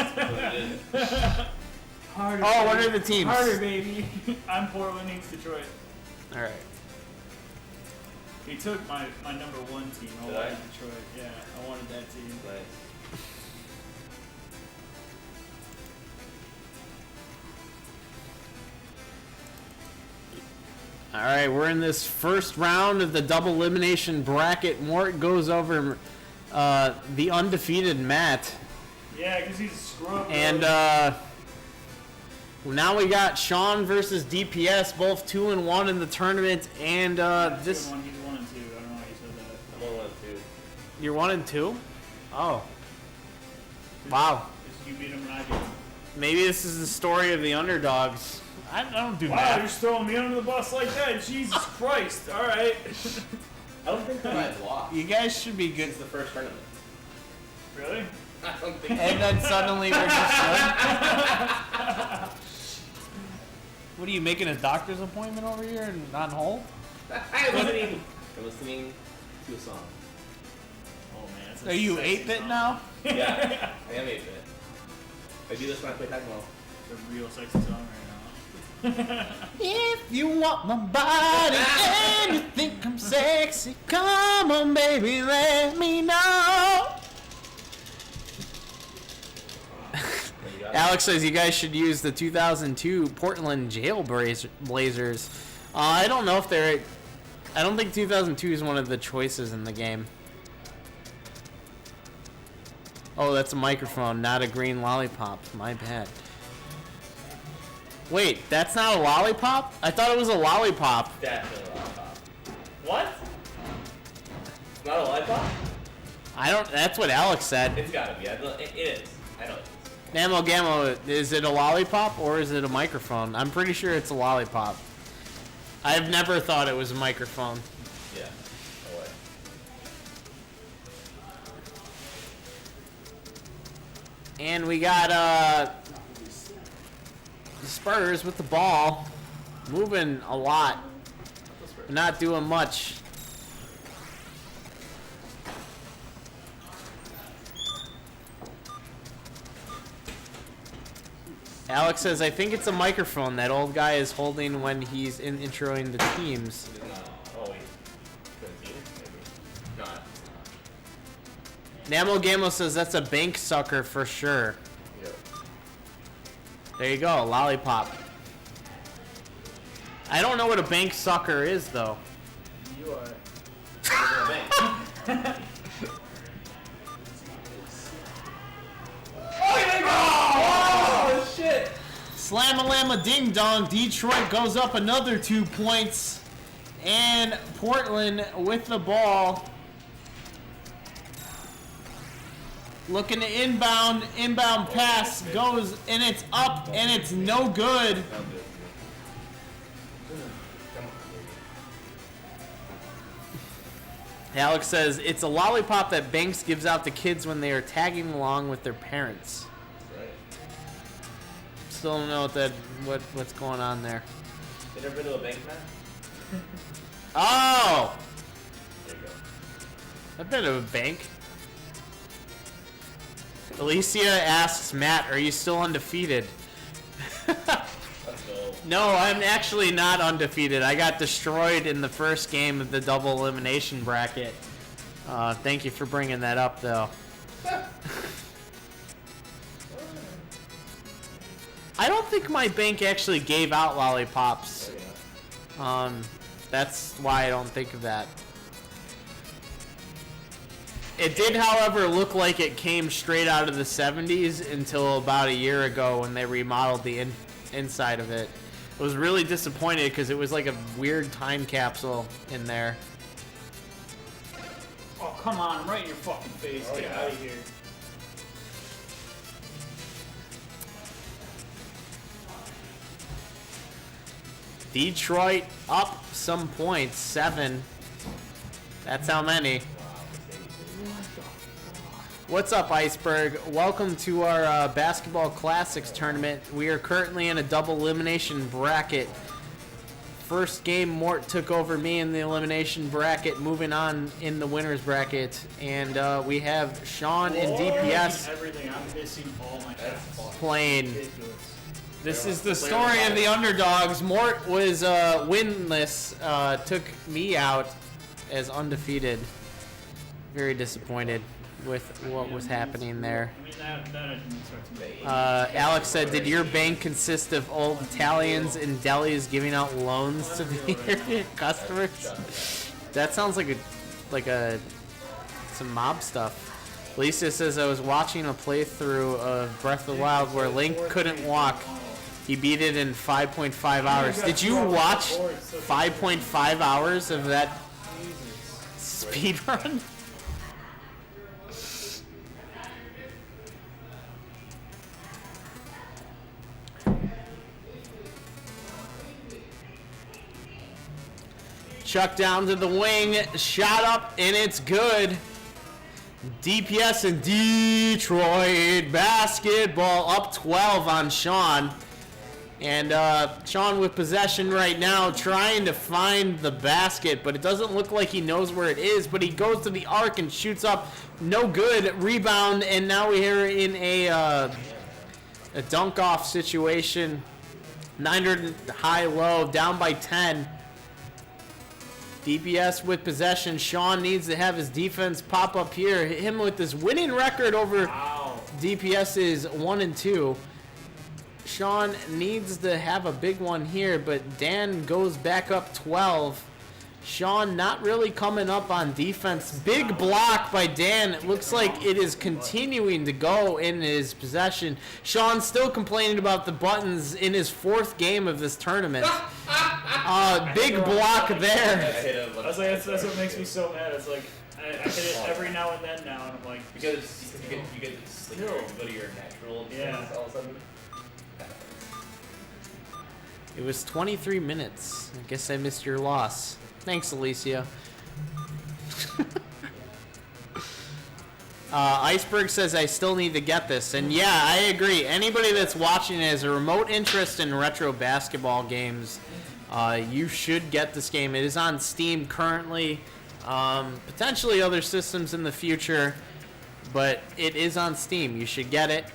Harder. Oh, what are the teams? Harder, baby. I'm Portland. He's Detroit. All right. He took my number 1 team. I Did wanted I? Detroit. Yeah, I wanted that team. Nice. All right, we're in this first round of the double elimination bracket. Mort goes over the undefeated Matt. Yeah, because he's a scrub. And now we got Sean versus DPS, both 2-1 in the tournament. And this, He's 1 and 2. I don't know why you said that. I'm on 1 2. you're 1 and 2. Oh, wow. You beat him and I beat him. Maybe this is the story of the underdogs. I don't do Wow, that. you're throwing me under the bus like that. Jesus Christ. All right. I don't think that I've lost. You guys should be good. It's the first tournament. Really? I don't think so. And then suddenly we're just What are you making a doctor's appointment over here and on hold? I'm listening to a song. Oh, man. That's a Are you sexy 8-bit song. now? Yeah, I am 8-bit. I do this when I play Tecmo. It's a real sexy song right now. If you want my body and you think I'm sexy, come on, baby, let me know. Alex says you guys should use the 2002 Portland Blazers. I don't know if they're. I don't think 2002 is one of the choices in the game. Oh, that's a microphone, not a green lollipop. My bad. Wait, that's not a lollipop? I thought it was a lollipop. Definitely a lollipop. What? It's not a lollipop? I don't. That's what Alex said. It's gotta be. It is. I know it is. Namo Gammo, is it a lollipop or is it a microphone? I'm pretty sure it's a lollipop. I've never thought it was a microphone. Yeah. No way. And we got the Spurs with the ball, moving a lot, not doing much. Alex says, I think it's a microphone that old guy is holding when he's introing the teams. It is not. Oh, wait. 17? Maybe. Not. Namo Gamo says that's a bank sucker for sure. Yep. There you go, lollipop. I don't know what a bank sucker is though. You are. Oh, shit! Slam-a-lamma ding dong, Detroit goes up another 2 points. And Portland with the ball. Looking to inbound. Inbound pass goes, and it's up, and it's no good. Alex says, it's a lollipop that Banks gives out to kids when they are tagging along with their parents. Still don't know what's going on there. You never been to a bank, man? Oh! There you go. I've been to a bank. Alicia asks Matt, are you still undefeated? Let's go. No, I'm actually not undefeated. I got destroyed in the first game of the double elimination bracket. Thank you for bringing that up, though. I don't think my bank actually gave out lollipops. That's why I don't think of that. It did, however, look like it came straight out of the 70s until about a year ago when they remodeled the inside of it. I was really disappointed because it was like a weird time capsule in there. Oh, come on, right in your fucking face. Get out of here. Detroit up some points, 7. That's how many. What's up, Iceberg? Welcome to our Basketball Classics tournament. We are currently in a double elimination bracket. First game, Mort took over me in the elimination bracket, moving on in the winners bracket. And we have Sean and DPS Everything. I'm missing all my shots. playing. This is the story of the underdogs. Mort was winless, took me out as undefeated. Very disappointed with what was happening there. I mean, that I didn't expect to make. Alex said, did your bank consist of old Italians in delis giving out loans to the customers? That sounds like some mob stuff. Lisa says, I was watching a playthrough of Breath of the Wild where Link couldn't walk. He beat it in 5.5 hours. Did you watch 5.5 hours of that speedrun? Chuck down to the wing, shot up, and it's good. DPS and Detroit basketball up 12 on Sean. And Sean with possession right now, trying to find the basket, but it doesn't look like he knows where it is. But he goes to the arc and shoots up, no good. Rebound, and now we're in a dunk-off situation. 900 high-low, down by 10. DPS with possession. Sean needs to have his defense pop up here. Him with this winning record over DPS is 1-2. Sean needs to have a big one here, but Dan goes back up 12. Sean not really coming up on defense. Big block by Dan. It looks like it is continuing to go in his possession. Sean still complaining about the buttons in his 4th game of this tournament. Big block there. I was like, that's what makes me so mad. It's like, I hit it every now and then now, and I'm like... Because you get to go to your natural defense all of a sudden. It was 23 minutes. I guess I missed your loss. Thanks, Alicia. Iceberg says I still need to get this. And yeah, I agree. Anybody that's watching has a remote interest in retro basketball games, you should get this game. It is on Steam currently. Potentially other systems in the future, but it is on Steam. You should get it.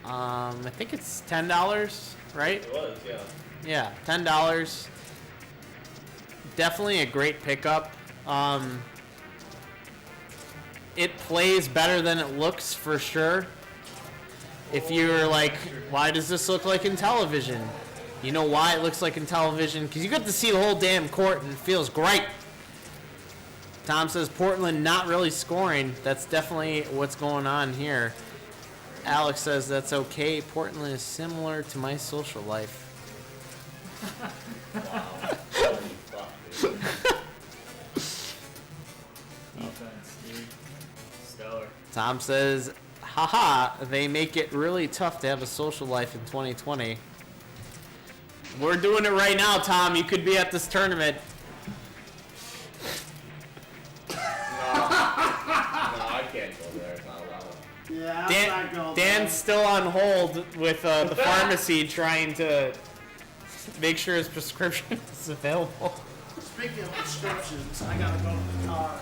I think it's $10, right? It was, yeah. Yeah, $10. Definitely a great pickup. It plays better than it looks for sure. If you're like, why does this look like in television? You know why it looks like in television? Because you get to see the whole damn court and it feels great. Tom says Portland not really scoring. That's definitely what's going on here. Alex says that's okay. Portland is similar to my social life. Tom says, haha, they make it really tough to have a social life in 2020. We're doing it right now, Tom. You could be at this tournament. No, I can't go there. It's not allowed. Yeah, Dan's still on hold with the pharmacy trying to make sure his prescription is available. Speaking of prescriptions, I gotta go to the car.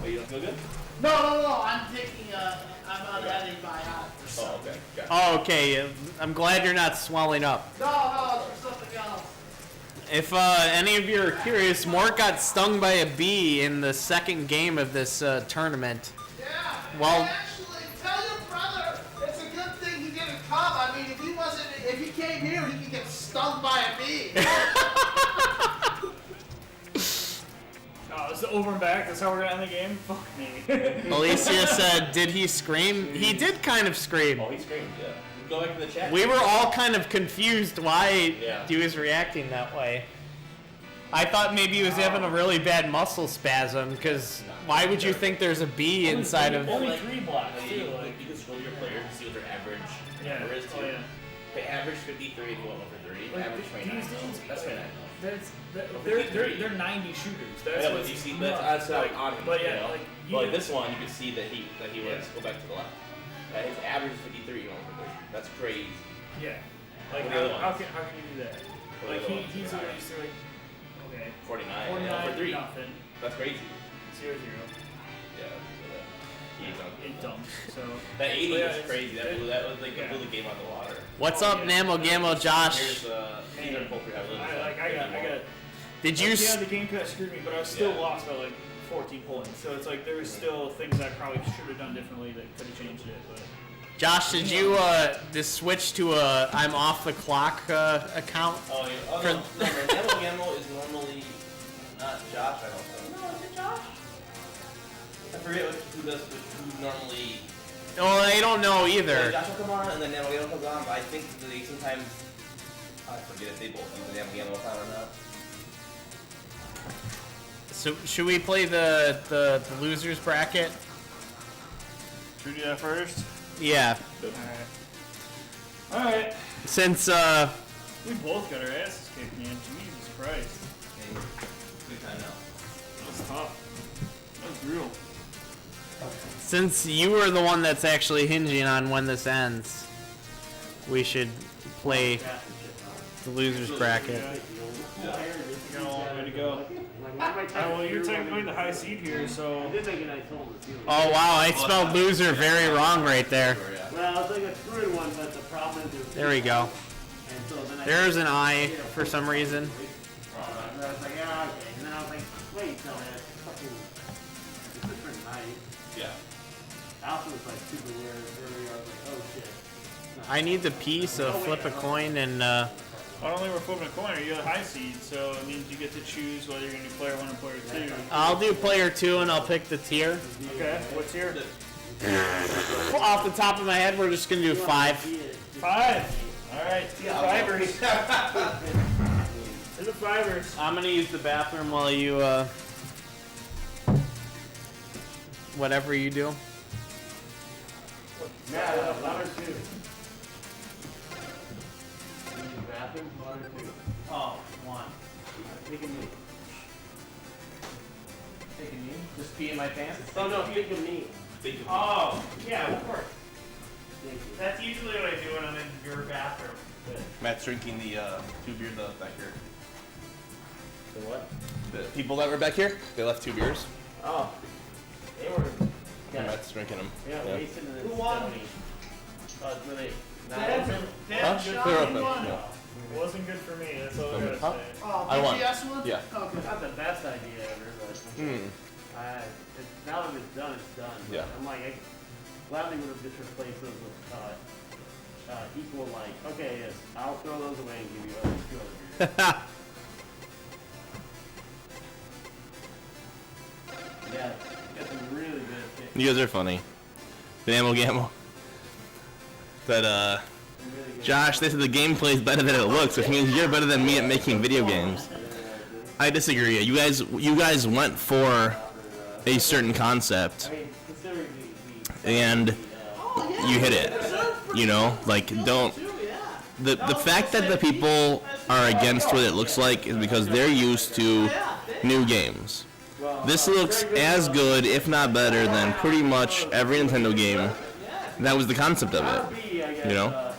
Wait, you don't feel good? No, I'm taking I'm on antibiotic or something. Oh, okay. Gotcha. Oh, okay. I'm glad you're not swelling up. No, there's something else. If any of you are curious, Mort got stung by a bee in the second game of this tournament. Yeah. Well- Actually, tell your brother it's a good thing he didn't come. I mean, if he came here, he could get stung by a bee. Oh, it's over and back. That's how we're gonna end the game. Fuck me. Alicia said, "Did he scream?" He did kind of scream. Oh, he screamed, yeah. Go back to the chat. We were all kind of confused why Yeah. he was reacting that way. I thought maybe he was having a really bad muscle spasm, because why would you think there's a bee inside of... Only 3 blocks, too. You Like, can scroll your players and see what their average number is, too. oh, yeah. The average 53 and 1 over 3. Like, Average 29. these dudes, That's 29. they're 90 shooters. That's Yeah, but what's you see, nuts. that's like on him. But you yeah, know? like But like this one, you can see that he was Yeah. go back to the left. His average is 53 and 1 over 3. That's crazy. yeah. Like What are the other how ones? can you do that? What are Like the other ones? he's used to like okay 49 and 1 over 49 3. nothing That's crazy. 0-0. Yeah. He dunked. It dumps. So That 80 But yeah, was it's- crazy. That was like yeah. completely game out the water. What's up, Namo Gamo Josh? Here's either Poker have a little. I got. Did you... Yeah, the game kind of screwed me, but I was still lost by like 14 points. So it's like there was still things I probably should have done differently that could have changed it. But Josh, did you just switch to a I'm off the clock account? Oh, yeah. Oh, no, Nemo Gamo is normally not Josh, I don't think. No, is it Josh? I forget who's normally. Oh, I don't know Yeah, either. Josh will come on and then Nemo Gamo comes on, but I think that they sometimes. I forget if they both use the Nemo Gamo account or not. So should we play the losers bracket? should we do that first? Yeah. All right. Since We both got our asses kicked, man. Jesus Christ. Okay. Good time now. That's tough. That's brutal. since you were the one that's actually hinging on when this ends, we should play the losers bracket. You got a long way to go. Well, you're technically the high seed here, so. I did make a nice hole in the field. Oh wow, I spelled loser very wrong right there. Well, it's like a screwed one, but the problem is There we go. And so then There's an I for some reason. And I was like, yeah, okay. And then I was like, wait, no, man, it's fucking, it's different night. Yeah. Alpha was like super weird. Earlier, I was like, oh shit. I need the P, so flip a coin and Not only we're flipping a coin, you're the high seed, so it means you get to choose whether you're going to do player 1 or player 2. I'll do player 2 and I'll pick the tier. Okay, what's your? Off the top of my head, we're just gonna do 5. 5. Alright, it's the fivers. They're the fivers. I'm gonna use the bathroom while you whatever you do. Yeah, 1 or 2. Bathroom, 1 or 2. Oh, 1. Take a knee. Take a knee. Just pee in my pants. Oh no, take a knee. Oh, yeah, of course. Thank you. That's usually what I do when I'm in your bathroom. Matt's drinking the 2 beers that left back here. The what? The people that were back here, they left 2 beers. Oh. They were. And Matt's drinking them. Yeah, wasted in the Who won? Were they not Dad, open? Dad, Huh? Sean They're open. won. Yeah. Wasn't good for me, that's all I Okay. gotta Huh? say. Oh, I won. BGS one? Yeah. Oh, it's not the best idea ever, but now that it's done, it's done. But Yeah. I'm like, I gladly would have just replaced those with equal, like, okay, yes, I'll throw those away and give you other 2 other beers. Yeah, got some really good things. You guys are funny. The Ammo Gammo. That Really good. Josh, they said the gameplay is better than it looks, which means you're better than me at making video games. I disagree. You guys went for a certain concept. I mean, considering we and you hit it. You know, like don't. The fact that the people are against what it looks like is because they're used to new games. This looks as good, if not better, than pretty much every Nintendo game. That was the concept of it, you know?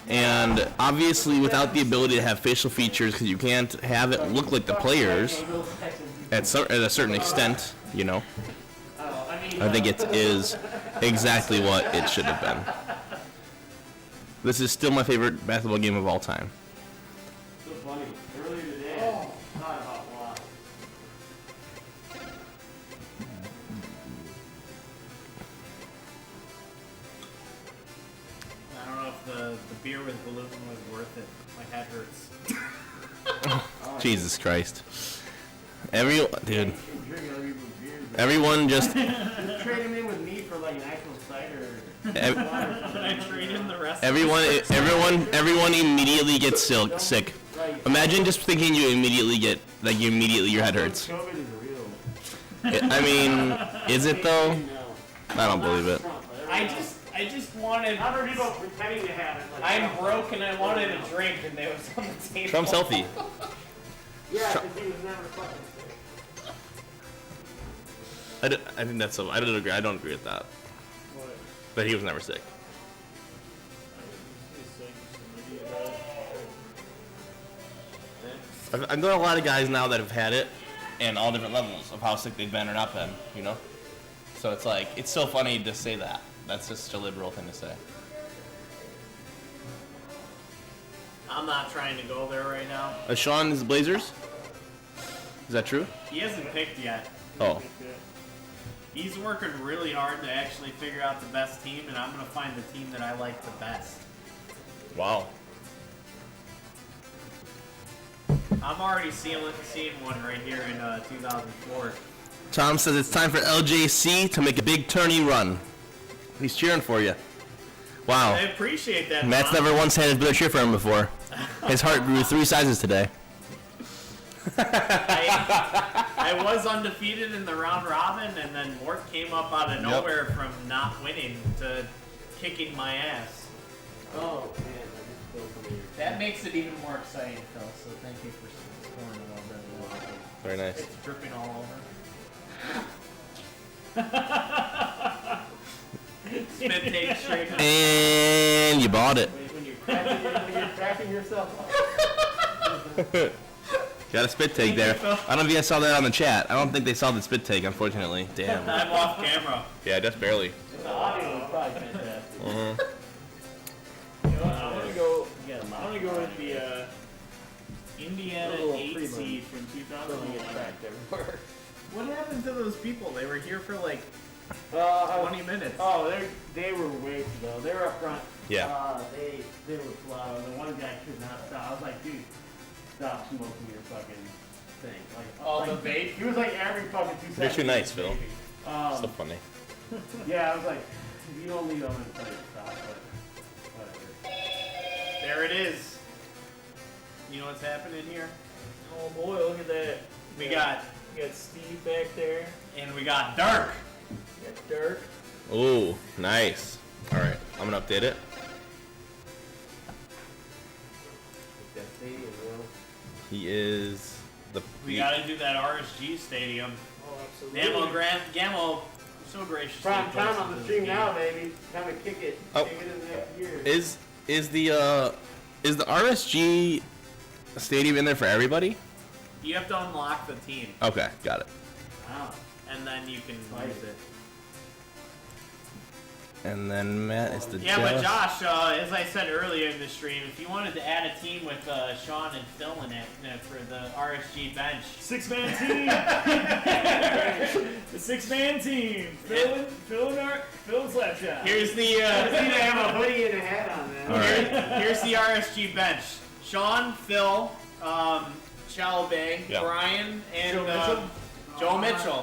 And obviously without the ability to have facial features, because you can't have it look like the players at a certain extent, you know? I think it is exactly what it should have been. This is still my favorite basketball game of all time. So funny. Earlier today, I thought about what. I don't know if the beer with gluten was worth it. My head hurts. Jesus Christ. Everyone just... Trade him in with me for like an actual cider. Can I trade in the rest? Everyone immediately gets sick. Imagine just thinking you immediately your head hurts. COVID is real. I mean, is it though? I don't believe it. I just wanted. How many people pretending to have it? Like, I'm broke and I wanted a drink and they was on the table. Trump's healthy. yeah, because he was never fucking sick. I think that's so. I don't agree. I don't agree with that. But he was never sick. I've known a lot of guys now that have had it, and all different levels of how sick they've been or not been, you know? So it's like, it's so funny to say that. That's just a liberal thing to say. I'm not trying to go there right now. Sean is the Blazers? Is that true? He hasn't picked yet. Oh. He's working really hard to actually figure out the best team, and I'm going to find the team that I like the best. Wow. I'm already seeing one right here in 2004. Tom says it's time for LJC to make a big tourney run. He's cheering for you. Wow. I appreciate that. Matt's Tom. never once had his brother cheer for him before. His heart grew 3 sizes today. I was undefeated in the round robin, and then Mort came up out of nowhere from not winning to kicking my ass. Oh, man. I just feel familiar. That makes it even more exciting, Phil, so thank you for scoring a little bit. Very nice. It's dripping all over. Spit take straight up. And you bought it. When you're cracking yourself up. Got a spit take there. I don't think I saw that on the chat. I don't think they saw the spit take, unfortunately. Damn. I'm off camera. Yeah, just barely. The audio is probably fantastic. You know what, I'm gonna go with the Indiana 8 seed from 2011. What happened to those people? They were here for like 20 minutes. Oh, they were way too low. They were up front. Yeah. They were slow. The one guy could not stop. I was like, dude, stop smoking your fucking thing. Like, the vape? He was like every fucking 2 seconds. You're too nice, Phil. Um, So funny. yeah, I was like, if you don't leave, I'm gonna tell you to stop. But whatever. There it is. You know what's happening here? Oh boy, look at that. We got Steve back there. and we got Dirk. We got Dirk. Ooh, nice. All right, I'm gonna update it. He is the. We gotta do that RSG stadium. Oh, absolutely. Gammo, so gracious. Prime time on the stream now, baby. Time to kick it. Oh. Kick it in the next year. Is the RSG stadium in there for everybody? You have to unlock the team, Okay, got it. Wow. and then you can use it. And then Matt is the Yeah, but Josh, as I said earlier in the stream, if you wanted to add a team with Sean and Phil in it for the RSG bench, 6-man team. The 6-man team. Phil and Slapshot. here's the I need to have a hoodie and a hat on, man. All right. here's the RSG bench: Sean, Phil, Chalobay, Yeah. Brian, and Joe Mitchell. Joe Mitchell.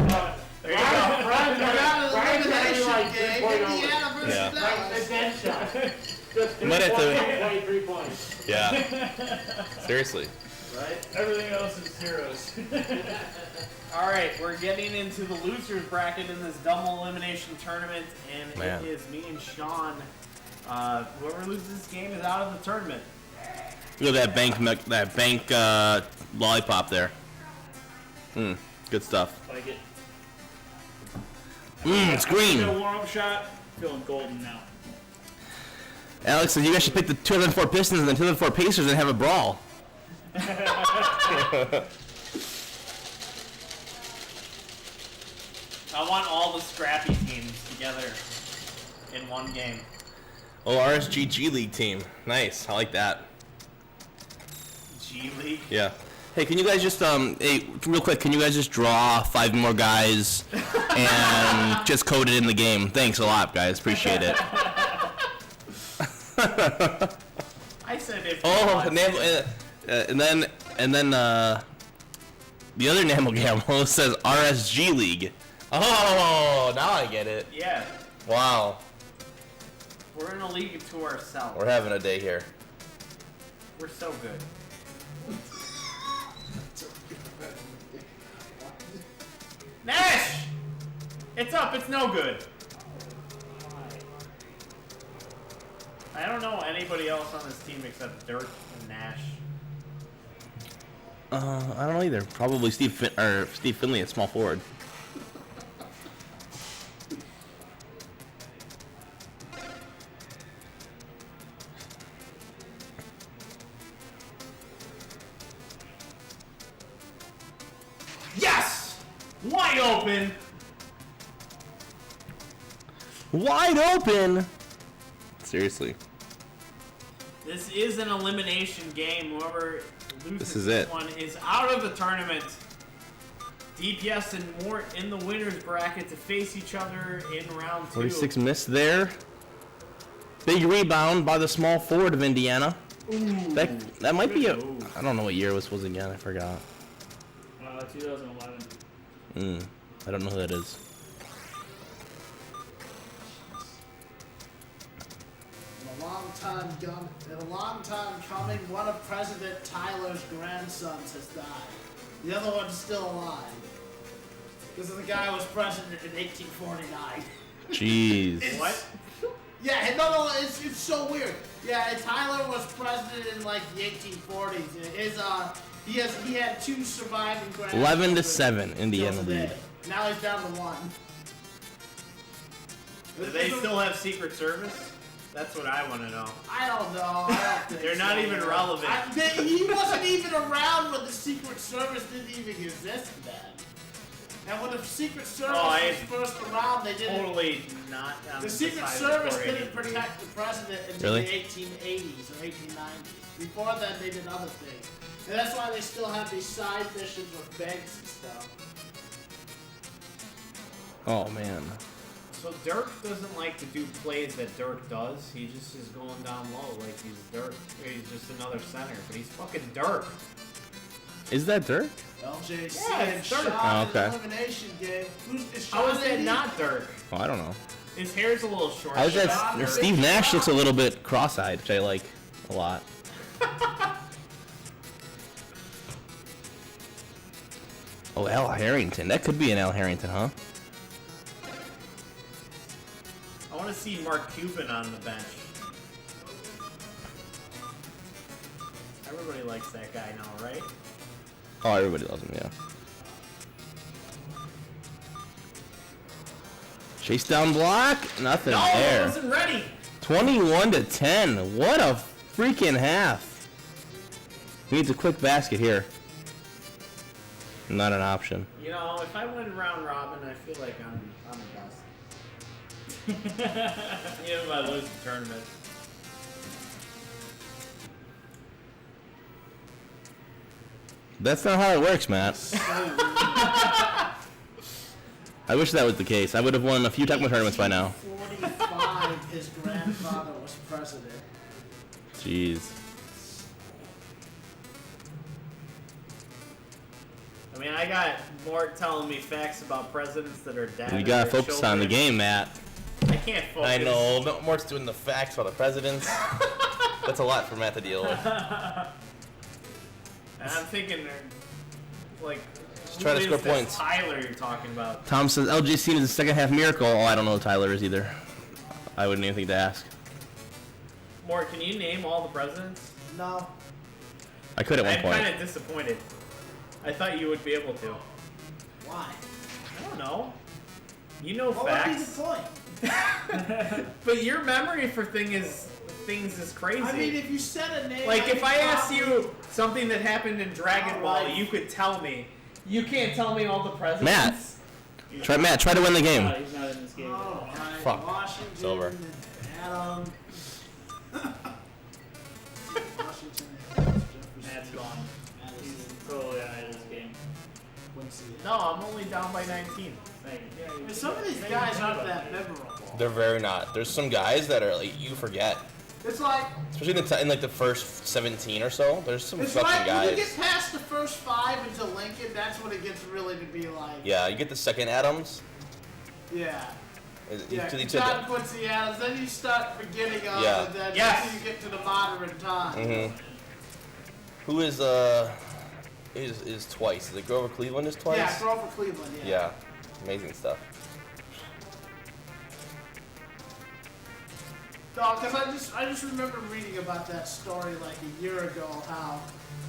There you go. Brian's gonna be like 3 point over. Yeah. Like a dead shot. Just 3 Might have to- points, 23 points. Yeah. Seriously. Right? Everything else is zeros. All right, we're getting into the losers bracket in this double elimination tournament, and Man. it is me and Sean. Whoever loses this game is out of the tournament. Look at that bank lollipop there. Good stuff. Like it. It's green. A warm-up shot. Feeling golden now. Alex says you guys should pick the 2004 Pistons and the 2004 Pacers and have a brawl. I want all the scrappy teams together in one game. Oh, RSG G League team. Nice. I like that. G League. Yeah. Hey, can you guys just hey, real quick, can you guys just draw 5 more guys and just code it in the game? Thanks a lot, guys. Appreciate it. I said if. Oh, and then the other Namogamo says RSG League. Oh, now I get it. Yeah, Wow. we're in a league to ourselves. We're having a day here. We're so good. Nash! It's up, it's no good. I don't know anybody else on this team except Dirk and Nash. I don't know either. Probably Steve Finley at small forward. Yes! Wide open! Wide open. Seriously. This is an elimination game. Whoever loses This is it. one is out of the tournament. DPS and Mort in the winners bracket to face each other in round 2. 46 missed there. Big rebound by the small forward of Indiana. That might be a. I don't know what year this was again. I forgot. 2011. I don't know who that is. In a long time coming, one of President Tyler's grandsons has died. The other one's still alive. This is the guy who was president in 1849. Jeez. What? Yeah, no, it's so weird. Yeah, and Tyler was president in like the 1840s. He had 2 surviving grandsons. 11-7, Indiana lead. Now he's down to 1. Do they still have Secret Service? That's what I want to know. I don't know. I don't think They're not so. even relevant. He wasn't even around when the Secret Service didn't even exist then. And when the Secret Service was first around, they didn't. Totally not. The Secret Service didn't protect the president until the 1880s or 1890s. Before then, they did other things. And that's why they still have these side missions with banks and stuff. Oh man. So Dirk doesn't like to do plays that Dirk does. He just is going down low like he's Dirk. He's just another center, but he's fucking Dirk. Is that Dirk? LJC Yeah, and it's Dirk. Sean Oh, okay. elimination game. Is How is Sean that in not Dirk? Oh, I don't know. His hair's a little short. I was Sean just Dirk. Steve Nash looks a little bit cross-eyed, which I like a lot. Oh, Al Harrington. That could be an Al Harrington, huh? I want to see Mark Cuban on the bench. Everybody likes that guy now, right? Oh, everybody loves him, yeah. Chase down block. Nothing No, there. I wasn't ready. 21-10. What a freaking half. Needs a quick basket here. Not an option. You know, if I win round robin, I feel like I'm the best. Even if I lose the tournament. That's not how it works, Matt. I wish that was the case. I would have won a few Tecmo tournaments by now. 45, his grandfather was president. Jeez. I mean, I got Mort telling me facts about presidents that are dead. You or gotta their focus on the children. game, Matt. I can't focus. I know. Mort's doing the facts about the presidents. That's a lot for Matt to deal with. And I'm thinking, like, Just try to Who score is this points. Tyler you're talking about? Tom says LJC is the second half miracle. Oh, I don't know who Tyler is either. I wouldn't even think to ask. Mort, can you name all the presidents? No. I could at one I'm point. kind of disappointed. I thought you would be able to. Why? I don't know. You know What would be facts. the point? But your memory for things is crazy. I mean, if you said a name, like if I asked probably- you something that happened in Dragon Ball, Alright. you could tell me. You can't tell me all the presidents. Matt, try to win the game. He's not in this game. All right, Fuck. Washington, It's over. Adam. Washington, Adams, Matt's Jefferson, gone. He's Madison, totally out of this game. Quincy. No, I'm only down by 19. Thank you. Yeah, I mean, some of these guys aren't that memorable. They're very not. There's some guys that are like you forget, It's like especially in like the first 17 or so. There's some it's fucking like when you guys. get past the first 5 into Lincoln, that's when it gets really to be like. Yeah, you get the second Adams. Yeah. You Yeah, to the John Quincy Adams, then you start forgetting of Yeah. it, then Yes. until you get to the modern time. Mm-hmm. Who is twice? Is it Grover Cleveland is twice? Yeah, Grover Cleveland, yeah. Yeah, amazing stuff. No, because I just remember reading about that story like a year ago, how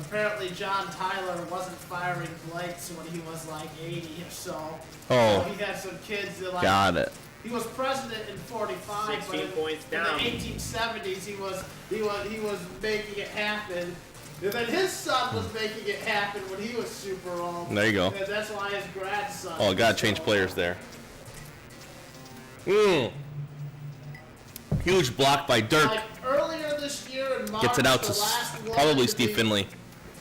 apparently John Tyler wasn't firing blanks when he was like 80 or so. Oh. So he had some kids that like Got it. he was president in 45, 16 but in, points in down. the 1870s he was making it happen. And then his son was making it happen when he was super old. There you go. And that's why his grandson. Oh, was gotta so change old. players there. Huge block by Dirk. Like earlier this year in March, Gets it out the to last woman probably to Steve be- Finley.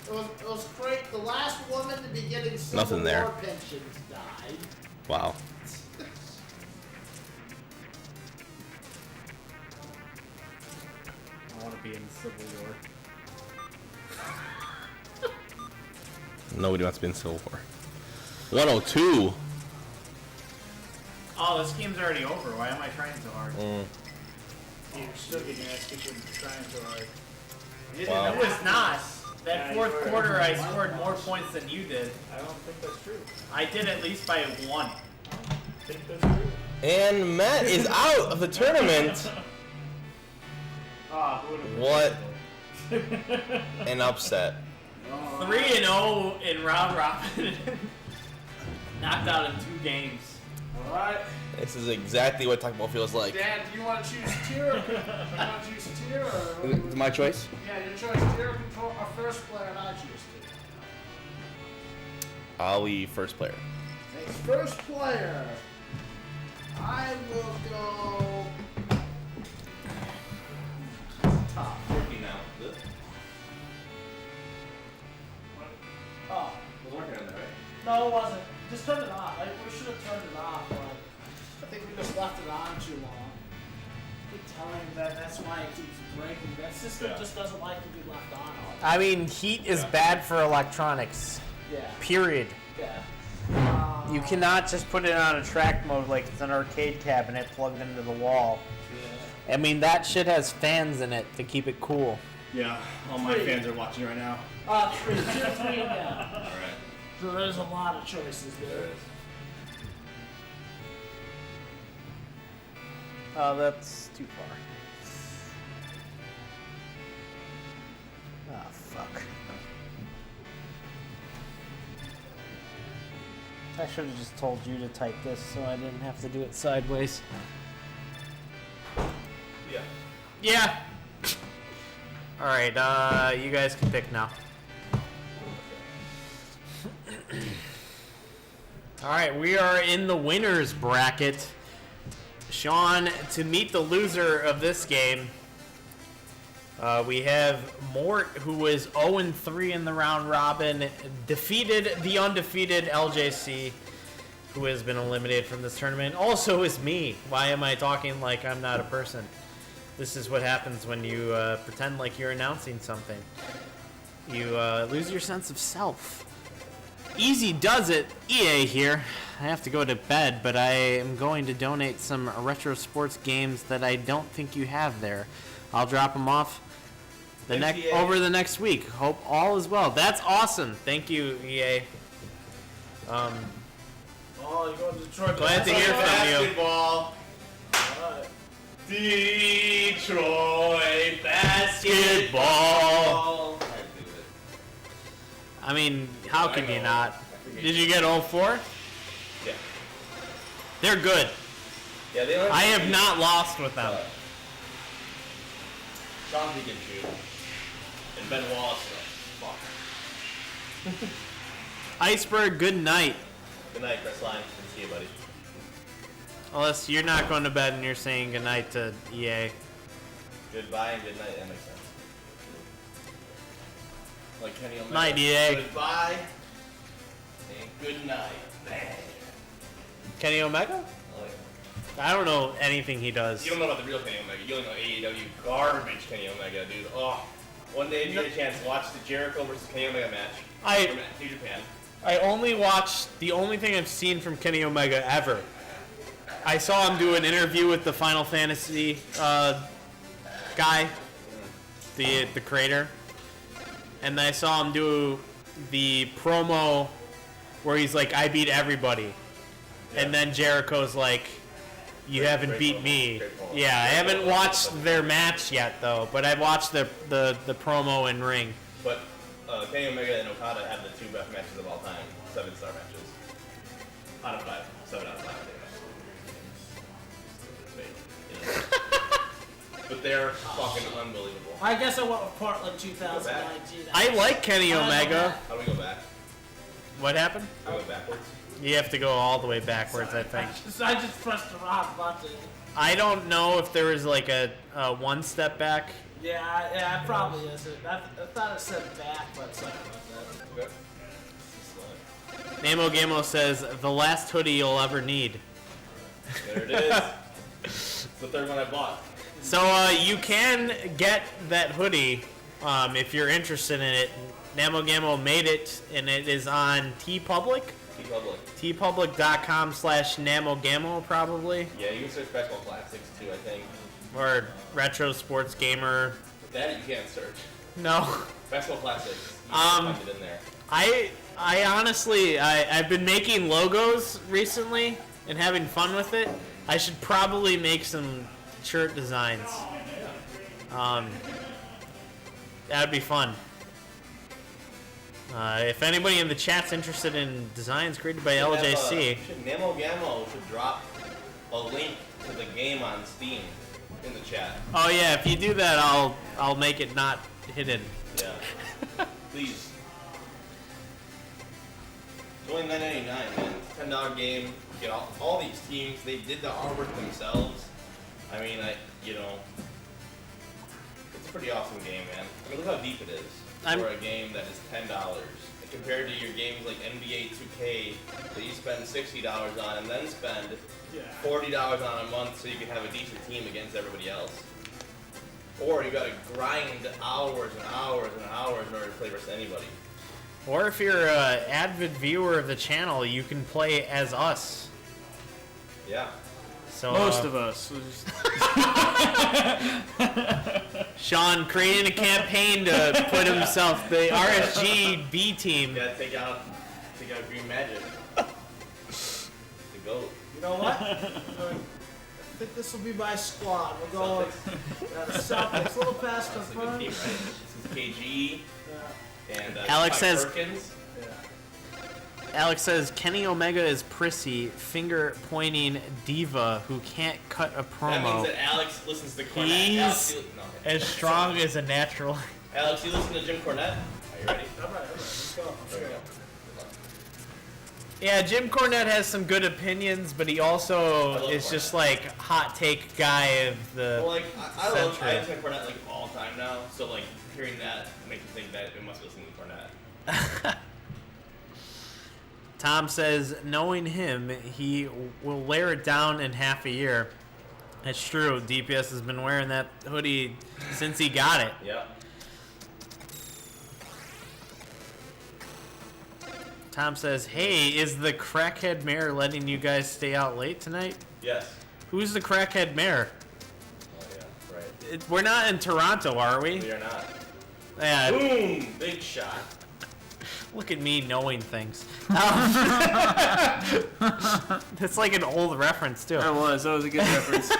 It was great. The last woman to be getting Civil Nothing there. War pensions died. Wow. I want to be in the Civil War. Nobody wants to be in Civil War. 102. Oh, this game's already over. Why am I trying so hard? You're still getting your ass kicked for trying so hard. Wow. It was not. That Yeah, fourth you were. quarter, I scored more points than you did. I don't think that's true. I did at least by 1. I think that's true. And Matt is out of the tournament. Ah, who would've What an upset. 3-0 in round robin. Knocked out in 2 games. All right, This is exactly what Taco Bell feels like. Dan, do you want to choose tier? Do you want to choose tier or? Is it my choice? Yeah, your choice. Tier control our first player, and I choose tier. I'll be first player. Next first player. I will go. Top 50 now. Oh, was working on that, right? no, it wasn't. Just turn it on. Like, we should have turned it off. But I think we just left it on too long. I keep telling him that that's why it keeps breaking. That system just doesn't like to be left on all the time. I mean, heat is bad for electronics. Yeah. Period. Yeah. You cannot just put it on a track mode like it's an arcade cabinet plugged into the wall. I mean, that shit has fans in it to keep it cool. Yeah, all my fans are watching right now. Tier 3 again. Alright. So there's a lot of choices there. Oh, that's too far. Ah, fuck. I should have just told you to type this so I didn't have to do it sideways. Yeah. Alright, you guys can pick now. Alright, we are in the winner's bracket. Sean, to meet the loser of this game, we have Mort, who was 0-3 in the round robin, defeated the undefeated LJC, who has been eliminated from this tournament. Also is me. Why am I talking like I'm not a person? This is what happens when you pretend like you're announcing something. You lose your sense of self. Easy does it. EA here. I have to go to bed, but I am going to donate some retro sports games that I don't think you have there. I'll drop them off over the next week. Hope all is well. That's awesome. Thank you, EA. Oh, you're going to Detroit. Glad to hear from you. Basketball. Detroit basketball. I mean, how can you not? Did you get 04? Yeah. They're good. Yeah, they don't I have not lost with them. Chauncey can shoot. And Ben Wallace, fuck. Iceberg, good night. Good night, Chris Line. Good to see you, buddy. Unless you're not going to bed and you're saying good night to EA. Goodbye and good night. That makes sense. Like Kenny Omega. Night, EA. Goodbye and good night. Bang. Kenny Omega? Like, I don't know anything he does. you don't know about the real Kenny Omega. You only know AEW garbage Kenny Omega, dude. Oh, one day if you get a chance, watch the Jericho versus Kenny Omega match from New Japan. I only watched, the only thing I've seen from Kenny Omega ever. I saw him do an interview with the Final Fantasy guy, the creator, and I saw him do the promo where he's like, "I beat everybody," and then Jericho's like, "You haven't beat me." Yeah, I haven't watched their match yet though, but I've watched the promo in ring. But Kenny Omega and Okada have the 2 best matches of all time. 7-star matches. Out of 5. 7 out of 5. But they're fucking unbelievable. I guess I went with Portland 2019. I like Kenny Omega. How do we go back? What happened? We go backwards? You have to go all the way backwards, I think. I just pressed the wrong button. I don't know if there was like a one step back. Yeah, it probably isn't. I thought it said back, but sorry about that. Okay. Namo Gamo says, the last hoodie you'll ever need. There it is. It's the 3rd one I bought. So you can get that hoodie if you're interested in it. Namo Gamo made it, and it is on TeePublic. TeePublic.com/NamoGamo probably. Yeah, you can search Basketball Classics too, I think. Or Retro Sports Gamer. That you can't search. No. Basketball Classics. You can find it in there. I honestly, I've been making logos recently and having fun with it. I should probably make some shirt designs. That'd be fun. If anybody in the chat's interested in designs created by LJC. Namo Gamo should drop a link to the game on Steam in the chat. Oh yeah, if you do that, I'll make it not hidden. Yeah. Please. It's only $9.99, man. It's a $10 game. You get all these teams. They did the artwork themselves. I mean, it's a pretty awesome game, man. I mean, look how deep it is for a game that is $10. Compared to your games like NBA 2K that you spend $60 on and then spend $40 on a month so you can have a decent team against everybody else. Or you gotta grind hours and hours and hours in order to play versus anybody. Or if you're an avid viewer of the channel, you can play as us. Yeah. So Most of us. Sean creating a campaign to put himself the RSG B team. Yeah, take out Green Magic. The GOAT. You know what? I think this will be my squad. We're going Celtics. A little past the That's a good front. team, right? This is KG and Alex Ty says- Perkins. Alex says Kenny Omega is prissy, finger-pointing diva who can't cut a That means promo. that Alex listens to Cornette. He's Alex, as strong as a natural. Alex, you listen to Jim Cornette? Are you ready? All right. Let's go. There we go. Yeah, Jim Cornette has some good opinions, but he also is just like hot take guy of the Well, like, I century. listen to Cornette like all the time now, so like hearing that makes me think that we must listen to Cornette. Tom says, knowing him, he will wear it down in half a year. It's true. DPS has been wearing that hoodie since he got it. Yeah. Tom says, hey, is the crackhead mayor letting you guys stay out late tonight? Yes. Who's the crackhead mayor? Oh yeah, right. We're not in Toronto, are we? We are not. Yeah. Boom! Big shot. Look at me knowing things. That's like an old reference, too. That was a good reference.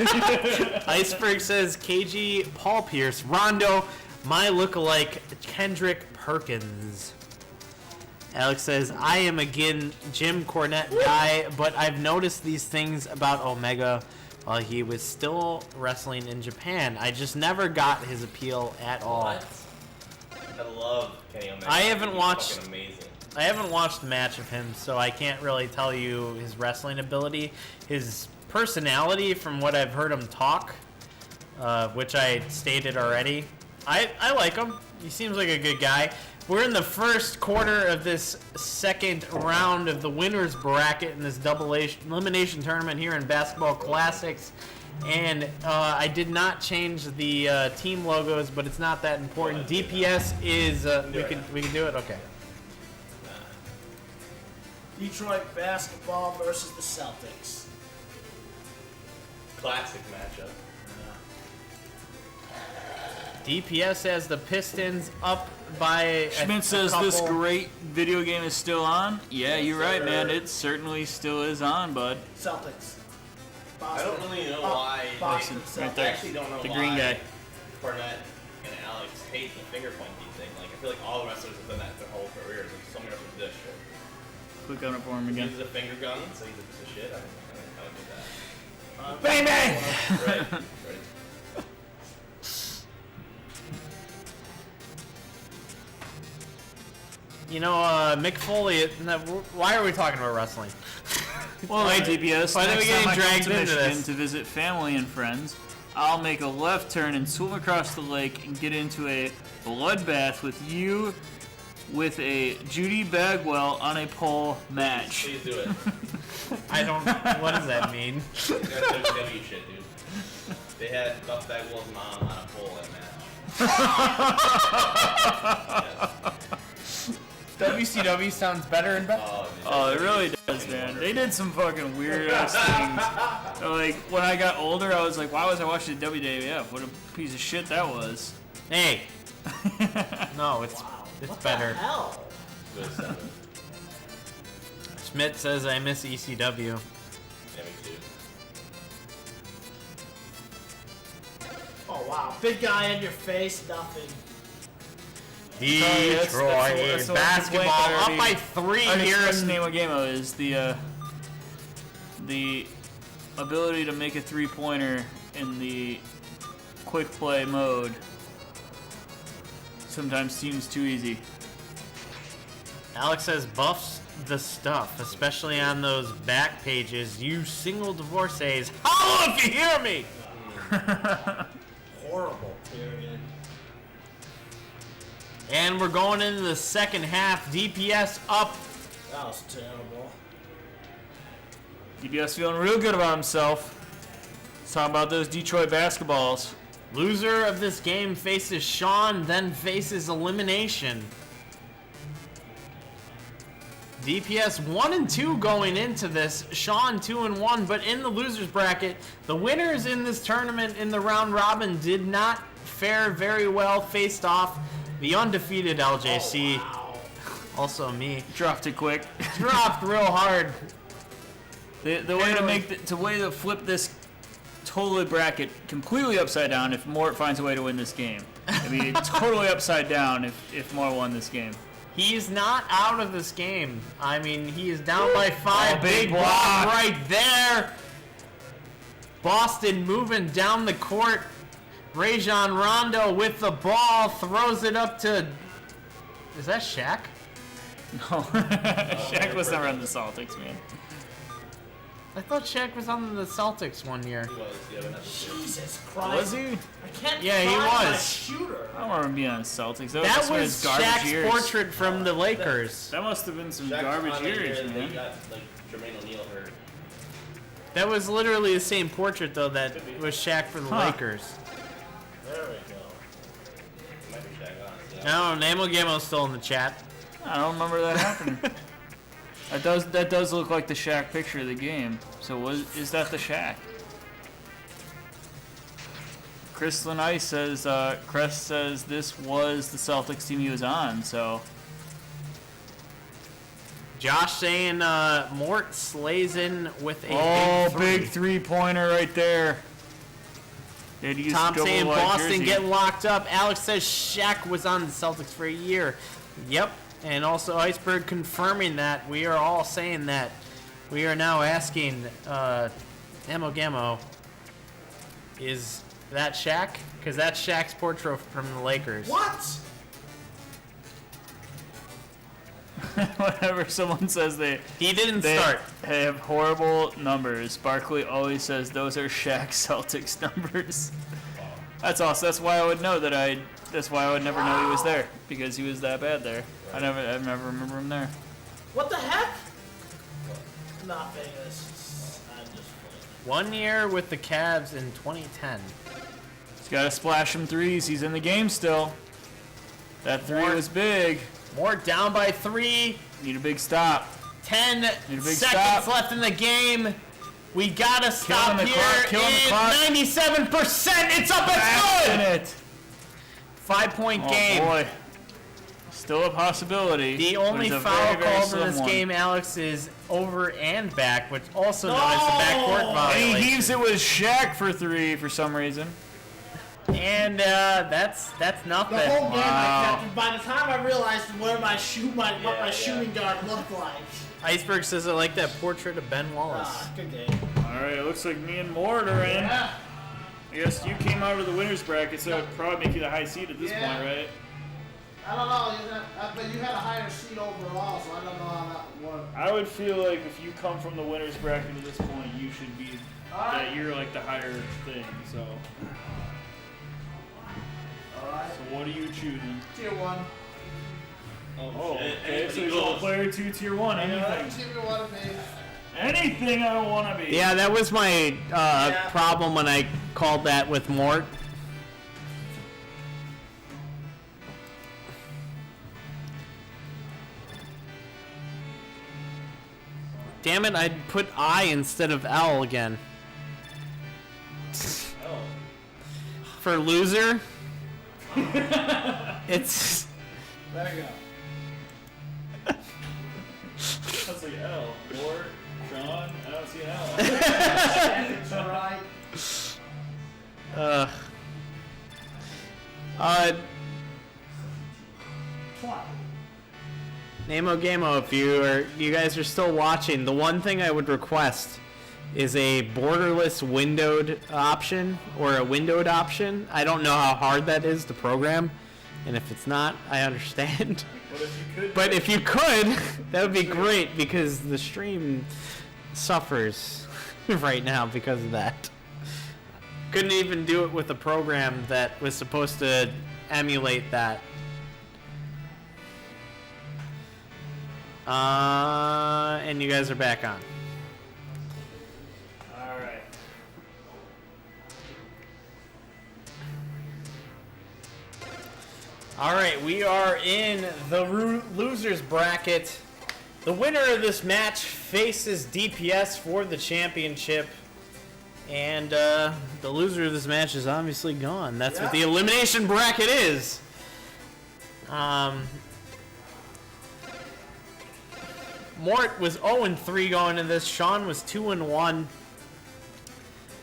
Iceberg says, KG, Paul Pierce, Rondo, my lookalike, Kendrick Perkins. Alex says, I am again Jim Cornette guy, but I've noticed these things about Omega while he was still wrestling in Japan. I just never got his appeal at all. What? I love Kenny Omega. I haven't He's watched- fucking amazing. I haven't watched a match of him, so I can't really tell you his wrestling ability. His personality, from what I've heard him talk, which I stated already, I like him. He seems like a good guy. We're in the first quarter of this second round of the winner's bracket in this double elimination tournament here in Basketball Classics. And I did not change the team logos, but it's not that important. DPS is we can do it. Okay. Detroit basketball versus the Celtics. Classic matchup. DPS has the Pistons up by Schmidt says this great video game is still on. Yeah, you're right, man. It certainly still is on, bud. Celtics. I don't really know why. Boston. Right I there. actually don't know The why green guy. Cornette and Alex hate the finger pointing thing. Like, I feel like all the wrestlers have done that their whole careers. Like, so many wrestlers do that shit. Click on it for him He again. uses a finger gun, so he's a piece of shit. I don't do that. Bang bang! Right. You know, Mick Foley. Why are we talking about wrestling? Well, hey DPS, Why are we next getting time I come dragged to into Michigan this? to visit family and friends, I'll make a left turn and swim across the lake and get into a bloodbath with you with a Judy Bagwell on a pole match. Please do it. I don't. What does that mean? That's WCW shit, dude. They had Buff Bagwell's mom on a pole at match. WCW sounds better and better. Oh, it really does, man. They did some fucking weird ass things. Like, when I got older, I was like, why was I watching WWF? What a piece of shit that was. Hey. No, it's better. Hell. Schmidt says I miss ECW. Yeah, me too. Oh wow, big guy in your face, nothing. Detroit that's what basketball I up by 3 I here. expressed the name of game is the ability to make a three-pointer in the quick play mode sometimes seems too easy. Alex says buffs the stuff, especially on those back pages. You single divorcees, holla if you hear me. Horrible. Period. And we're going into the second half. DPS up. That was terrible. DBS feeling real good about himself. Let's talk about those Detroit basketballs. Loser of this game faces Sean, then faces elimination. DPS 1-2 going into this. Sean 2-1, but in the losers bracket, the winners in this tournament in the round robin did not fare very well. Faced off the undefeated LJC. Oh, wow. Also me. Dropped it quick. Dropped real hard. The way to make the way to flip this totally bracket completely upside down if Mort finds a way to win this game. I mean, it's totally upside down if Mort won this game. He's not out of this game. I mean, he is down by 5. Oh, big block block. right there. Boston moving down the court. Rajon Rondo with the ball. Throws it up to... Is that Shaq? No. Shaq was never on the Celtics, man. I thought Shaq was on the Celtics one year. He was, yeah, but not this year. Jesus Christ. Was he? I can't Yeah, he find my was. shooter. I don't remember him being on the Celtics. That some of was his garbage Shaq's years. portrait from the Lakers. That must have been some Shaq's garbage on that year years, that man. He got, like, Jermaine O'Neal hurt. That was literally the same portrait, though, that was Shaq for the Huh. Lakers. There we go. It might be Shaq, honestly. No, Namo Gamo's still in the chat. I don't remember that happening. That does look like the Shaq picture of the game. So is that the Shaq? Chris Lanai says Crest says this was the Celtics team he was on. So Josh saying Mort slays in with a big three-pointer right there. Tom saying Boston getting locked up. Alex says Shaq was on the Celtics for a year. Yep. And also Iceberg confirming that. We are all saying that. We are now asking Amo Gamo, is that Shaq? Because that's Shaq's portrait from the Lakers. What? Whenever someone says they start. They have horrible numbers. Barkley always says those are Shaq's Celtics numbers. That's awesome. That's why I would know That's why I would never know he was there, because he was that bad there. I never remember him there. What the heck? Nothing. I'm just 1 year with the Cavs in 2010. He's got to splash him threes. He's in the game still. That three was big. More down by 3. Need a big stop. 10 Need a big seconds stop. left in the game. We gotta stop the here. clock, killing the clock. 97%. It's up. It's good. It. 5-point game. Oh boy. Still a possibility. The only but it's a foul very, very called in slim this one. game, Alex, is over and back, which also known as the backcourt And violation. he heaves it with Shaq for 3 for some reason. And that's nothing. the whole game. Wow. I kept. By the time I realized where what my shooting guard looked like. Iceberg says I like that portrait of Ben Wallace. Good game. Alright, it looks like me and Mort are in. Yeah. I guess you came out of the winner's bracket, so it would probably make you the high seed at this Yeah. point, right? I don't know. But you had a higher seed overall, so I don't know how that would work. I would feel like if you come from the winner's bracket at this point, you should be Alright. that you're like the higher thing. So, Alright. so what are you choosing? Tier 1. Oh, shit. okay. So Anybody you're goes. player 2, tier 1. Anything. Tier 1 of me. Anything I want to be. Yeah, that was my problem when I called that with Mort. Damn it, I'd put I instead of L again. For loser, it's... There you go. That's like L. Mort, Sean, I don't see an L. Alright. Namo Gamo, if you guys are still watching, the one thing I would request is a borderless windowed option or a windowed option. I don't know how hard that is to program, and if it's not, I understand. But if you could, that would be great, because the stream suffers right now because of that. Couldn't even do it with a program that was supposed to emulate that. And you guys are back on. Alright. Alright, we are in the losers bracket. The winner of this match faces DPS for the championship. And the loser of this match is obviously gone. That's what the elimination bracket is. Mort was 0-3 going into this. Sean was 2-1.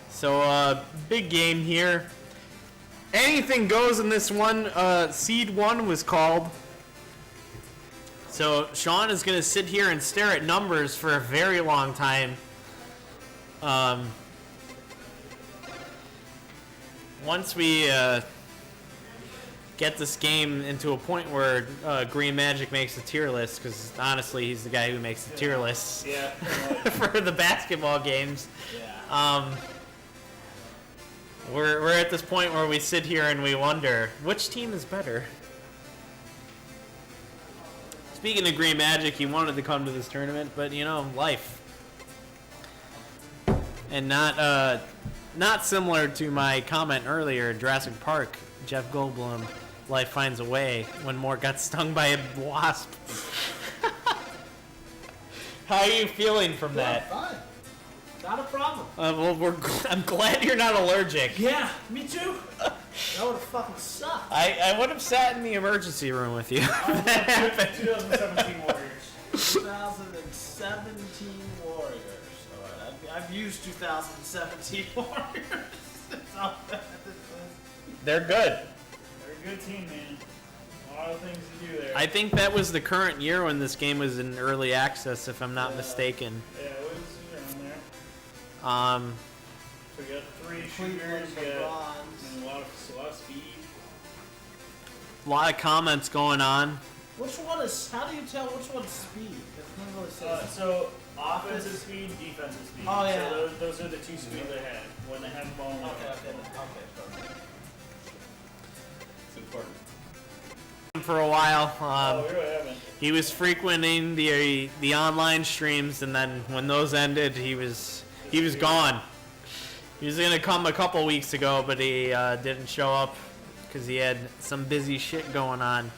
So, big game here. Anything goes in this one. Seed 1 was called. So, Sean is going to sit here and stare at numbers for a very long time. Once we get this game into a point where Green Magic makes the tier list, because honestly, he's the guy who makes the tier lists for the basketball games. We're at this point where we sit here and we wonder, which team is better? Speaking of Green Magic, he wanted to come to this tournament, but you know, life. And not similar to my comment earlier, Jurassic Park, Jeff Goldblum, life finds a way when Mort got stung by a wasp. How are you feeling from that? Fine. Not a problem. Well, I'm glad you're not allergic. Yeah, me too. That would have fucking sucked. I would have sat in the emergency room with you. 2017 Warriors. 2000. I've used 2017 Warriors. It's not bad. They're good. They're a good team, man. A lot of things to do there. I think that was the current year when this game was in early access, if I'm not mistaken. Yeah, it was around there. Um, So we got 3 shooters, we got and a lot of speed. a lot of comments going on. Which one is? How do you tell which one's speed? It doesn't really say. So offensive speed, defensive speed. Oh, yeah. So those are the 2 speeds they have when they have the ball. Okay. It's important. For a while, We really haven't. he was frequenting the online streams, and then when those ended, he was gone. He was gonna come a couple weeks ago, but he didn't show up because he had some busy shit going on.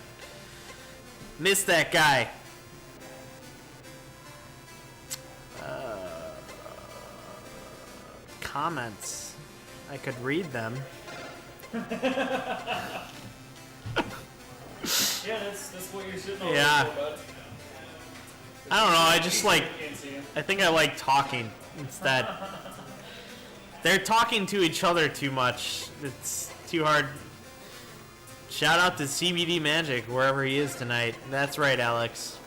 Missed that guy. Comments. I could read them. Yeah, that's what you're sitting over Yeah. for, bud. I don't know. I just like. Can't see him. I think I like talking instead. They're talking to each other too much. It's too hard. Shout out to CBD Magic wherever he is tonight. That's right, Alex.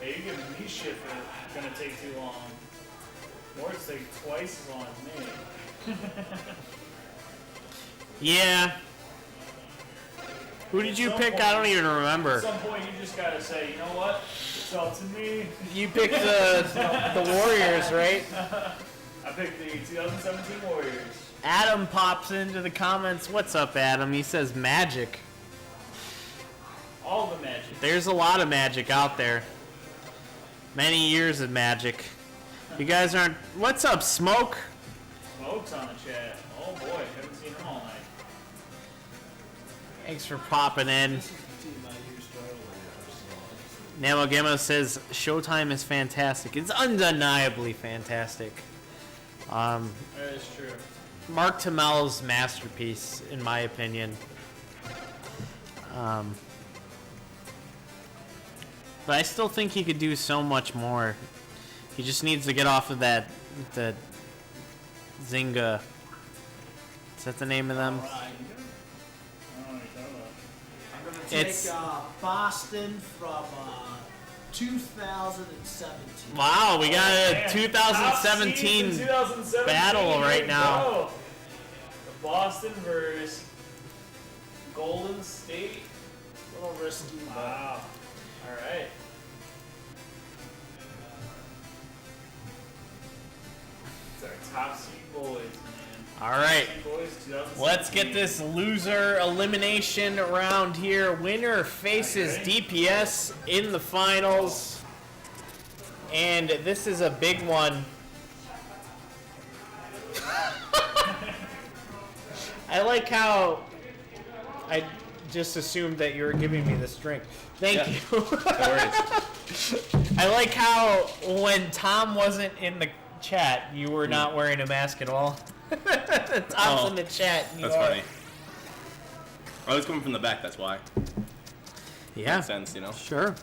Hey, you're giving me shit for gonna take too long. Mort's take twice as long as me. Yeah. Who did you pick? I don't even remember. At some point, you just gotta say, you know what? It's up to me. You picked the Warriors, right? I picked the 2017 Warriors. Adam pops into the comments. What's up, Adam? He says magic. All the magic. There's a lot of magic out there. Many years of magic. You guys aren't... What's up, Smoke? Smoke's on the chat. Oh boy, haven't seen him all night. Thanks for popping in. Namogemo says Showtime is fantastic. It's undeniably fantastic. That is true. Mark Tamel's masterpiece, in my opinion. But I still think he could do so much more. He just needs to get off of the Zynga. Is that the name of them? Right. I don't know what you're talking about. I'm gonna take It's- Boston from 2017. Wow, we got a Man, 2017 top seeds in 2017. battle right Here we now. go. Boston versus Golden State. A little risky, but Wow. All right. It's our top seed boys, man. All right. Seed boys, 2017. Let's get this loser elimination round here. Winner faces DPS in the finals. And this is a big one. I like how I just assumed that you were giving me this drink. Thank you. No worries. I like how when Tom wasn't in the chat, you were not wearing a mask at all. Tom's in the chat. And you That's are. funny. I was coming from the back, that's why. Yeah. Makes sense, you know? Sure.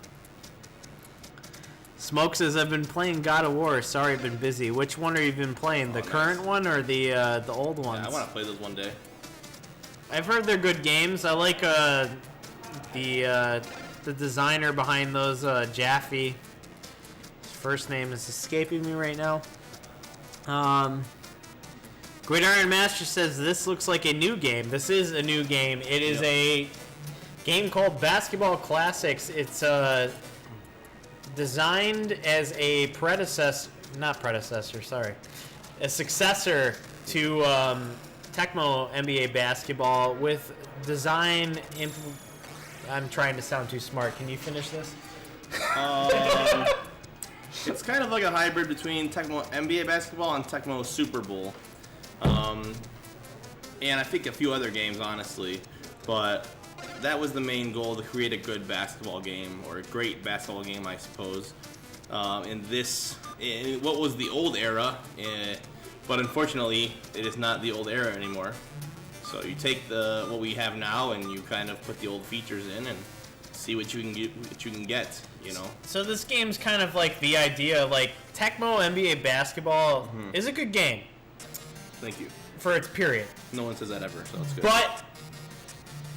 Smoke says, I've been playing God of War. Sorry, I've been busy. Which one have you been playing? The nice. current one or the old ones? Yeah, I want to play those one day. I've heard they're good games. I like the designer behind those, Jaffe. His first name is escaping me right now. Gridiron Master says this looks like a new game. This is a new game. It is a game called Basketball Classics. It's designed as a a successor to Tecmo NBA Basketball with design. I'm trying to sound too smart. Can you finish this? It's kind of like a hybrid between Tecmo NBA Basketball and Tecmo Super Bowl. And I think a few other games, honestly. But that was the main goal, to create a good basketball game, or a great basketball game, I suppose. In what was the old era, But unfortunately, it is not the old era anymore. So you take what we have now and you kind of put the old features in and see what you can get, you know. So this game's kind of like the idea, like Tecmo NBA basketball is a good game. Thank you. For its period. No one says that ever, so it's good. But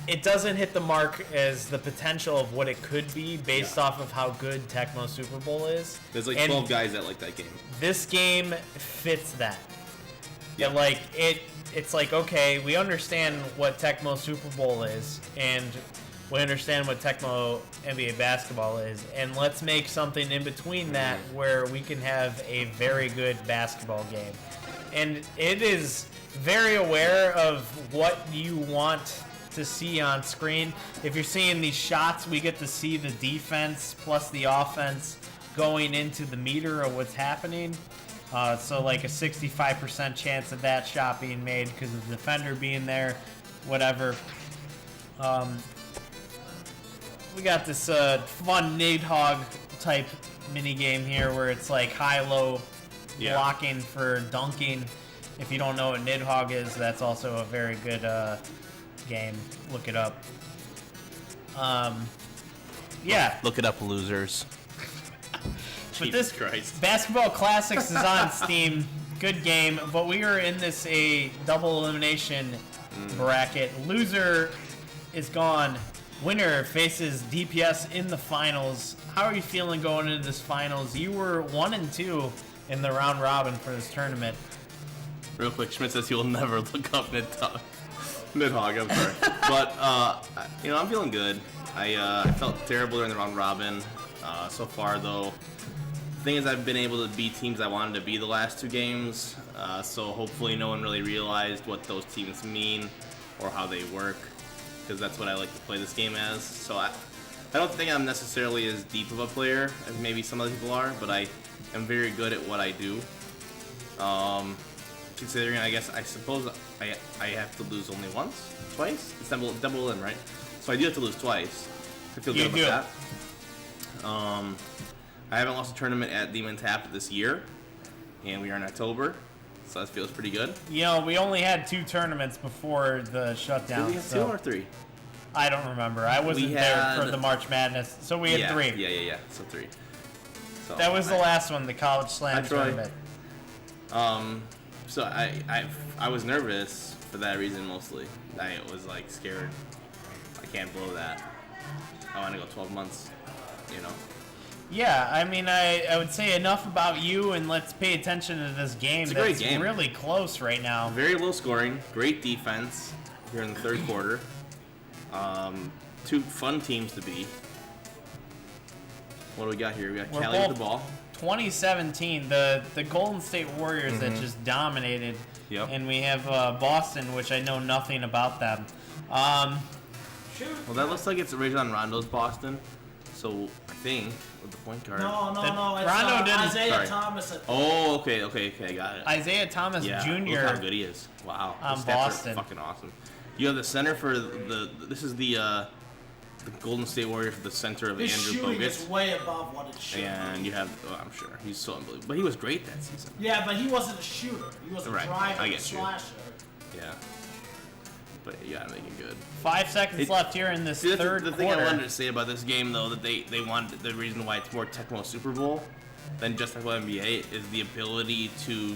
it doesn't hit the mark as the potential of what it could be based off of how good Tecmo Super Bowl is. There's like and 12 guys that like that game. This game fits that. Yeah. Like it's like, okay, we understand what Tecmo Super Bowl is, and we understand what Tecmo NBA basketball is, and let's make something in between that where we can have a very good basketball game. And it is very aware of what you want to see on screen. If you're seeing these shots, we get to see the defense plus the offense going into the meter of what's happening. So like a 65% chance of that shot being made because of the defender being there, whatever. We got this fun Nidhogg type mini game here where it's like high-low blocking for dunking. If you don't know what Nidhogg is, that's also a very good game. Look it up. Yeah. Look it up, losers. But this Basketball Classics is on Steam. Good game, but we are in this double elimination bracket. Loser is gone. Winner faces DPS in the finals. How are you feeling going into this finals? You were 1-2 in the round robin for this tournament. Real quick, Schmidt says he will never look up Nidhogg. I'm sorry. But, I'm feeling good. I felt terrible during the round robin. So far, though, the thing is I've been able to beat teams I wanted to be the last two games. So hopefully no one really realized what those teams mean or how they work, because that's what I like to play this game as. So I don't think I'm necessarily as deep of a player as maybe some other people are, but I am very good at what I do. Considering, I suppose I have to lose only twice? It's double in, right? So I do have to lose twice. I feel good about that. I haven't lost a tournament at Demon Tap this year, and we are in October, so that feels pretty good. You know, we only had 2 tournaments before the shutdown. Did we have 2 or 3? I don't remember. I wasn't there for the March Madness, so we had 3. Yeah. So 3. So that was the last one, the College Slam tournament. So I was nervous for that reason mostly. I was like scared. I can't blow that. I want to go 12 months, you know. Yeah, I mean, I would say enough about you, and let's pay attention to this game. It's a great game. Really close right now. Very low scoring, great defense here in the third quarter. 2 fun teams to beat. What do we got here? We got Cali with the ball. 2017, the Golden State Warriors that just dominated. Yep. And we have Boston, which I know nothing about them. Well, that looks like it's Rajon Rondo's Boston. So I think with the point guard. No. It's Rondo didn't. Isaiah Thomas. Oh, okay, got it. Isaiah Thomas Jr. Look how good he is. Wow. On His stats Boston. are fucking awesome. You have the center for this is the Golden State Warriors for the center of His Andrew shooting Bogut. is way above what it should. And you have, I'm sure he's so unbelievable. But he was great that season. Yeah, but he wasn't a shooter. He was a Right, driver I and get you. slasher. Yeah. But you gotta make it good. 5 seconds left here in this third the quarter. thing I wanted to say about this game, though, that they wanted, the reason why it's more Tecmo Super Bowl than just Tecmo NBA is the ability to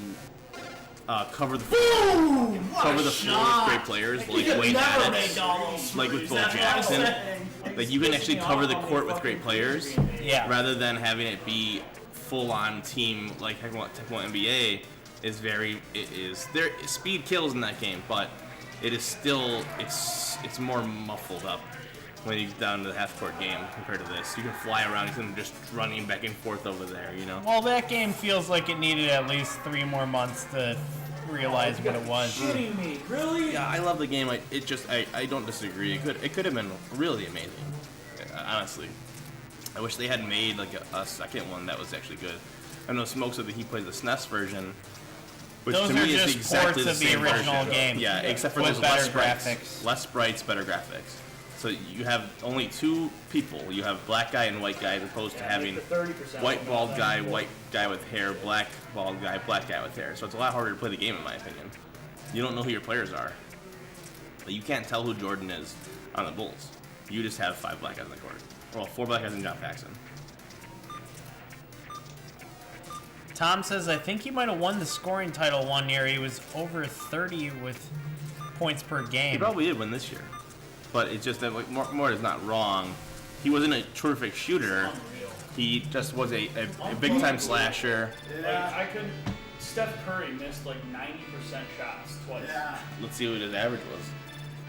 cover the floor with great players like Wayne Haddix, like with Bo Jackson. Like you can actually cover the court with great players, rather than having it be full-on team like Tecmo NBA. There speed kills in that game, but it is still it's more muffled up when you get down to the half-court game compared to this. You can fly around instead of just running back and forth over there, you know. Well, that game feels like it needed at least 3 more months to realize what it was. Shitting me, really? Yeah, I love the game. I don't disagree. It could have been really amazing, honestly. I wish they had made like a second one that was actually good. I know Smoke said that he plays the SNES version, which Those to me are is just exactly ports the of the same original version. game. Yeah, except for with those less better sprites. graphics. Less sprites, better graphics. So you have only 2 people. You have black guy and white guy, as opposed to having white bald guy, white guy with hair, black bald guy, black guy with hair. So it's a lot harder to play the game, in my opinion. You don't know who your players are. Like, you can't tell who Jordan is on the Bulls. You just have 5 black guys on the court. Well, 4 black guys and John Paxson. Tom says, I think he might have won the scoring title one year. He was over 30 with points per game. He probably did win this year. But it's just that, like, Mort is not wrong. He wasn't a terrific shooter. He just was a big-time slasher. Yeah. Like, Steph Curry missed like 90% shots twice. Yeah. Let's see what his average was.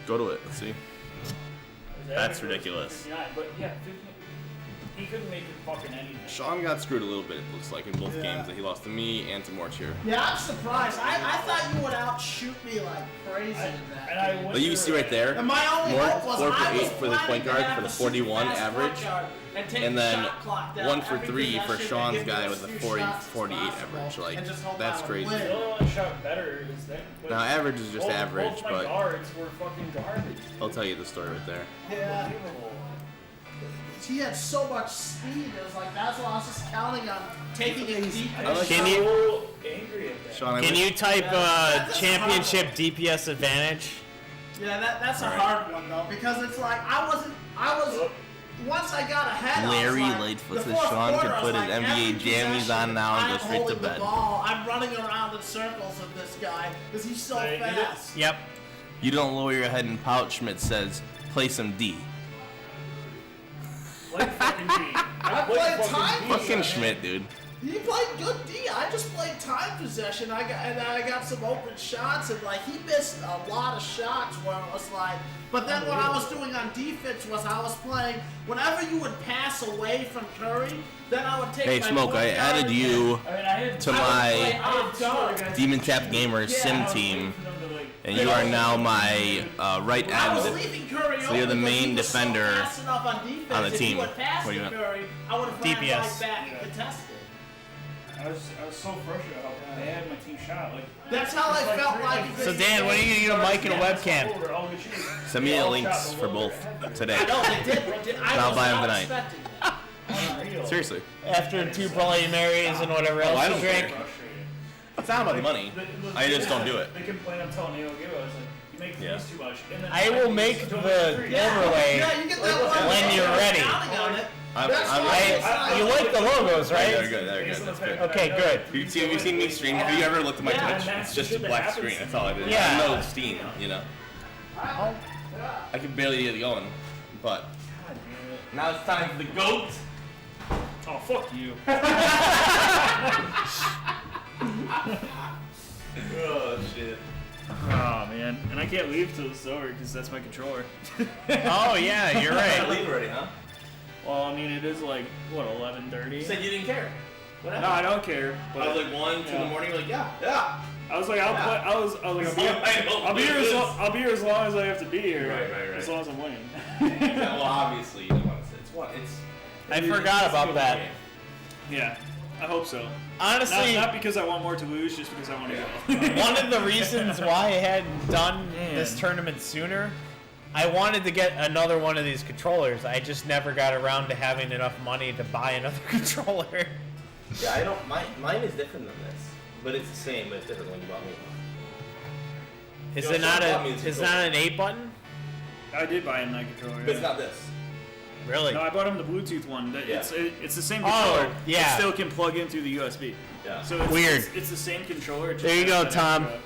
Go to it. Let's see. That's ridiculous. 59, but yeah, 50, he couldn't make it fucking anything. Sean got screwed a little bit, it looks like, in both games. That he lost to me and to Mort here. Yeah, I'm surprised. I thought you would outshoot me like crazy in that. But you can see right there, And my only Mort hope was 4 for I 8 was for the point planning to guard have for the the super 41 fast average, point guard and take and the then shot clock down 1 for every 3 for possession Sean's and give guy you with a as few 40, shots as 48 possible average. Like, and just hope that's I would crazy. win. The only one that shot better is that. Now, average is just average, both my but guards were fucking garbage. I'll tell you the story right there. Yeah. Unbelievable. He had so much speed. It was like that's what I was just counting on taking it deep. Can you Angry at that. Sean, can you type championship DPS advantage? Yeah, that's a hard one though because it's like I was. Once I got ahead, Larry I was like, Lightfoot the says fourth Sean quarter, could I was put his like, NBA every jammies possession, on now and go I'm straight to holding the bed. ball. I'm running around in circles with this guy because he's so fast. Yep. You don't lower your head and pout, Schmidt says, play some D. Like fucking D. I played time. Fucking Schmidt, dude. He played good D. I just played time possession. I got some open shots and like he missed a lot of shots where it was like. But then what I was doing on defense was I was playing whenever you would pass away from Curry, then I would take. Hey, my Smoke, point I guard added you I to my Demon Tap Gamer Sim team, and you are now my right I was end. leaving Curry So you're the open, but main he was so defender fast enough on defense, on the if team. he would pass What do you to want? Curry, I would have ran DPS. right back and contested. I was so frustrated how bad my team shot. Like That's how I felt like. So Dan, when are you gonna get a mic and a webcam? Send me the links for both today. I know they did. I'll buy them tonight. expecting that. Seriously. After 2 Bloody Marys and whatever else I you don't drink. care. It's not about the money. I just don't do it. They complain I'm telling Neil Gill. I was like, you make these too much. And then I will make the overlay Yeah, you get that one when you're ready. counting on it. You like the logos, right? They're good. They're good. That's good. Okay, good. Have you seen me stream? Have you ever looked at my Twitch? It's just a black screen. That's all it is. Yeah. No Steam, you know. I can barely get it going, but now it's time for the GOAT. Oh, fuck you. Oh shit. Oh man, and I can't leave till it's over because that's my controller. Oh yeah, you're right. Leave already, huh? Well, I mean it is like what 11:30. You said you didn't care. What No, happened? I don't care. But I was like 1, 2 in the morning. You're like, yeah. I was like, I'll be here as long as I have to be here. Right. As long as I'm winning. Yeah, well, obviously, you don't want to say it's one. I forgot about that. Yeah, I hope so. Honestly, Not because I want more to lose, just because I want to go. one of the reasons why I hadn't done this tournament sooner, I wanted to get another one of these controllers. I just never got around to having enough money to buy another controller. Yeah, I don't. Mine is different than this, but it's the same. But it's different when you bought me one. Is You know, it not Sean bought me a? this It's controller. not an 8-button? I did buy him that controller. But it's not this. Really? No, I bought him the Bluetooth one. Yeah. It's the same Oh, controller. yeah. It still can plug in through the USB. Yeah. So it's, Weird. It's the same controller. it just There you has go, that Tom. extra-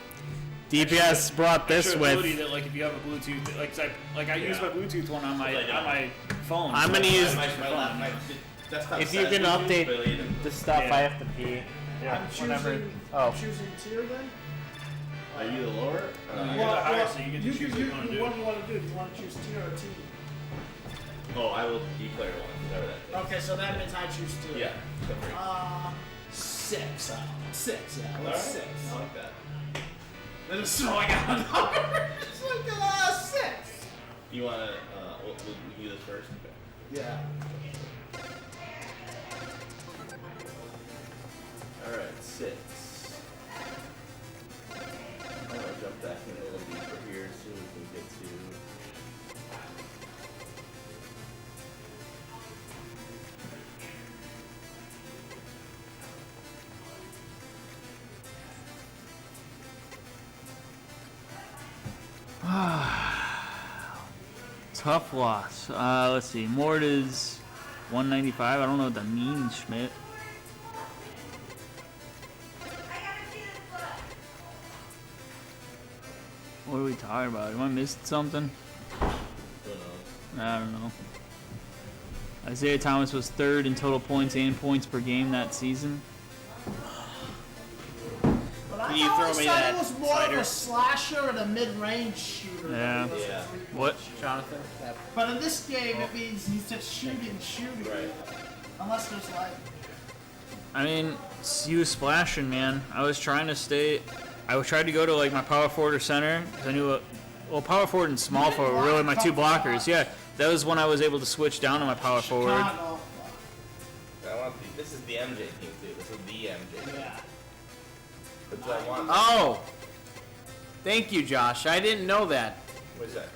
DPS brought this extra with. ability that like if you have a Bluetooth, I use my Bluetooth one on my phone. I'm so gonna I- use- My desktop If you says can Bluetooth, update but it- the stuff, Yeah. I have to pee. Yeah, I'm whenever. choosing, Oh. choosing tier then? Are you the lower? You're the higher, so you get to choose what you want to do. What do you want to do? Do you want to choose tier or T? Oh, I will declare one. Whatever that is. Okay, so that means I choose tier. Yeah. Go for it. 6. 6, yeah. All Let's right. 6. I like that. Then it's throwing out a number. It's like 6. You want to? We'll do this first. Okay. Yeah. All right, 6. I'm gonna jump back in a little deeper here, so we can get to. tough loss. Let's see. Mort is 195. I don't know what that means, Schmidt. What are we talking about? Am I missing something? I don't know. Isaiah Thomas was third in total points and points per game that season. Can you throw me that It was more of a slasher and a mid-range shooter. Yeah. What? Jonathan? But in this game, it means he's just shooting. Right. Unless there's like. I mean, he was splashing, man. I was trying to stay. I tried to go to like my power forward or center. 'Cause I knew, well, power forward and small forward were really my two blockers. Yeah, that was when I was able to switch down to my power forward. Chicago. This is the MJ team too. This is the MJ team. Yeah. That's what I want. Oh! Thank you, Josh. I didn't know that. What's that?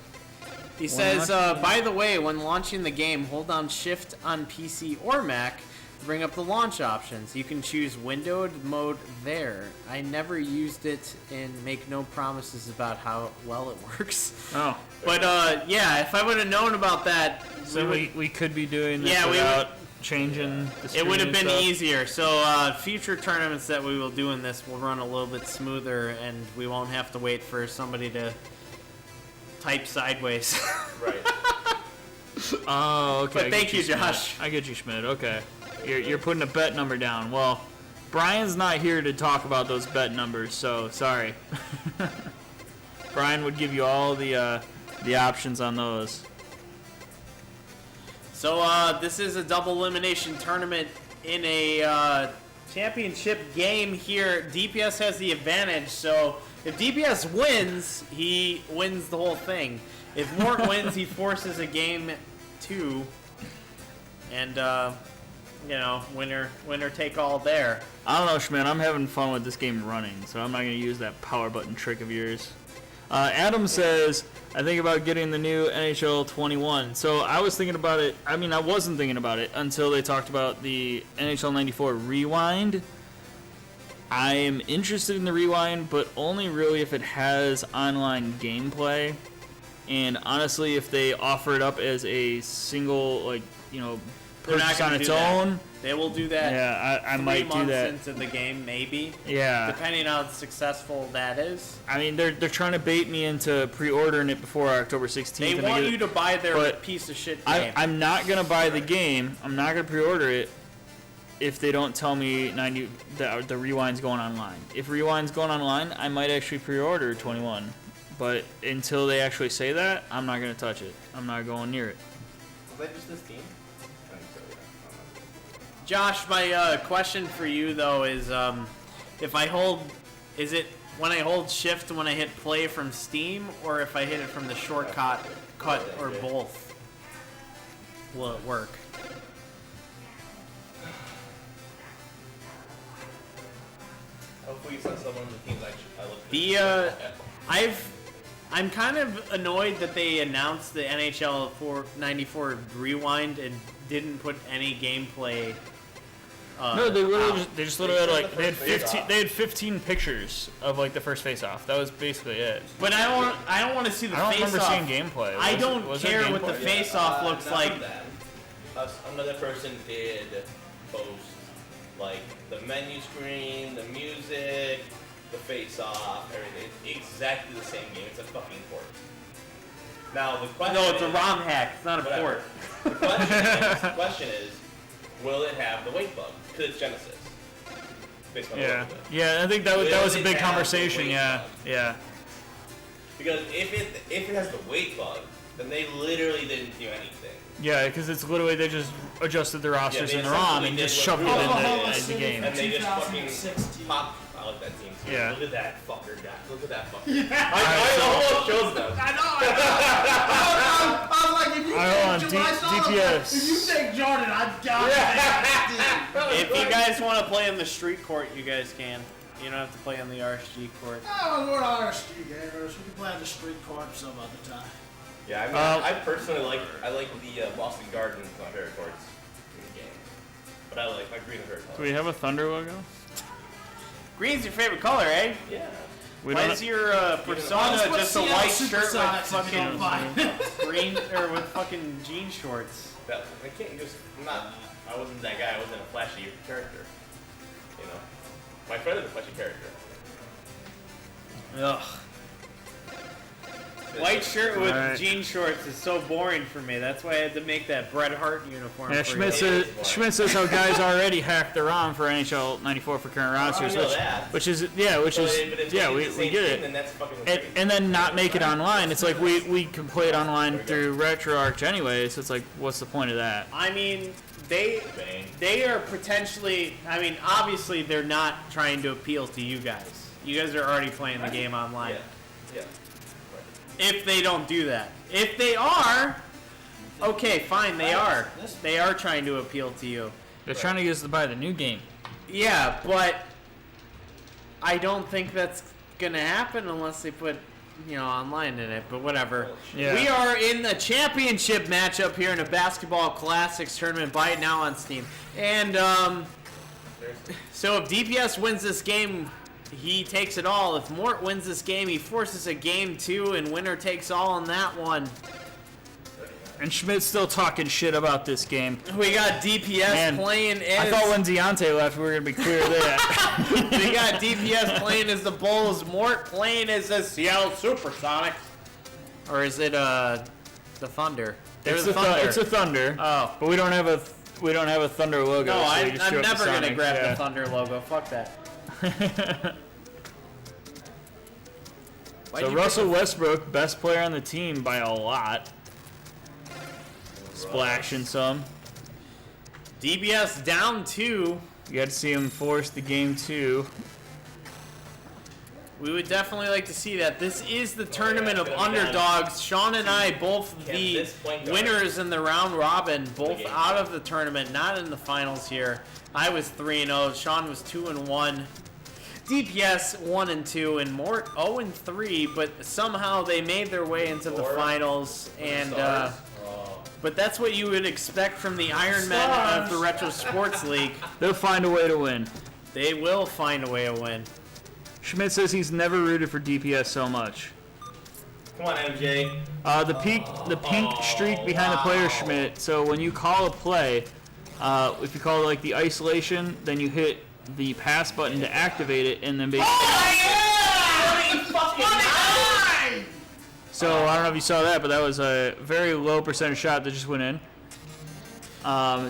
He says, by the way, when launching the game, hold down Shift on PC or Mac to bring up the launch options. You can choose windowed mode there. I never used it and make no promises about how well it works. Oh, But, yeah, if I would have known about that, so we could be doing this Yeah, we without changing the it would have screen been stuff. easier. So, future tournaments that we will do in this will run a little bit smoother, and we won't have to wait for somebody to type sideways. Right. Oh, okay. But I thank get you, Schmidt. Josh. I get you, Schmidt. Okay. You're putting a bet number down. Well, Brian's not here to talk about those bet numbers, so sorry. Brian would give you all the options on those. So this is a double elimination tournament in a championship game here. DPS has the advantage, so if DPS wins, he wins the whole thing. If Mort wins, he forces a game 2, and you know, winner take all there. I don't know, Schmidt. I'm having fun with this game running, so I'm not going to use that power button trick of yours. Adam says, I think about getting the new NHL 21. So I was thinking about it. I mean, I wasn't thinking about it until they talked about the NHL 94 Rewind. I am interested in the Rewind, but only really if it has online gameplay. And honestly, if they offer it up as a single, like, you know, purchase on its own. They will do that. Yeah, I might do 3 that. months into the game, maybe. Yeah. Depending on how successful that is. I mean, they're trying to bait me into pre-ordering it before October 16th. They and I want get you it- to buy their but piece of shit game. I'm not gonna buy the game. I'm not gonna pre-order it if they don't tell me the Rewind's going online. If Rewind's going online, I might actually pre-order 21. But until they actually say that, I'm not gonna touch it. I'm not going near it. Is that just this team? I think so, yeah. Josh, my question for you though is, if I hold, is it when I hold Shift when I hit play from Steam, or if I hit it from the shortcut, or both? Will it work? Hopefully you sent someone on the teams I looked at. I'm kind of annoyed that they announced the NHL 94 Rewind and didn't put any gameplay. No, they literally out. they just literally had like they had 15 pictures of like the first face-off. That was basically it. But I don't want to see the I don't face remember off. seeing gameplay. I don't was there care what the gameplay? face off looks Not like. that. Another person did post like the menu screen, the music, the face off, everything. It's exactly the same game. It's a fucking port. Now the question No, it's a is, ROM hack. It's not a whatever. port. The question is, will it have the weight bug? Because it's Genesis. Based on the Yeah, look of it. yeah. I think that was a Will it big have the conversation. weight Yeah, bug? yeah. Because if it has the weight bug, then they literally didn't do anything. Yeah, because it's literally they just adjusted the rosters they in the ROM and essentially just did shoved it what in Oklahoma the City game. And they just fucking 2016. pop. I like that team too. Yeah. Look at that fucker guy. Look at that fucker. I almost chose them. I was like, if you Alright, hold take on, I saw them, DPS. if you take Jordan, I've got it. If you guys want to play in the street court, you guys can. You don't have to play on the RSG court. Oh, we're RSG gamers. We can play on the street court some other time. Yeah, I mean, I personally like the Boston Garden, my favorite courts in the game. But I like my green and red Do color. we have a Thunder logo? Green's your favorite color, eh? Yeah. Why is your persona just a white shirt with fucking green or with fucking jean shorts? I can't just. I wasn't that guy. I wasn't a flashy character. You know, my friend is a flashy character. Ugh. White shirt with jean shorts is so boring for me. That's why I had to make that Bret Hart uniform. Yeah, Schmidt says how guys already hacked their ROM for NHL 94 for current rosters, which is we get it. And then not make it online. It's like we can play it online through RetroArch anyway. So it's like, what's the point of that? I mean, they are potentially. I mean, obviously they're not trying to appeal to you guys. You guys are already playing the game online. Yeah. If they don't do that. If they are, okay, fine, they are. They are trying to appeal to you. They're trying to get us to buy the new game. Yeah, but I don't think that's going to happen unless they put, online in it, but whatever. Yeah. We are in the championship matchup here in a Basketball Classics tournament. Buy it now on Steam. And so if DPS wins this game, he takes it all. If Mort wins this game, he forces a game 2, and winner takes all on that one. And Schmidt's still talking shit about this game. We got DPS playing as... I thought when Deontay left, we were going to be clear of that. We got DPS playing as the Bulls, Mort playing as the Seattle Supersonics. Or is it the Thunder? It's a Thunder. Oh. But we don't have a Thunder logo. No, so I'm never going to grab the Thunder logo. Fuck that. So Russell Westbrook, best player on the team by a lot. Splashing some. DBS down 2. You got to see him force the game 2. We would definitely like to see that. This is the tournament of underdogs. Sean and I, both the winners in the round robin, both out of the tournament, not in the finals here. I was 3-0. Sean was 2-1. DPS 1-2 and Mort 0-3, but somehow they made their way into the finals. And but that's what you would expect from the Iron Men of the Retro Sports League. They'll find a way to win. They will find a way to win. Schmidt says he's never rooted for DPS so much. Come on, MJ. The pink streak behind the player, Schmidt. So when you call a play, if you call it like the isolation, then you hit the pass button to activate it, and then basically. So I don't know if you saw that, but that was a very low percentage shot that just went in.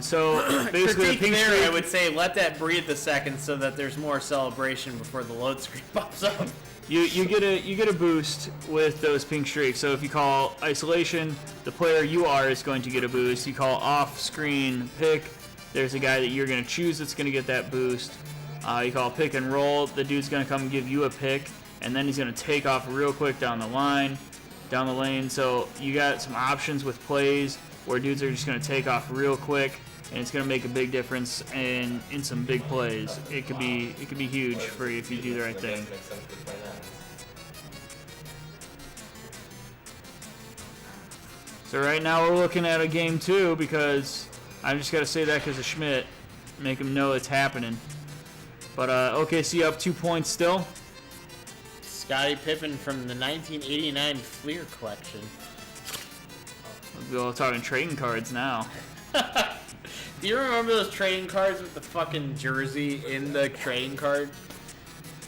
So basically, the pink streak, I would say let that breathe a second so that there's more celebration before the load screen pops up. You get a boost with those pink streaks. So if you call isolation, the player you are is going to get a boost. You call off-screen pick, there's a guy that you're going to choose that's going to get that boost. You call pick and roll, the dude's going to come and give you a pick, and then he's going to take off real quick down the lane. So you got some options with plays where dudes are just going to take off real quick, and it's going to make a big difference in some big plays. It could be huge for you if you do the right thing. So right now we're looking at a game 2 because I just got to say that because of Schmidt, make him know it's happening. But OKC up 2 points still. Scottie Pippen from the 1989 Fleer collection. We're talking trading cards now. Do you remember those trading cards with the fucking jersey in the trading card?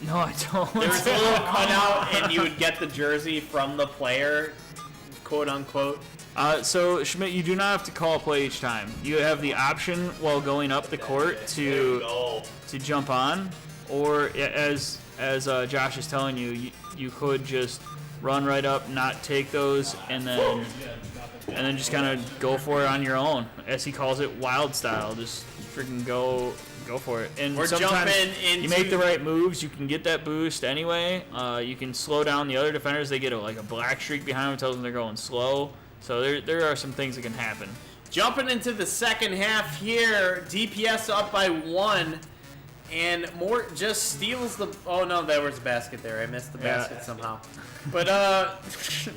No, I don't. There was a little cutout, and you would get the jersey from the player, quote unquote. So Schmidt, you do not have to call a play each time. You have the option while going up the court to jump on, or as Josh is telling you, you could just run right up, not take those, and then just kind of go for it on your own, as he calls it, wild style. Just freaking go for it. And sometimes you make the right moves, you can get that boost anyway. You can slow down the other defenders. They get a black streak behind them, tells them they're going slow. So there are some things that can happen. Jumping into the second half here, DPS up by 1, and Mort just steals the. Oh no, there was a basket there. I missed the basket somehow. But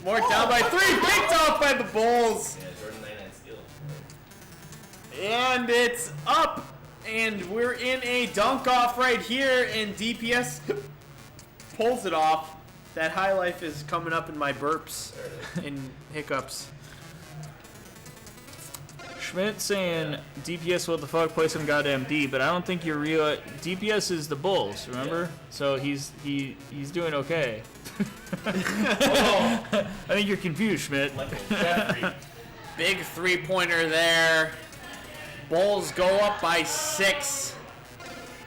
Mort down by 3, picked off by the Bulls. Yeah, Jordan 99 steal. And it's up, and we're in a dunk off right here, and DPS pulls it off, that high life is coming up in my burps and hiccups. Schmidt saying DPS what the fuck, play some goddamn D, but I don't think you're real. DPS is the Bulls, remember? So he's doing okay. I think you're confused, Schmidt. Big 3-pointer there. Bulls go up by 6.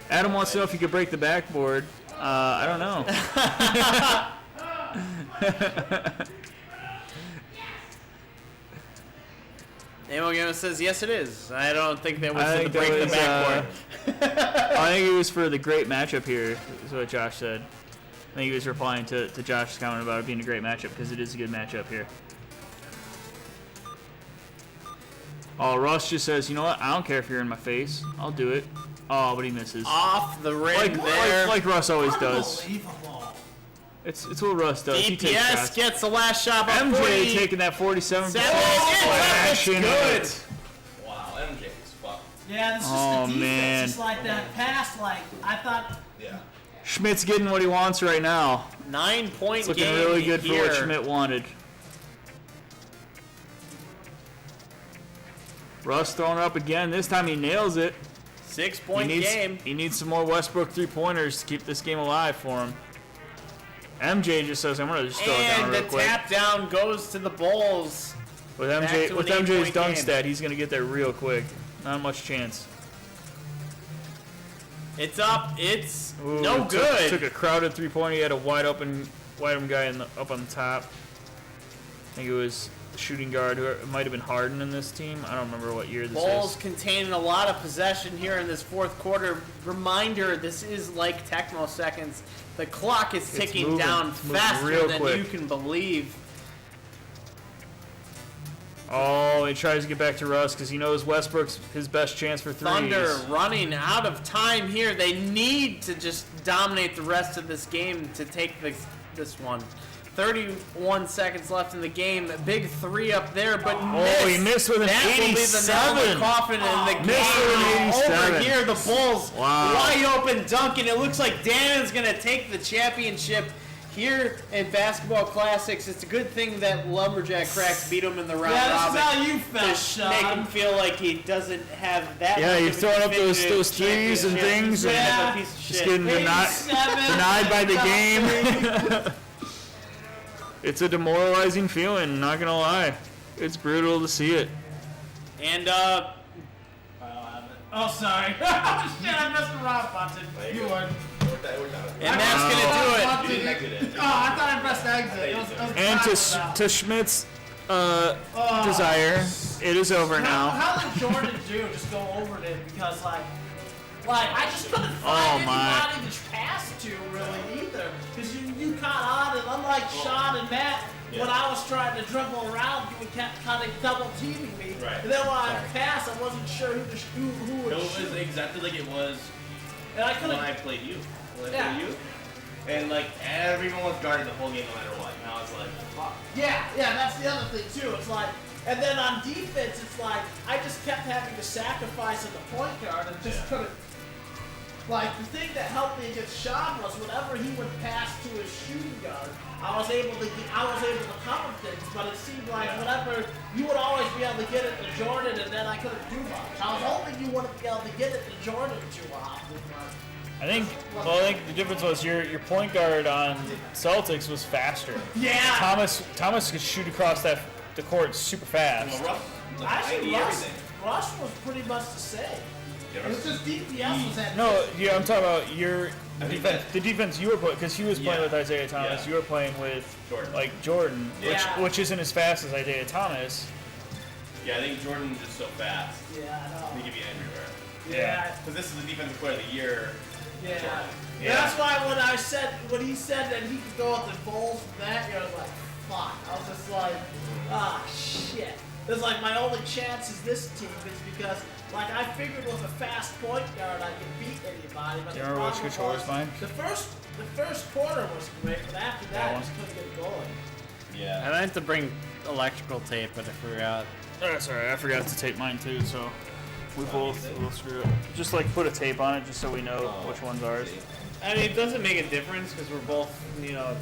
Adam wants to know if you could break the backboard. I don't know. Nemo Gamer says yes, it is. I don't think that was to break the backboard. I think it was for the great matchup here, is what Josh said. I think he was replying to Josh's comment about it being a great matchup because it is a good matchup here. Oh, Russ just says, you know what? I don't care if you're in my face. I'll do it. Oh, but he misses. Off the ring there. Like Russ always does. It's what Russ does. He takes DPS shots. gets the last shot by MJ 40. taking that 47. That's good. Wow, MJ's fucked. Yeah, this is Oh, the defense. man. It's like that pass, like, I thought. Yeah. Schmidt's getting what he wants right now. 9-point It's looking game really good here. for what Schmidt wanted. Russ throwing up again. This time he nails it. 6-point game. He needs some more Westbrook 3-pointers to keep this game alive for him. MJ just says, I'm going to just throw it down And real the quick. tap down goes to the Bulls. With Back MJ, to with an MJ's 8-point dunk game. stat, he's going to get there real quick. Not much chance. It's up. It's Ooh, no good. Took a crowded 3-pointer. He had a wide open guy up on the top. I think it was the shooting guard. It might have been Harden in this team. I don't remember what year this Bulls is. containing a lot of possession here in this fourth quarter. Reminder, this is like Tecmo seconds. The clock is ticking moving. down It's moving faster real than quick. you can believe. Oh, he tries to get back to Russ because he knows Westbrook's his best chance for threes. Thunder running out of time here. They need to just dominate the rest of this game to take this one. 31 seconds left in the game. A big 3 up there, but he missed with an that 87. will be the nail in the coffin in the Missed with an game. 87. Over here, the Bulls Wow. wide open dunking. It looks like Dannon's going to take the championship here in Basketball Classics. It's a good thing that Lumberjack Cracks beat him in the round Yeah, this robin. is how you to felt, make him Sean. feel like he doesn't have that. Yeah, much you're of a throwing up those definitive threes and championship. things, and Yeah. Piece of just shit. getting denied by the game. It's a demoralizing feeling, not gonna lie. It's brutal to see it. And Oh, sorry. Shit, I messed around, Bunton. You won. And that's gonna do it. You didn't exit it. Oh, I thought I pressed exit. It was And about. to Schmidt's desire, it is over now. How did Jordan do? Just go over it because like I just couldn't Oh, find my. anybody to pass to really either. Because you caught on, and unlike Sean and Matt, when I was trying to dribble around, you would kept kind of double teaming me. Right. And then when I passed, I wasn't sure who would It was shoot. exactly like it was And I when couldn't. I played you. Yeah. And like everyone was guarded the whole game no matter what. Now it's like, fuck. Yeah, that's the other thing too. It's like, and then on defense, it's like I just kept having to sacrifice at the point guard and just couldn't. Like the thing that helped me against Sean was whenever he would pass to his shooting guard, I was able to cover things. But it seemed like whenever you would always be able to get it to Jordan, and then I couldn't do much. I was hoping you wouldn't be able to get it to Jordan too often. I think the difference was your point guard on Celtics was faster. Yeah. Thomas could shoot across the court super fast. Well, Actually, everything. Rush was pretty much the same. It was just DPS was at. No, yeah, I'm talking about your defense. The defense you were playing, because he was playing Yeah. with Isaiah Thomas. Yeah. You were playing with Jordan. Jordan, Yeah. which isn't as fast as Isaiah Thomas. Yeah, I think Jordan's just so fast. Yeah, I know. He could be everywhere. Yeah. Because this is the defensive player of the year. Yeah. Yeah. That's why when he said that he could go with the Bulls from that year, I was like, fuck. I was just like, shit. It's like my only chance is this team is because like I figured with a fast point guard I could beat anybody. But Do you the remember which problem control was was mine? the first quarter was great, but after that I just couldn't get going. Yeah. I meant to bring electrical tape, but I forgot. That's alright. I forgot to tape mine too. So We both will screw it. Just like put a tape on it just so we know which one's ours. I mean, it doesn't make a difference because we're both, you know,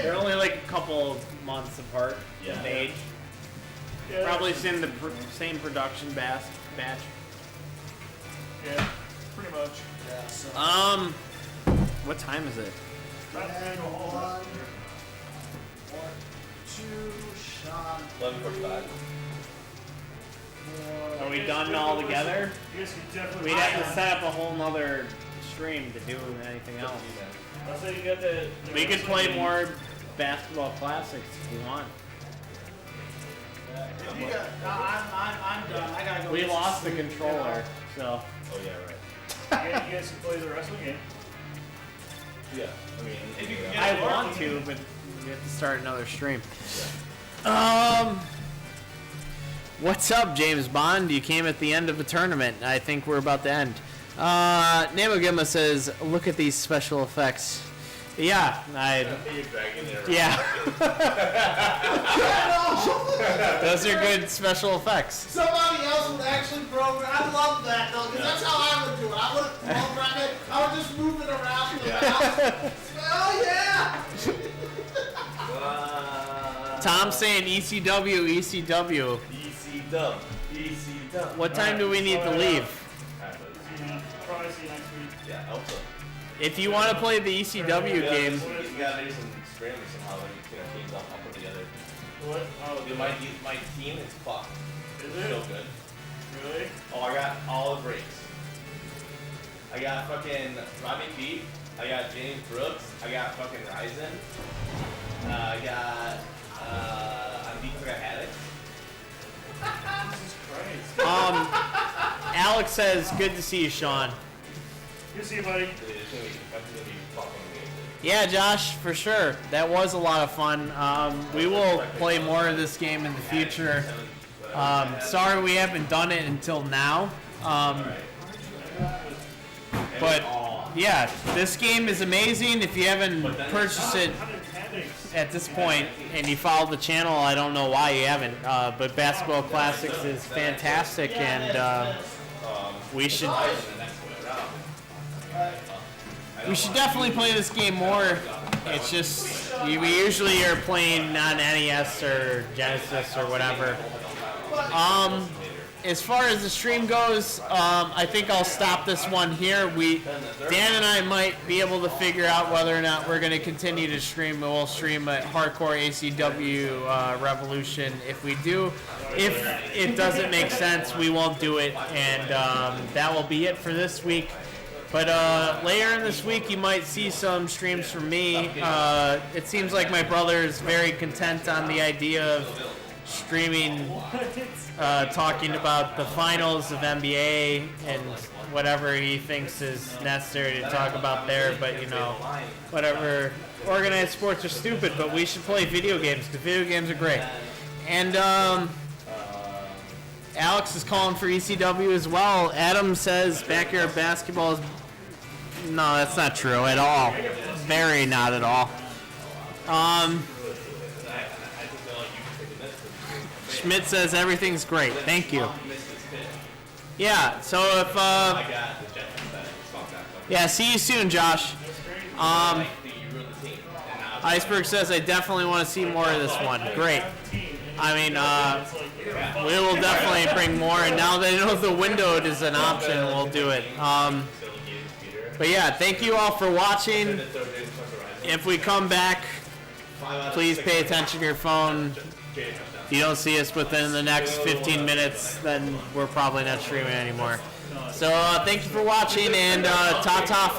they're only like a couple months apart in age. Yeah, Probably same the same production batch. Yeah, pretty much. Yeah, so. What time is it? 1, 2, Sean. 11:45. Are we done all together? You guys can definitely. We'd have to set up a whole nother stream to do anything else. I'll say you got the We could play more basketball classics if you want. If you got, I'm done. I gotta go. We get lost the some sleep, controller, so. Oh yeah, right. You guys can play the rest of the game. Yeah. I mean, if you can I want to, but we have to start another stream. What's up, James Bond? You came at the end of a tournament. I think we're about to end. Namogema says, "Look at these special effects." Yeah, yeah. Those are good special effects. Somebody else would actually program. I love that though, because that's how I would do it. I wouldn't program it. I would just move it around in the house. Oh yeah! Tom's saying ECW. EC dub. What time do we need to leave? Probably see you next week. Yeah, I hope so. If you want to play the ECW game, You gotta do some scrams somehow. Then teams I'll put together. What? Oh, Dude, my team is fucked. Is It's it? so good. Really? Oh, I got all the breaks. I got fucking Robbie Pete. I got James Brooks. I got fucking Ryzen. I got I'm deep. I got Haddock. Jesus Christ. Alex says, "Good to see you, Sean." Good to see you, buddy. It's gonna be fucking amazing. Yeah, Josh, for sure. That was a lot of fun. We will play more of this game in the future. Sorry we haven't done it until now. But yeah, this game is amazing. If you haven't purchased it at this point and you follow the channel, I don't know why you haven't. But Basketball Classics is fantastic, and we should definitely play this game more. It's just we usually are playing on NES or Genesis or whatever. As far as the stream goes, I think I'll stop this one here. Dan and I might be able to figure out whether or not we're going to continue to stream. We'll stream a Hardcore ACW Revolution. If we do, if it doesn't make sense, we won't do it, and that will be it for this week. But later in this week, you might see some streams from me. It seems like my brother is very content on the idea of streaming, talking about the finals of NBA and whatever he thinks is necessary to talk about there. But, you know, whatever. Organized sports are stupid, but we should play video games because video games are great. And Alex is calling for ECW as well. Adam says backyard basketball is... No, that's not true at all. Very not at all. Schmidt says everything's great. Thank you. Yeah, so if... yeah, see you soon, Josh. Iceberg says I definitely want to see more of this one. Great. I mean, we will definitely bring more, and now that I know the windowed is an option, we'll do it. But yeah, thank you all for watching. If we come back, please pay attention to your phone. If you don't see us within the next 15 minutes, then we're probably not streaming anymore. So thank you for watching, and ta-ta.